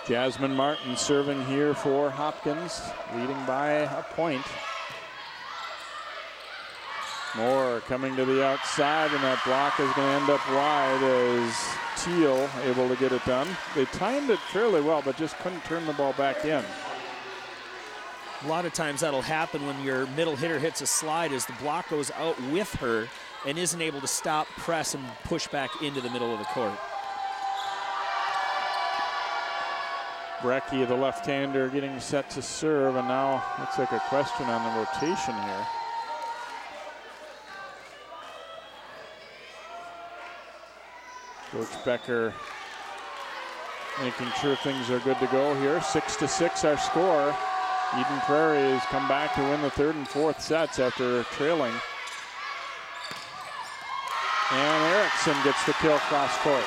Speaker 1: Jasmine Martin serving here for Hopkins, leading by a point. Moore coming to the outside, and that block is going to end up wide as Teal able to get it done. They timed it fairly well, but just couldn't turn the ball back in.
Speaker 3: A lot of times that'll happen when your middle hitter hits a slide as the block goes out with her and isn't able to stop, press, and push back into the middle of the court.
Speaker 1: Brecky, the left-hander, getting set to serve, and now looks like a question on the rotation here. Coach Becker making sure things are good to go here. 6-6 our score. Eden Prairie has come back to win the third and fourth sets after trailing. And Erickson gets the kill cross court.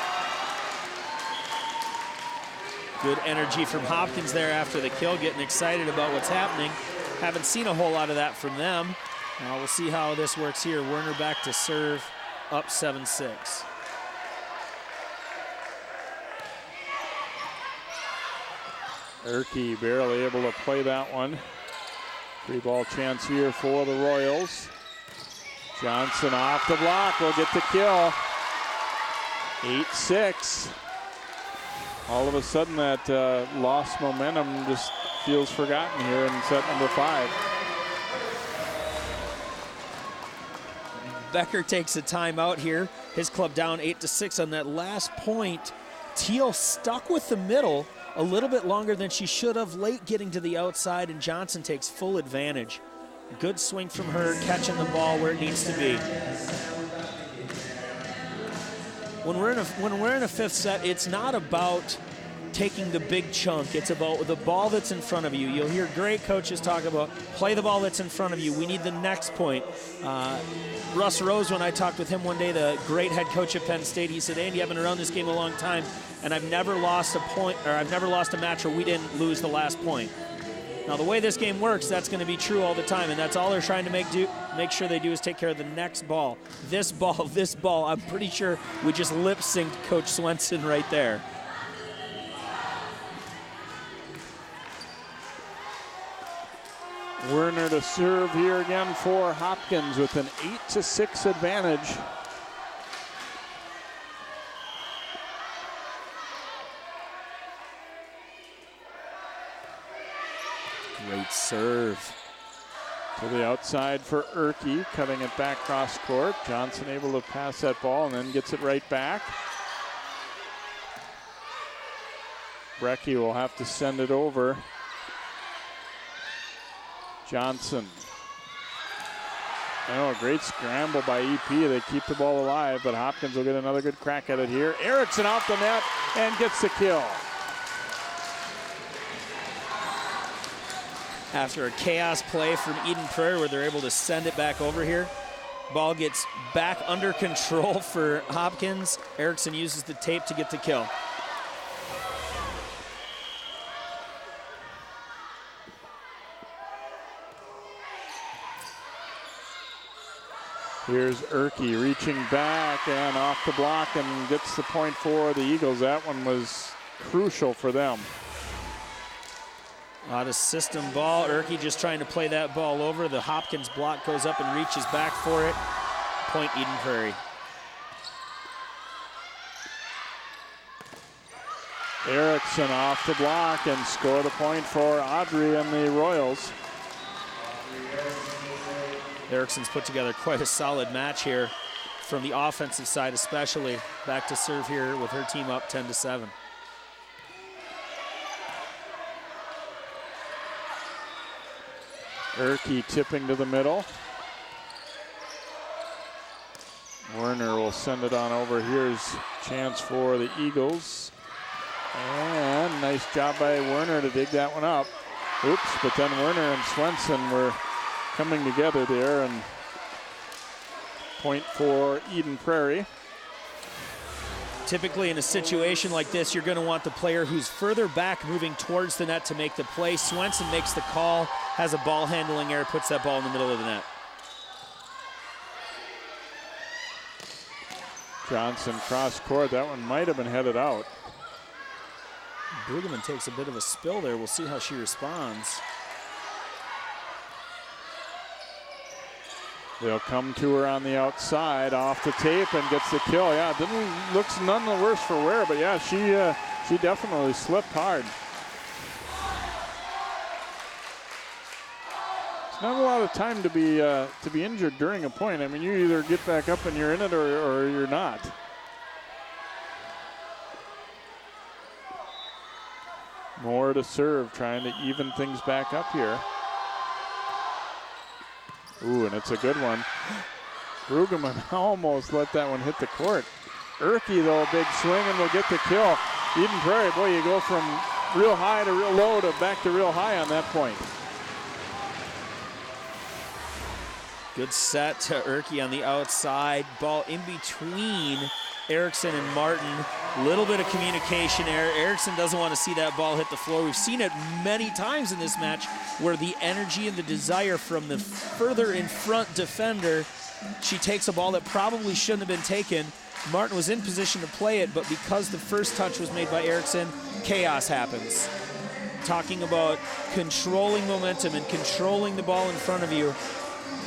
Speaker 3: Good energy from Hopkins there after the kill, getting excited about what's happening. Haven't seen a whole lot of that from them. We'll see how this works here. Werner back to serve, up 7-6.
Speaker 1: Erke barely able to play that one. Free ball chance here for the Royals. Johnson off the block will get the kill. 8-6. All of a sudden that lost momentum just feels forgotten here in set number 5.
Speaker 3: Becker takes a timeout here. His club down 8-6 on that last point. Teal stuck with the middle a little bit longer than she should have, late getting to the outside, and Johnson takes full advantage. Good swing from her, catching the ball where it needs to be. When we're in a fifth set, it's not about taking the big chunk. It's about the ball that's in front of you. You'll hear great coaches talk about play the ball that's in front of you. We need the next point. Russ Rose, when I talked with him one day, the great head coach at Penn State, he said, Andy, I've been around this game a long time, and I've never lost a point, or I've never lost a match where we didn't lose the last point. Now, the way this game works, that's going to be true all the time, and that's all they're trying to make sure they do is take care of the next ball. This ball, I'm pretty sure we just lip-synced Coach Swenson right there.
Speaker 1: Werner to serve here again for Hopkins with an 8-6 advantage.
Speaker 3: Great serve.
Speaker 1: To the outside for Erke, cutting it back cross court. Johnson able to pass that ball and then gets it right back. Brecky will have to send it over. Johnson. Oh, a great scramble by EP. They keep the ball alive, but Hopkins will get another good crack at it here. Erickson off the net and gets the kill.
Speaker 3: After a chaos play from Eden Prairie where they're able to send it back over here, ball gets back under control for Hopkins. Erickson uses the tape to get the kill.
Speaker 1: Here's Erke reaching back and off the block and gets the point for the Eagles. That one was crucial for them.
Speaker 3: A lot of system ball. Erke just trying to play that ball over. The Hopkins block goes up and reaches back for it. Point Eden Prairie.
Speaker 1: Erickson off the block and score the point for Audrey and the Royals.
Speaker 3: Erickson's put together quite a solid match here from the offensive side especially. Back to serve here with her team up 10-7.
Speaker 1: Erke tipping to the middle. Werner will send it on over. Here's a chance for the Eagles. And nice job by Werner to dig that one up. Oops, but then Werner and Swenson were coming together there, and point for Eden Prairie.
Speaker 3: Typically in a situation like this, you're going to want the player who's further back moving towards the net to make the play. Swenson makes the call, has a ball handling error, puts that ball in the middle of the net.
Speaker 1: Johnson cross court. That one might have been headed out.
Speaker 3: Brueggemann takes a bit of a spill there. We'll see how she responds.
Speaker 1: They'll come to her on the outside, off the tape, and gets the kill. Yeah, looks none the worse for wear, but yeah, she definitely slipped hard. It's not a lot of time to be injured during a point. I mean, you either get back up and you're in it, or you're not. More to serve, trying to even things back up here. Ooh, and it's a good one. Brueggemann almost let that one hit the court. Erke, though, a big swing and will get the kill. Eden Prairie, boy, you go from real high to real low to back to real high on that point.
Speaker 3: Good set to Erke on the outside. Ball in between Erickson and Martin. Little bit of communication error. Erickson doesn't want to see that ball hit the floor. We've seen it many times in this match where the energy and the desire from the further in front defender, she takes a ball that probably shouldn't have been taken. Martin was in position to play it, but because the first touch was made by Erickson, chaos happens. Talking about controlling momentum and controlling the ball in front of you.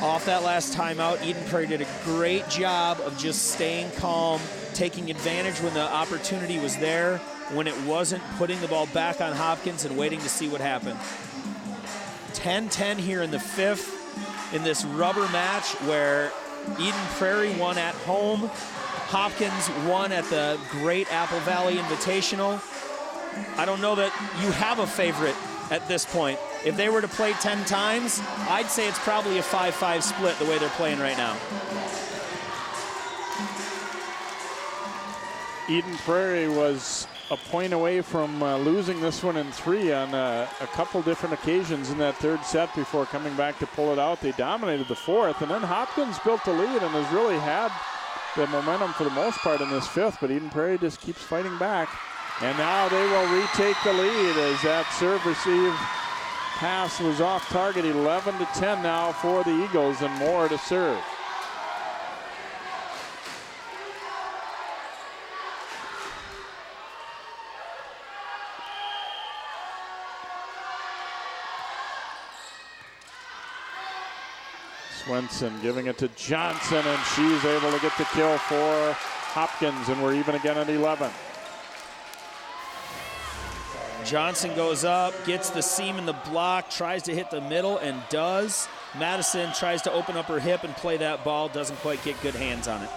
Speaker 3: Off that last timeout, Eden Prairie did a great job of just staying calm, taking advantage when the opportunity was there, when it wasn't, putting the ball back on Hopkins and waiting to see what happened. 10-10 here in the fifth in this rubber match where Eden Prairie won at home. Hopkins won at the Great Apple Valley Invitational. I don't know that you have a favorite at this point. If they were to play 10 times, I'd say it's probably a 5-5 split the way they're playing right now.
Speaker 1: Eden Prairie was a point away from losing this one in 3 on a couple different occasions in that third set before coming back to pull it out. They dominated the fourth, and then Hopkins built the lead and has really had the momentum for the most part in this fifth, but Eden Prairie just keeps fighting back. And now they will retake the lead as that serve receive pass was off target. 11-10 now for the Eagles and more to serve. Swenson giving it to Johnson, and she's able to get the kill for Hopkins, and we're even again at 11.
Speaker 3: Johnson goes up, gets the seam in the block, tries to hit the middle, and does. Madison tries to open up her hip and play that ball, doesn't quite get good hands on it.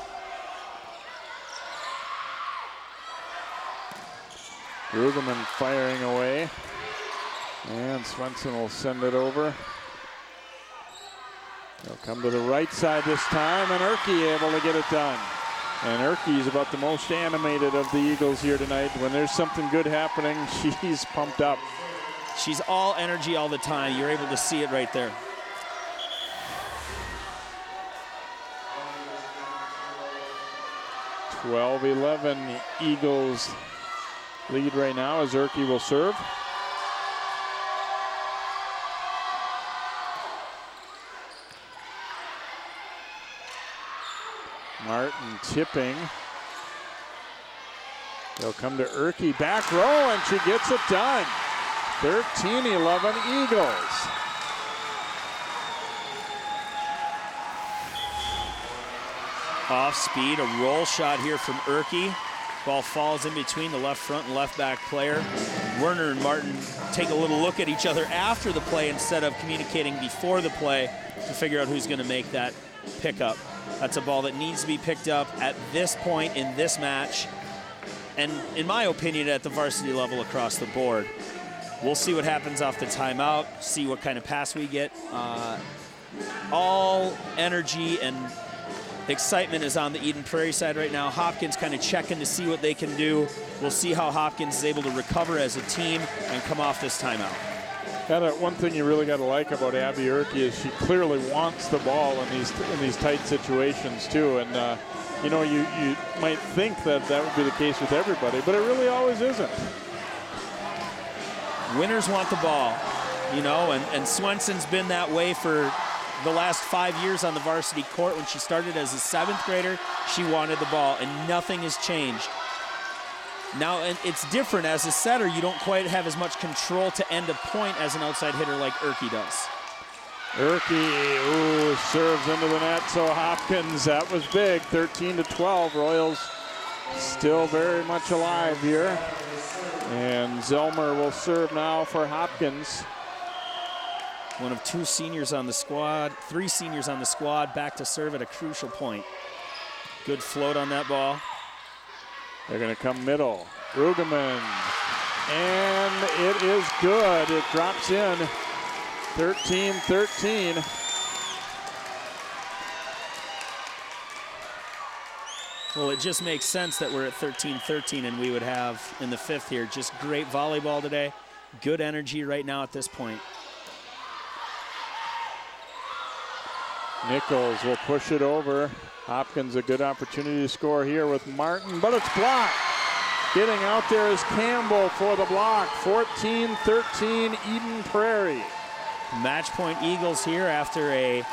Speaker 1: Brueggemann firing away, and Swenson will send it over. They'll come to the right side this time, and Erke able to get it done. And Erke is about the most animated of the Eagles here tonight. When there's something good happening, she's pumped up.
Speaker 3: She's all energy all the time. You're able to see it right there.
Speaker 1: (12-11) Eagles lead right now as Erke will serve. Martin tipping. They'll come to Erke, back row, and she gets it done. 13-11 Eagles.
Speaker 3: Off speed, a roll shot here from Erke. Ball falls in between the left front and left back player. Werner and Martin take a little look at each other after the play instead of communicating before the play to figure out who's going to make that pickup. That's a ball that needs to be picked up at this point in this match, and in my opinion, at the varsity level across the board. We'll see what happens off the timeout, see what kind of pass we get. All energy and excitement is on the Eden Prairie side right now. Hopkins kind of checking to see what they can do. We'll see how Hopkins is able to recover as a team and come off this timeout.
Speaker 1: One thing you really got to like about Abby Erke is she clearly wants the ball in these tight situations too. And you know, you might think that would be the case with everybody, but it really always isn't.
Speaker 3: Winners want the ball, you know, and Swenson's been that way for the last 5 years on the varsity court. When she started as a 7th grader, she wanted the ball, and nothing has changed. Now, and it's different as a setter. You don't quite have as much control to end a point as an outside hitter like Erke does.
Speaker 1: Erke, serves into the net, so Hopkins, that was big, 13-12. Royals still very much alive here. And Zelmer will serve now for Hopkins.
Speaker 3: One of 2 seniors on the squad, 3 seniors on the squad, back to serve at a crucial point. Good float on that ball.
Speaker 1: They're going to come middle. Brueggemann, and it is good. It drops in, 13-13.
Speaker 3: Well, it just makes sense that we're at 13-13 and we would have in the 5th here. Just great volleyball today. Good energy right now at this point.
Speaker 1: Nichols will push it over. Hopkins a good opportunity to score here with Martin, but it's blocked. Getting out there is Campbell for the block. 14-13 Eden Prairie.
Speaker 3: Match point Eagles here after a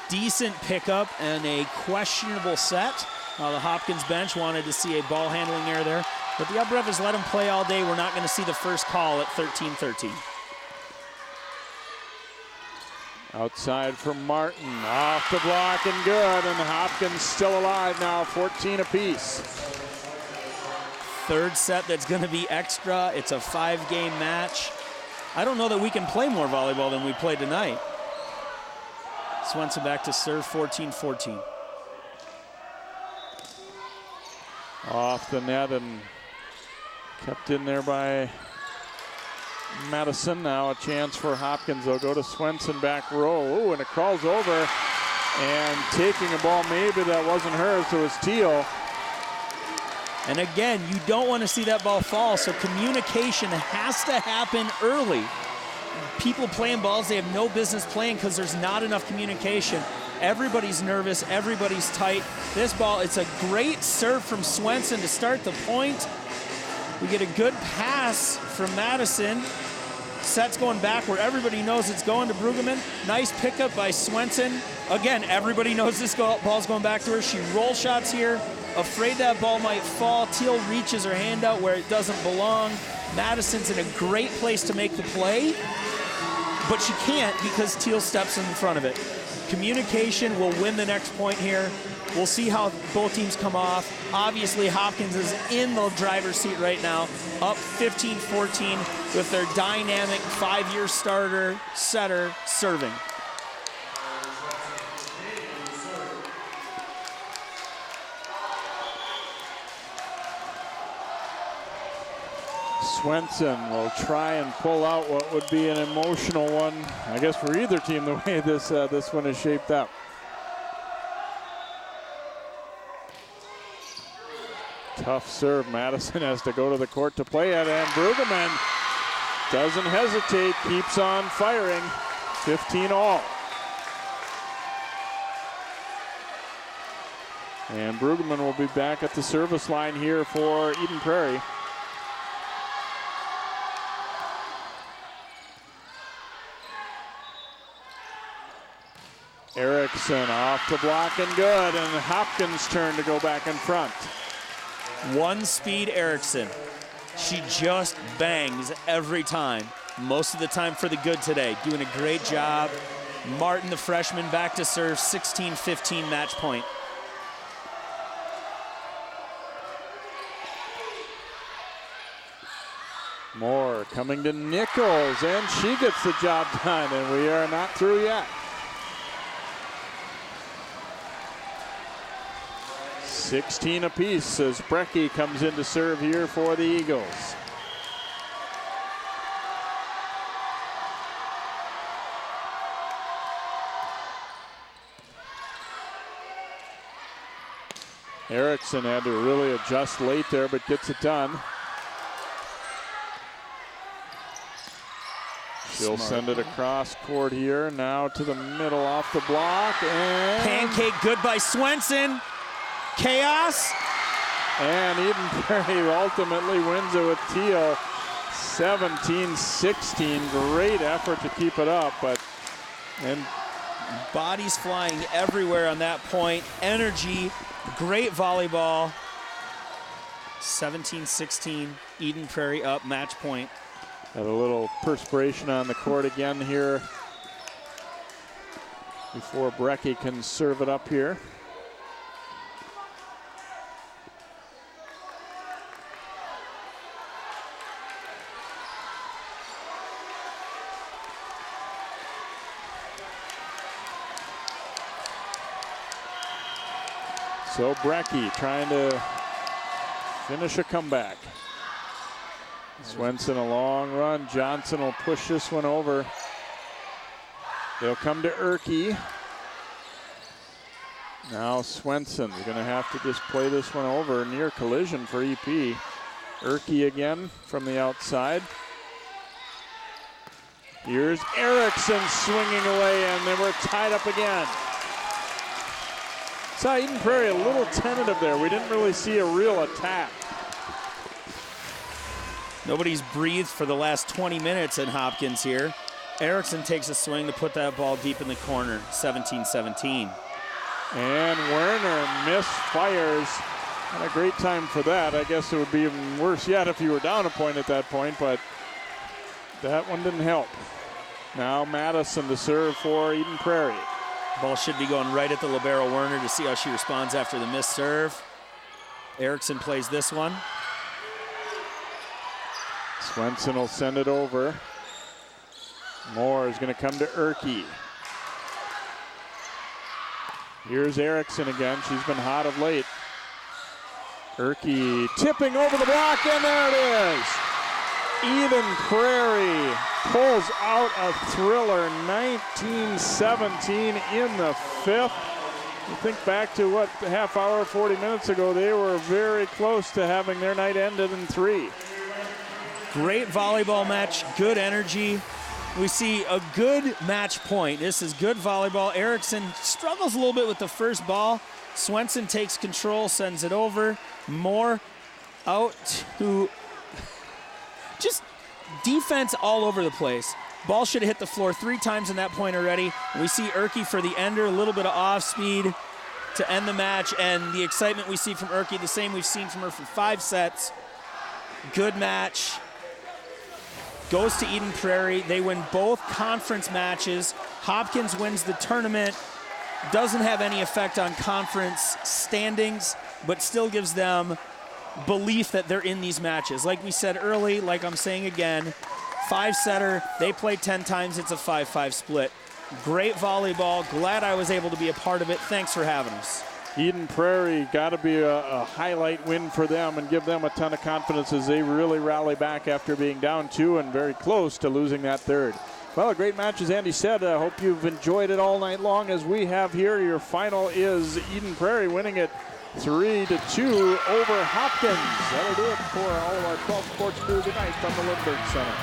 Speaker 3: decent pickup and a questionable set. The Hopkins bench wanted to see a ball handling error there, but the upper ref has let him play all day. We're not going to see the first call at 13-13.
Speaker 1: Outside for Martin, off the block and good, and Hopkins still alive now, 14 apiece.
Speaker 3: 3rd set that's going to be extra. It's a 5-game match. I don't know that we can play more volleyball than we played tonight. Swenson back to serve, 14-14.
Speaker 1: Off the net and kept in there by Madison. Now a chance for Hopkins. They'll go to Swenson, back row. Ooh, and it crawls over, and taking a ball maybe that wasn't hers, so it was Teal.
Speaker 3: And again, you don't want to see that ball fall, so communication has to happen early. People playing balls they have no business playing because there's not enough communication. Everybody's nervous, everybody's tight. This ball, it's a great serve from Swenson to start the point. We get a good pass from Madison. Set's going back where everybody knows it's going to Brueggemann. Nice pickup by Swenson. Again, everybody knows this ball's going back to her. She roll shots here, afraid that ball might fall. Teal reaches her hand out where it doesn't belong. Madison's in a great place to make the play, but she can't because Teal steps in front of it. Communication will win the next point here. We'll see how both teams come off. Obviously, Hopkins is in the driver's seat right now, up 15-14 with their dynamic 5-year starter, setter, serving.
Speaker 1: Swenson will try and pull out what would be an emotional one, I guess, for either team, the way this one is shaped up. Tough serve. Madison has to go to the court to play it, and Brueggemann doesn't hesitate, keeps on firing. 15 all. And Brueggemann will be back at the service line here for Eden Prairie. Erickson off the block and good, and Hopkins' turn to go back in front.
Speaker 3: One-speed Erickson. She just bangs every time. Most of the time for the good today. Doing a great job. Martin, the freshman, back to serve. 16-15 match point.
Speaker 1: Moore coming to Nichols, and she gets the job done, and we are not through yet. 16 apiece as Brecky comes in to serve here for the Eagles. Erickson had to really adjust late there, but gets it done. She'll send it across court here, now to the middle off the block, and
Speaker 3: pancake good by Swenson. Chaos.
Speaker 1: And Eden Prairie ultimately wins it with Teal. 17-16, great effort to keep it up, and
Speaker 3: bodies flying everywhere on that point. Energy, great volleyball. 17-16, Eden Prairie up, match point.
Speaker 1: Had a little perspiration on the court again here before Brecky can serve it up here. So Brecky trying to finish a comeback. Swenson a long run. Johnson will push this one over. They'll come to Erke. Now Swenson's going to have to just play this one over. Near collision for EP. Erke again from the outside. Here's Erickson swinging away, and they were tied up again. Saw Eden Prairie a little tentative there. We didn't really see a real attack.
Speaker 3: Nobody's breathed for the last 20 minutes in Hopkins here. Erickson takes a swing to put that ball deep in the corner, 17-17.
Speaker 1: And Werner misfires. Not a great time for that. I guess it would be even worse yet if you were down a point at that point, but that one didn't help. Now Madison to serve for Eden Prairie.
Speaker 3: Ball should be going right at the libero Werner to see how she responds after the missed serve. Erickson plays this one.
Speaker 1: Swenson will send it over. Moore is going to come to Erke. Here's Erickson again. She's been hot of late. Erke tipping over the block, and there it is. Eden Prairie pulls out a thriller, 19-17 in the fifth. You think back to what, a half hour, 40 minutes ago, they were very close to having their night ended in 3.
Speaker 3: Great volleyball match, good energy. We see a good match point. This is good volleyball. Erickson struggles a little bit with the first ball. Swenson takes control, sends it over. Moore out to just defense all over the place. Ball should have hit the floor 3 times in that point already. We see Erke for the ender, a little bit of off speed to end the match, and the excitement we see from Erke, the same we've seen from her for 5 sets. Good match. Goes to Eden Prairie. They win both conference matches. Hopkins wins the tournament. Doesn't have any effect on conference standings, but still gives them belief that they're in these matches. Like we said early, like I'm saying again, 5-setter, they play 10 times, it's a 5-5 split. Great volleyball, glad I was able to be a part of it. Thanks for having us.
Speaker 1: Eden Prairie got to be a highlight win for them and give them a ton of confidence as they really rally back after being down 2 and very close to losing that third. Well, a great match, as Andy said. I hope you've enjoyed it all night long as we have here. Your final is Eden Prairie winning it 3-2 over Hopkins. That'll do it for all of our 12 sports crew tonight from the Lindbergh Center.